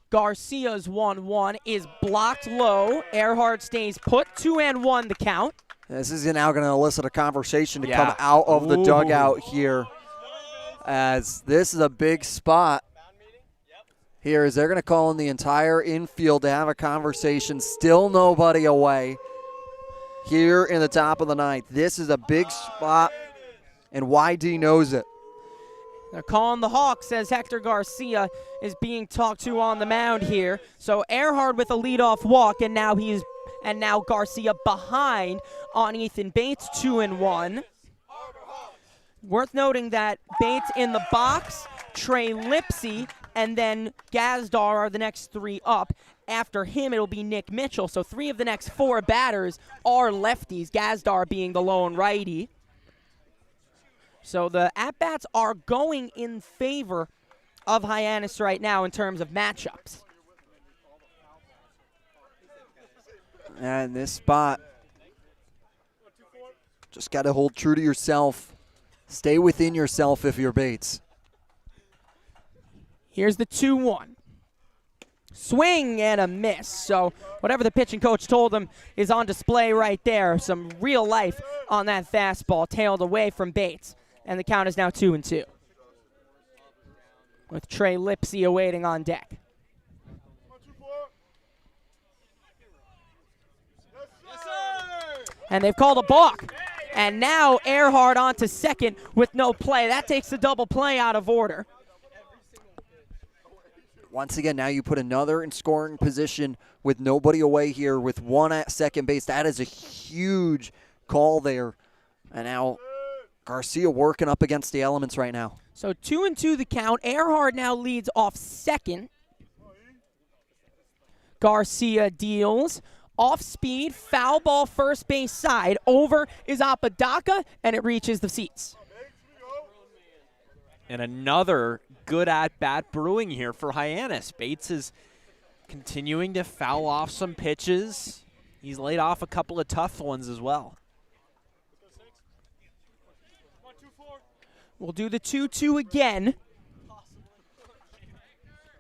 Garcia's 1-1 is blocked low. Earhart stays put, 2-1 the count. This is now going to elicit a conversation to come out of the dugout here, as this is a big spot. Here is they're going to call in the entire infield to have a conversation. Still nobody away here in the top of the ninth. This is a big spot, and YD knows it. They're calling the Hawks as Hector Garcia is being talked to on the mound here. So Earhart with a leadoff walk, and now Garcia behind on Ethan Bates, 2-1. Worth noting that Bates in the box, Trey Lipsy, and then Gazdar are the next three up. After him, it'll be Nick Mitchell. So 3 of the next 4 batters are lefties, Gazdar being the lone righty. So the at-bats are going in favor of Hyannis right now in terms of matchups. And this spot, just got to hold true to yourself. Stay within yourself if you're Bates. Here's the 2-1. Swing and a miss. So whatever the pitching coach told him is on display right there. Some real life on that fastball, tailed away from Bates. And the count is now 2-2. With Trey Lipsy awaiting on deck. And they've called a balk. And now Earhart on to second with no play. That takes the double play out of order. Once again, now you put another in scoring position with nobody away here with one at second base. That is a huge call there. And now Garcia working up against the elements right now. So 2-2 the count. Earhart now leads off second. Garcia deals. Off speed, foul ball first base side. Over is Apodaca, and it reaches the seats. And another good at-bat brewing here for Hyannis. Bates is continuing to foul off some pitches. He's laid off a couple of tough ones as well. We'll do the 2-2 again.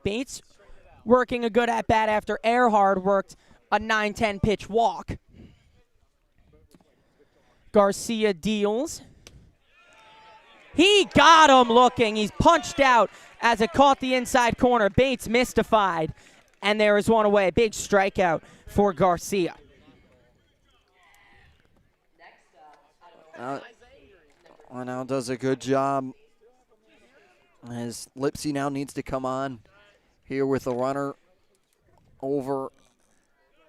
Bates working a good at-bat after Earhart worked a 9-10 pitch walk. Garcia deals. He got him looking. He's punched out as it caught the inside corner. Bates mystified, and there is one away. Big strikeout for Garcia. Now does a good job as Lipsy now needs to come on here with a runner over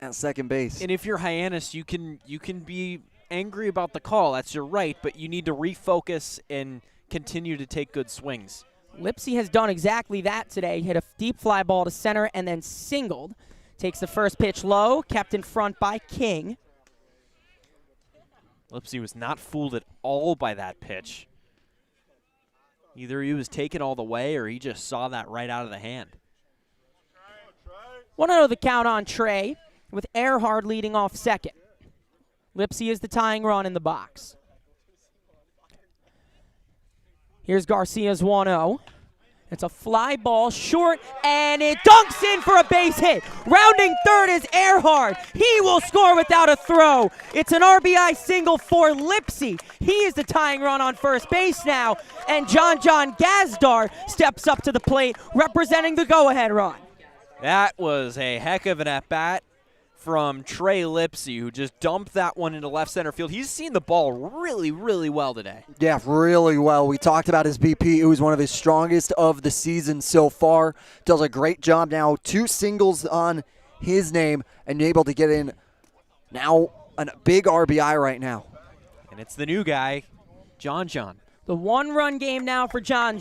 at second base. And if you're Hyannis, you can be angry about the call. That's your right, but you need to refocus and continue to take good swings. Lipsy has done exactly that today. Hit a deep fly ball to center and then singled. Takes the first pitch low, kept in front by King. Lipsy was not fooled at all by that pitch. Either he was taken all the way or he just saw that right out of the hand. 1-0 the count on Trey, with Earhart leading off second. Lipsy is the tying run in the box. Here's Garcia's 1-0. It's a fly ball, short, and it dunks in for a base hit. Rounding third is Earhart. He will score without a throw. It's an RBI single for Lipsy. He is the tying run on first base now, and John Gazdar steps up to the plate, representing the go-ahead run. That was a heck of an at-bat from Trey Lipsy, who just dumped that one into left center field. He's seen the ball really, really well today. Yeah, really well. We talked about his BP. It was one of his strongest of the season so far. Does a great job now. 2 singles on his name and able to get in now a big RBI right now. And it's the new guy, John. The 1-run game now for John.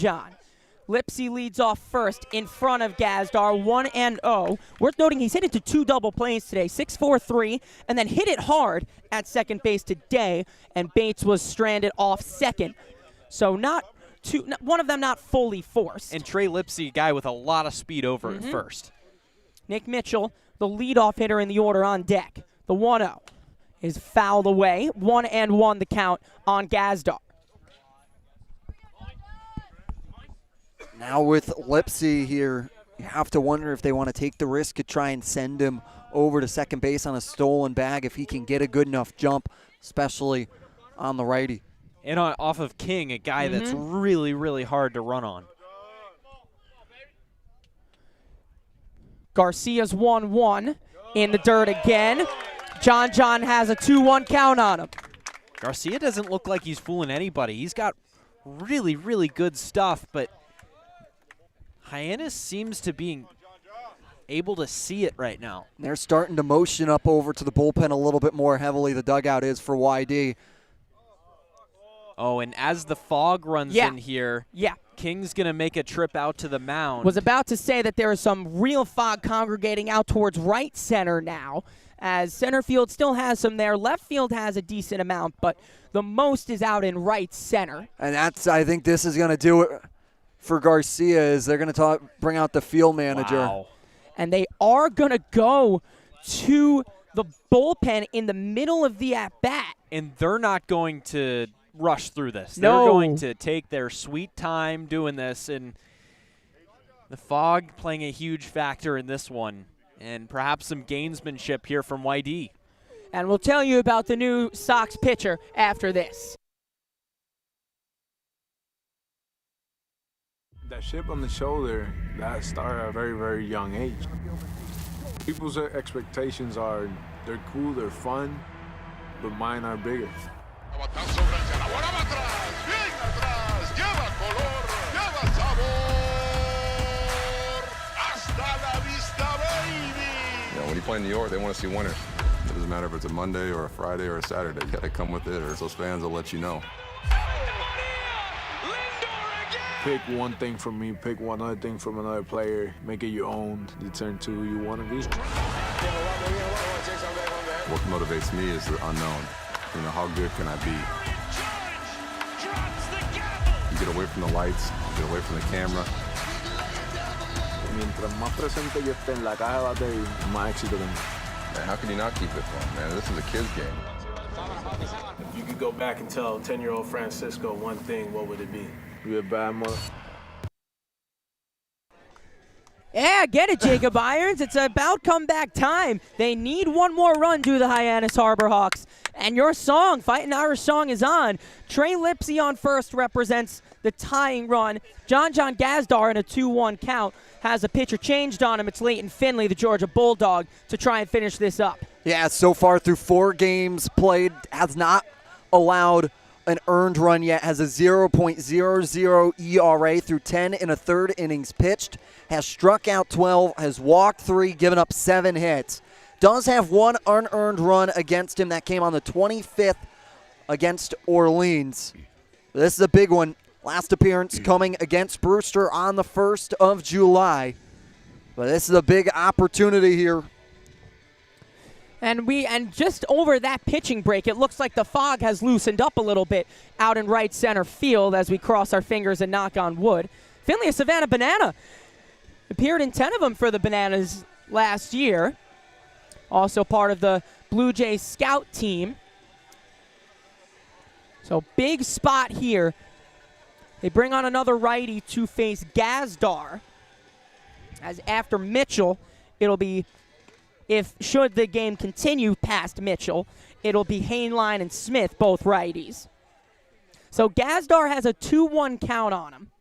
Lipsy leads off first in front of Gazdar, 1-0. Worth noting he's hit into 2 double plays today, 6-4-3, and then hit it hard at second base today, and Bates was stranded off second. So one of them not fully forced. And Trey Lipsy, a guy with a lot of speed over at first. Nick Mitchell, the leadoff hitter in the order on deck. The 1-0 is fouled away, 1-1 the count on Gazdar. Now with Lipsy here, you have to wonder if they want to take the risk to try and send him over to second base on a stolen bag if he can get a good enough jump, especially on the righty. And off of King, a guy that's really, really hard to run on. Garcia's 1-1 in the dirt again. John has a 2-1 count on him. Garcia doesn't look like he's fooling anybody. He's got really, really good stuff, but Hyannis seems to be able to see it right now. They're starting to motion up over to the bullpen a little bit more heavily. The dugout is for YD. Oh, and as the fog runs in here, King's going to make a trip out to the mound. Was about to say that there is some real fog congregating out towards right center now, as center field still has some there. Left field has a decent amount, but the most is out in right center. And I think this is going to do it for Garcia, is they're going to bring out the field manager. Wow. And they are going to go to the bullpen in the middle of the at-bat. And they're not going to rush through this. No. They're going to take their sweet time doing this, and the fog playing a huge factor in this one, and perhaps some gamesmanship here from YD. And we'll tell you about the new Sox pitcher after this. That chip on the shoulder, that started at a very, very young age. People's expectations are, they're cool, they're fun, but mine are bigger. When you play in New York, they want to see winners. It doesn't matter if it's a Monday or a Friday or a Saturday. You got to come with it, or those fans will let you know. Pick one thing from me, pick one other thing from another player, make it your own, you turn to who you want to be. What motivates me is the unknown. You know, how good can I be? You get away from the lights, you get away from the camera. Mientras más presente yo esté en la caja de bateo, más éxito tengo. Man, how can you not keep it fun, man? This is a kid's game. If you could go back and tell 10-year-old Francisco one thing, what would it be? You're a bad mother. Yeah, get it, Jacob Irons. It's about comeback time. They need one more run to the Hyannis Harbor Hawks. And your song, Fightin' Irish Song, is on. Trey Lipsy on first represents the tying run. John Gazdar in a 2-1 count has a pitcher changed on him. It's Leighton Finley, the Georgia Bulldog, to try and finish this up. Yeah, so far through 4 games played, has not allowed an earned run yet, has a 0.00 ERA through 10 1/3 innings pitched, has struck out 12, has walked 3, given up 7 hits. Does have 1 unearned run against him that came on the 25th against Orleans. This is a big one. Last appearance coming against Brewster on the 1st of July. But this is a big opportunity here. And just over that pitching break, it looks like the fog has loosened up a little bit out in right center field as we cross our fingers and knock on wood. Finley, a Savannah Banana, appeared in 10 of them for the Bananas last year. Also part of the Blue Jays scout team. So big spot here. They bring on another righty to face Gazdar. As after Mitchell, it'll be, should the game continue past Mitchell, it'll be Hainline and Smith, both righties. So Gazdar has a 2-1 count on him.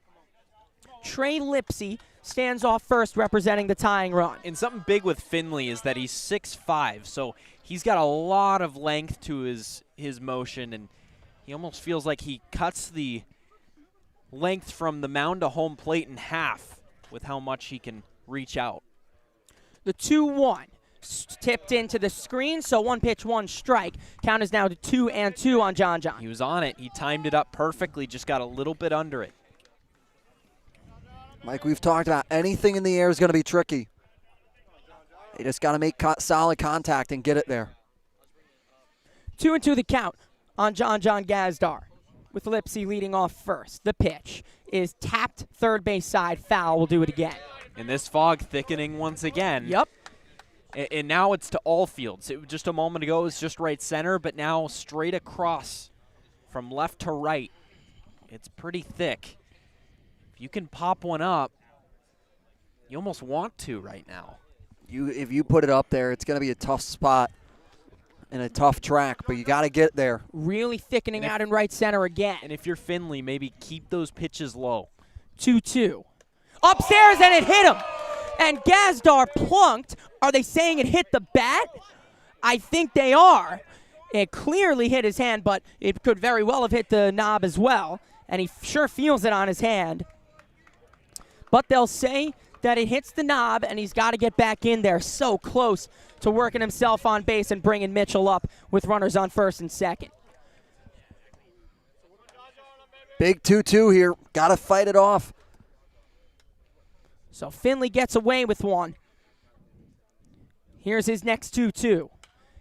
Trey Lipsy stands off first, representing the tying run. And something big with Finley is that he's 6'5", so he's got a lot of length to his motion, and he almost feels like he cuts the length from the mound to home plate in half with how much he can reach out. The 2-1 tipped into the screen, so 1 pitch, 1 strike. Count is now to 2-2 on John John. He was on it. He timed it up perfectly, just got a little bit under it. Mike, we've talked about anything in the air is going to be tricky. You just got to make solid contact and get it there. 2-2 the count on John John Gazdar, with Lipsy leading off first. The pitch is tapped third base side, foul. We'll do it again. And this fog thickening once again. Yep. And now it's to all fields. Just a moment ago, it was just right center, but now straight across from left to right. It's pretty thick. If you can pop one up, you almost want to right now. If you put it up there, it's going to be a tough spot and a tough track, but you got to get there. Really thickening out in right center again. And if you're Finley, maybe keep those pitches low. 2-2. Upstairs, and it hit him. And Gazdar plunked. Are they saying it hit the bat? I think they are. It clearly hit his hand, but it could very well have hit the knob as well. And he sure feels it on his hand. But they'll say that it hits the knob, and he's got to get back in there. So close to working himself on base and bringing Mitchell up with runners on first and second. Big 2-2 here. Got to fight it off. So Finley gets away with one. Here's his next 2-2.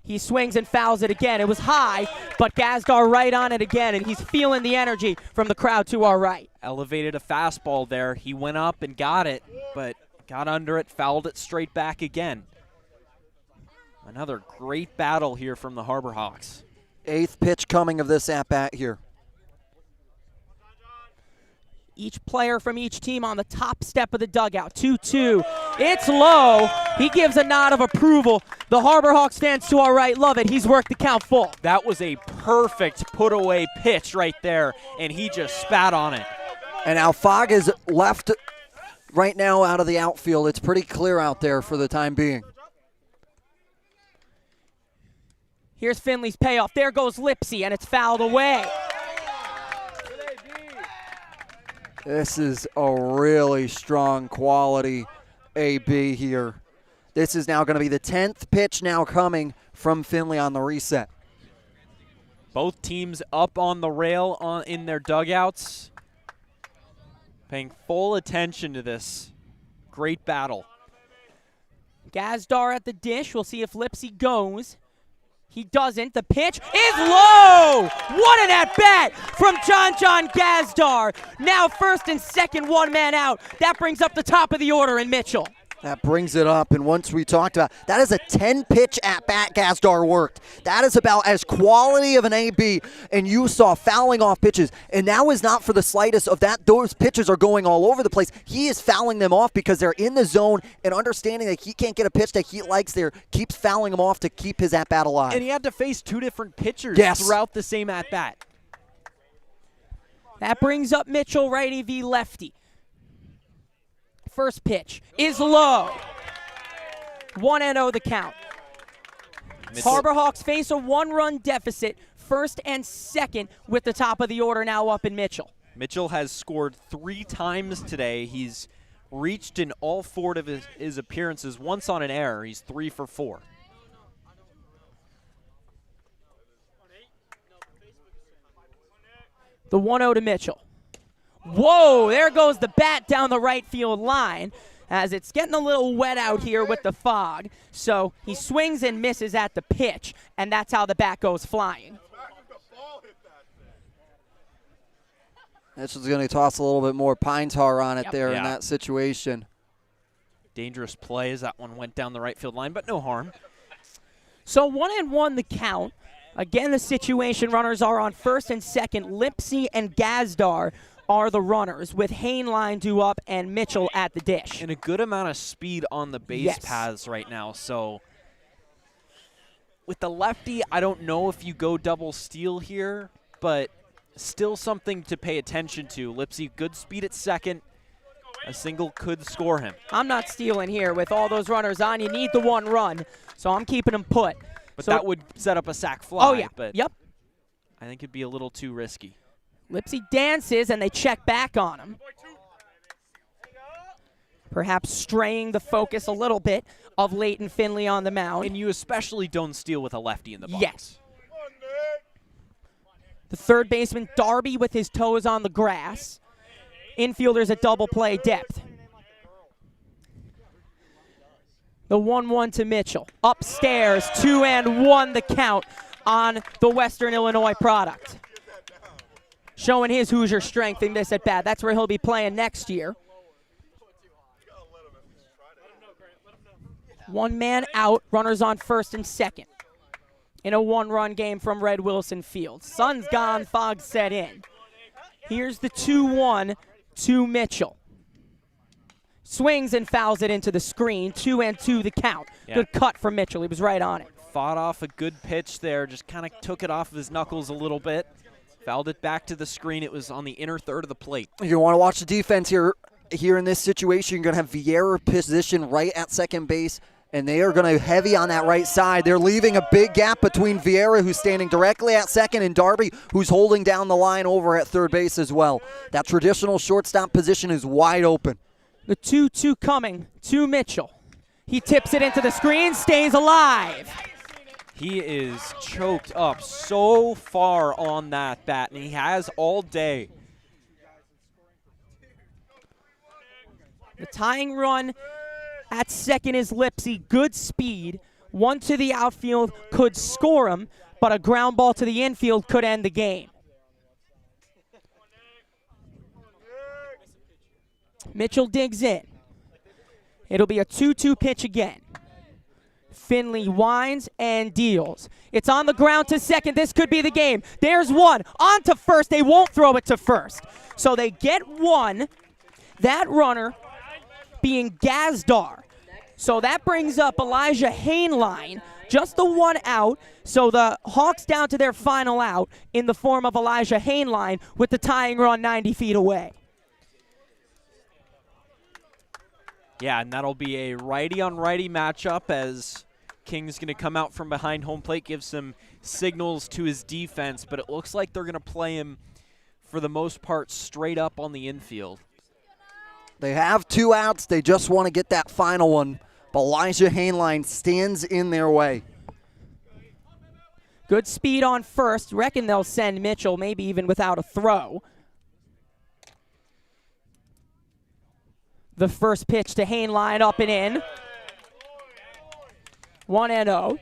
He swings and fouls it again. It was high, but Gazdar right on it again, and he's feeling the energy from the crowd to our right. Elevated a fastball there. He went up and got it, but got under it, fouled it straight back again. Another great battle here from the Harbor Hawks. 8th pitch coming of this at-bat here. Each player from each team on the top step of the dugout. 2-2. It's low. He gives a nod of approval. The Harbor Hawks fans to our right love it. He's worked the count full. That was a perfect put-away pitch right there, and he just spat on it. And Alfag is left right now out of the outfield. It's pretty clear out there for the time being. Here's Finley's payoff. There goes Lipsy, and it's fouled away. This is a really strong quality AB here. This is now going to be the 10th pitch now coming from Finley on the reset. Both teams up on the rail in their dugouts, paying full attention to this great battle. Gazdar at the dish. We'll see if Lipsy goes. He doesn't. The pitch is low. What an at-bat from John John Gazdar. Now first and second, one man out. That brings up the top of the order in Mitchell. That brings it up, and once we talked about, that is a 10-pitch at-bat Gazdar worked. That is about as quality of an AB, and you saw fouling off pitches, and that was not for the slightest of that. Those pitches are going all over the place. He is fouling them off because they're in the zone, and understanding that he can't get a pitch that he likes there, keeps fouling them off to keep his at-bat alive. And he had to face 2 different pitchers throughout the same at-bat. That brings up Mitchell, righty v lefty. First pitch is low. 1-0 the count. Harbor Hawks face a 1-run deficit, first and second, with the top of the order now up in Mitchell. Mitchell has scored 3 times today. He's reached in all 4 of his appearances, once on an error. He's 3 for 4. The 1-0 to Mitchell. Whoa, there goes the bat down the right field line. as it's getting a little wet out here with the fog. So he swings and misses at the pitch, and that's how the bat goes flying. That's just going to toss a little bit more pine tar on it there in that situation. Dangerous play as that one went down the right field line, but no harm. So 1-1 the count. Again, the situation, runners are on first and second. Lipsy and Gazdar are the runners, with Hainline due up and Mitchell at the dish. And a good amount of speed on the base paths right now. So with the lefty, I don't know if you go double steal here, but still something to pay attention to. Lipsy, good speed at second. A single could score him. I'm not stealing here. With all those runners on, you need the one run, so I'm keeping him put. But so that would set up a sac fly. Oh, yeah. But yep. I think it'd be a little too risky. Lipsy dances, and they check back on him. Perhaps straying the focus a little bit of Leighton Finley on the mound. And you especially don't steal with a lefty in the box. Yes. The third baseman, Darby, with his toes on the grass. Infielders at double play depth. The 1-1 to Mitchell. Upstairs, 2-1 the count on the Western Illinois product. Showing his Hoosier strength in this at bat. That's where he'll be playing next year. One man out, runners on first and second. In a one-run game from Red Wilson Field. Sun's gone, fog set in. Here's the 2-1 to Mitchell. Swings and fouls it into the screen. 2-2 the count. Yeah. Good cut from Mitchell. He was right on it. Fought off a good pitch there. Just kind of took it off of his knuckles a little bit. Fouled it back to the screen. It was on the inner third of the plate. You want to watch the defense here. Here in this situation, you're going to have Vieira positioned right at second base, and they are going to heavy on that right side. They're leaving a big gap between Vieira, who's standing directly at second, and Darby, who's holding down the line over at third base as well. That traditional shortstop position is wide open. The 2-2 coming to Mitchell. He tips it into the screen, stays alive. He is choked up so far on that bat, and he has all day. The tying run at second is Lipsy. Good speed. One to the outfield could score him, but a ground ball to the infield could end the game. Mitchell digs in. It'll be a 2-2 pitch again. Finley winds and deals. It's on the ground to second. This could be the game. There's one. On to first. They won't throw it to first. So they get one. That runner being Gazdar. So that brings up Elijah Hainline. Just the one out. So the Hawks down to their final out in the form of Elijah Hainline with the tying run 90 feet away. Yeah, and that'll be a righty-on-righty matchup as King's going to come out from behind home plate, give some signals to his defense, but it looks like they're going to play him, for the most part, straight up on the infield. They have two outs. They just want to get that final one, but Elijah Hainline stands in their way. Good speed on first. Reckon they'll send Mitchell, maybe even without a throw. The first pitch to Hainline, up and in. 1-0.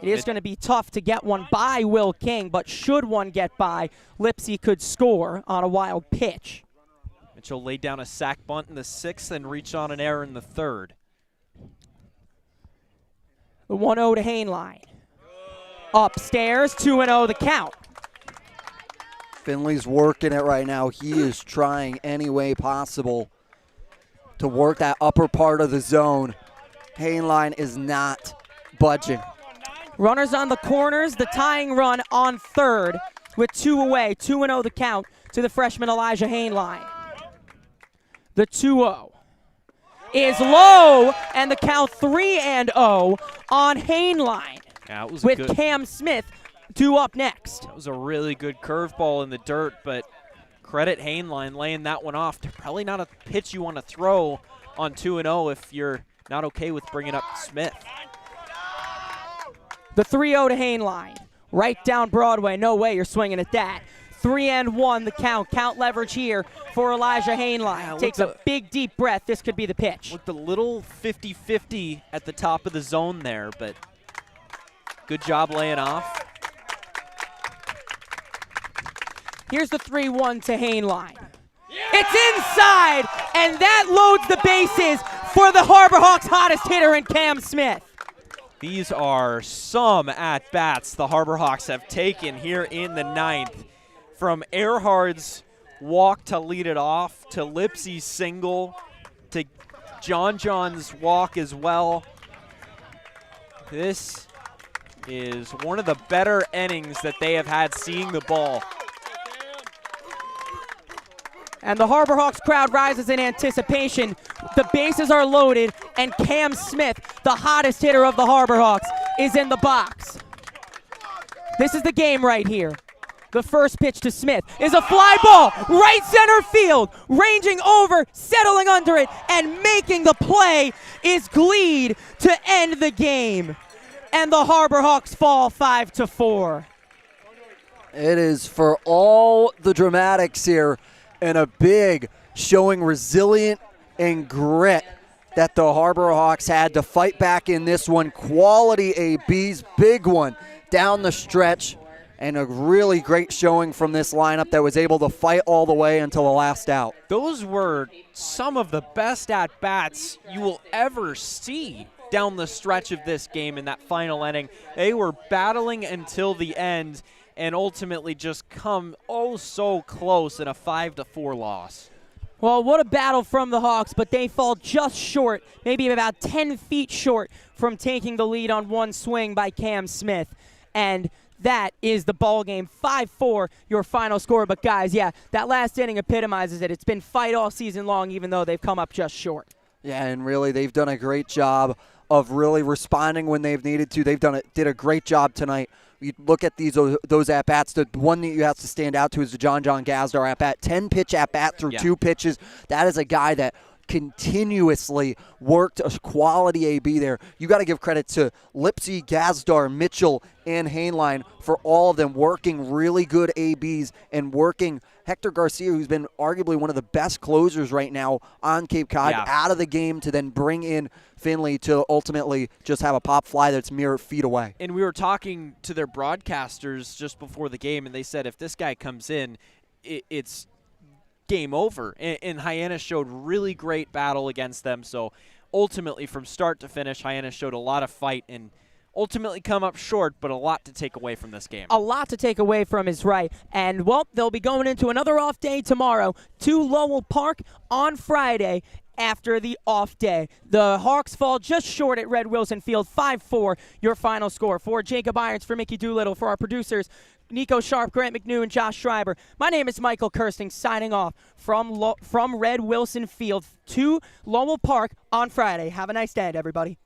It is going to be tough to get one by Will King, but should one get by, Lipsy could score on a wild pitch. Mitchell laid down a sac bunt in the sixth and reached on an error in the third. The 1-0 to Hainline. Upstairs, 2-0 the count. Finley's working it right now. He is trying any way possible to work that upper part of the zone. Hainline is not budging. Runners on the corners, the tying run on third with two away. 2-0 the count to the freshman Elijah Hainline. The 2-0 is low, and the count 3-0 on Hainline. Yeah, it was with good. Cam Smith due up next. That was a really good curveball in the dirt, but credit Hainline laying that one off. Probably not a pitch you want to throw on 2-0 if you're not okay with bringing up Smith. The 3-0 to Hainline. Right down Broadway. No way you're swinging at that. 3-1 the count. Count leverage here for Elijah Hainline. Takes a big, deep breath. This could be the pitch. Looked a little 50-50 at the top of the zone there, but good job laying off. Here's the 3-1 to Hainline. It's inside, and that loads the bases for the Harbor Hawks' hottest hitter in Cam Smith. These are some at-bats the Harbor Hawks have taken here in the 9th. From Earhard's walk to lead it off, to Lipsy's single, to John's walk as well. This is one of the better innings that they have had seeing the ball. And the Harbor Hawks crowd rises in anticipation. The bases are loaded, and Cam Smith, the hottest hitter of the Harbor Hawks, is in the box. This is the game right here. The first pitch to Smith is a fly ball, right center field, ranging over, settling under it, and making the play is Gleed to end the game. And the Harbor Hawks fall 5-4. It is for all the dramatics here, and a big showing resilient and grit that the Harbor Hawks had to fight back in this one. Quality ABs, big one down the stretch, and a really great showing from this lineup that was able to fight all the way until the last out. Those were some of the best at-bats you will ever see down the stretch of this game in that final inning. They were battling until the end, and ultimately just come oh so close in a 5-4 loss. Well, what a battle from the Hawks, but they fall just short, maybe about 10 feet short from taking the lead on one swing by Cam Smith. And that is the ball game. 5-4, your final score. But guys, yeah, that last inning epitomizes it. It's been fight all season long, even though they've come up just short. Yeah, and really, they've done a great job of really responding when they've needed to. Did a great job tonight. You look at those at-bats, the one that you have to stand out to is the John Gazdar at-bat. 10-pitch at-bat through 2 pitches. That is a guy that continuously worked a quality AB there. You got to give credit to Lipsy, Gazdar, Mitchell, and Hainline for all of them working really good ABs and working Hector Garcia, who's been arguably one of the best closers right now on Cape Cod, out of the game to then bring in Finley to ultimately just have a pop fly that's mere feet away. And we were talking to their broadcasters just before the game, and they said if this guy comes in, it's game over. And Hyannis showed really great battle against them. So ultimately, from start to finish, Hyannis showed a lot of fight and ultimately come up short, but a lot to take away from this game. A lot to take away from is right. And, well, they'll be going into another off day tomorrow to Lowell Park on Friday after the off day. The Hawks fall just short at Red Wilson Field, 5-4, your final score. For Jacob Irons, for Mickey Doolittle, for our producers, Nico Sharp, Grant McNew, and Josh Schreiber. My name is Michael Kirsting, signing off from Red Wilson Field to Lowell Park on Friday. Have a nice day, everybody.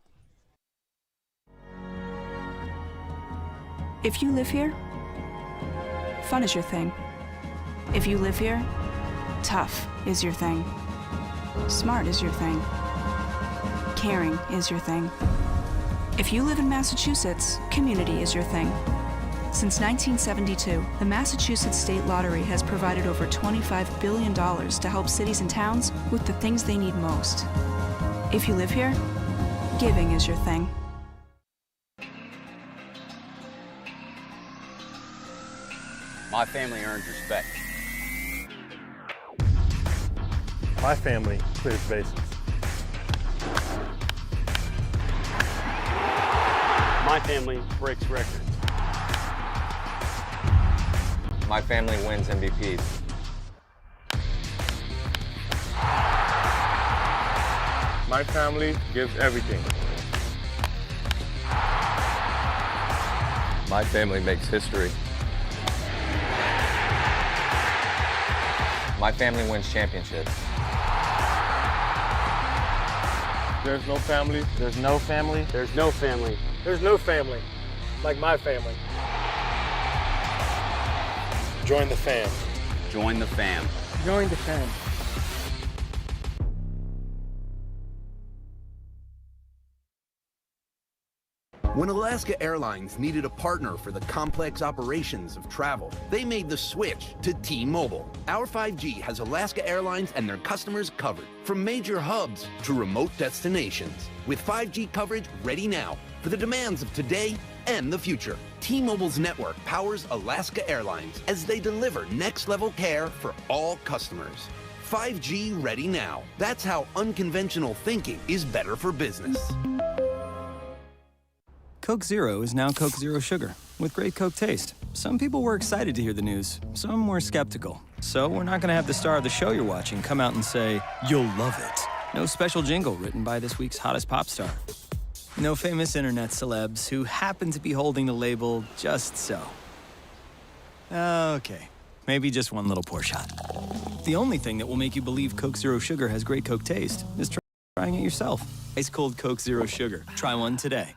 If you live here, fun is your thing. If you live here, tough is your thing. Smart is your thing. Caring is your thing. If you live in Massachusetts, community is your thing. Since 1972, the Massachusetts State Lottery has provided over $25 billion to help cities and towns with the things they need most. If you live here, giving is your thing. My family earns respect. My family clears bases. My family breaks records. My family wins MVPs. My family gives everything. My family makes history. My family wins championships. There's no family. There's no family. There's no family. There's no family like my family. Join the fam. Join the fam. Join the fam. When Alaska Airlines needed a partner for the complex operations of travel, they made the switch to T-Mobile. Our 5G has Alaska Airlines and their customers covered, from major hubs to remote destinations, with 5G coverage ready now for the demands of today and the future. T-Mobile's network powers Alaska Airlines as they deliver next-level care for all customers. 5G ready now. That's how unconventional thinking is better for business. Coke Zero is now Coke Zero Sugar, with great Coke taste. Some people were excited to hear the news, some were skeptical. So we're not gonna have the star of the show you're watching come out and say, "You'll love it." No special jingle written by this week's hottest pop star. No famous internet celebs who happen to be holding the label just so. Okay, maybe just one little pour shot. The only thing that will make you believe Coke Zero Sugar has great Coke taste is trying it yourself. Ice cold Coke Zero Sugar. Try one today.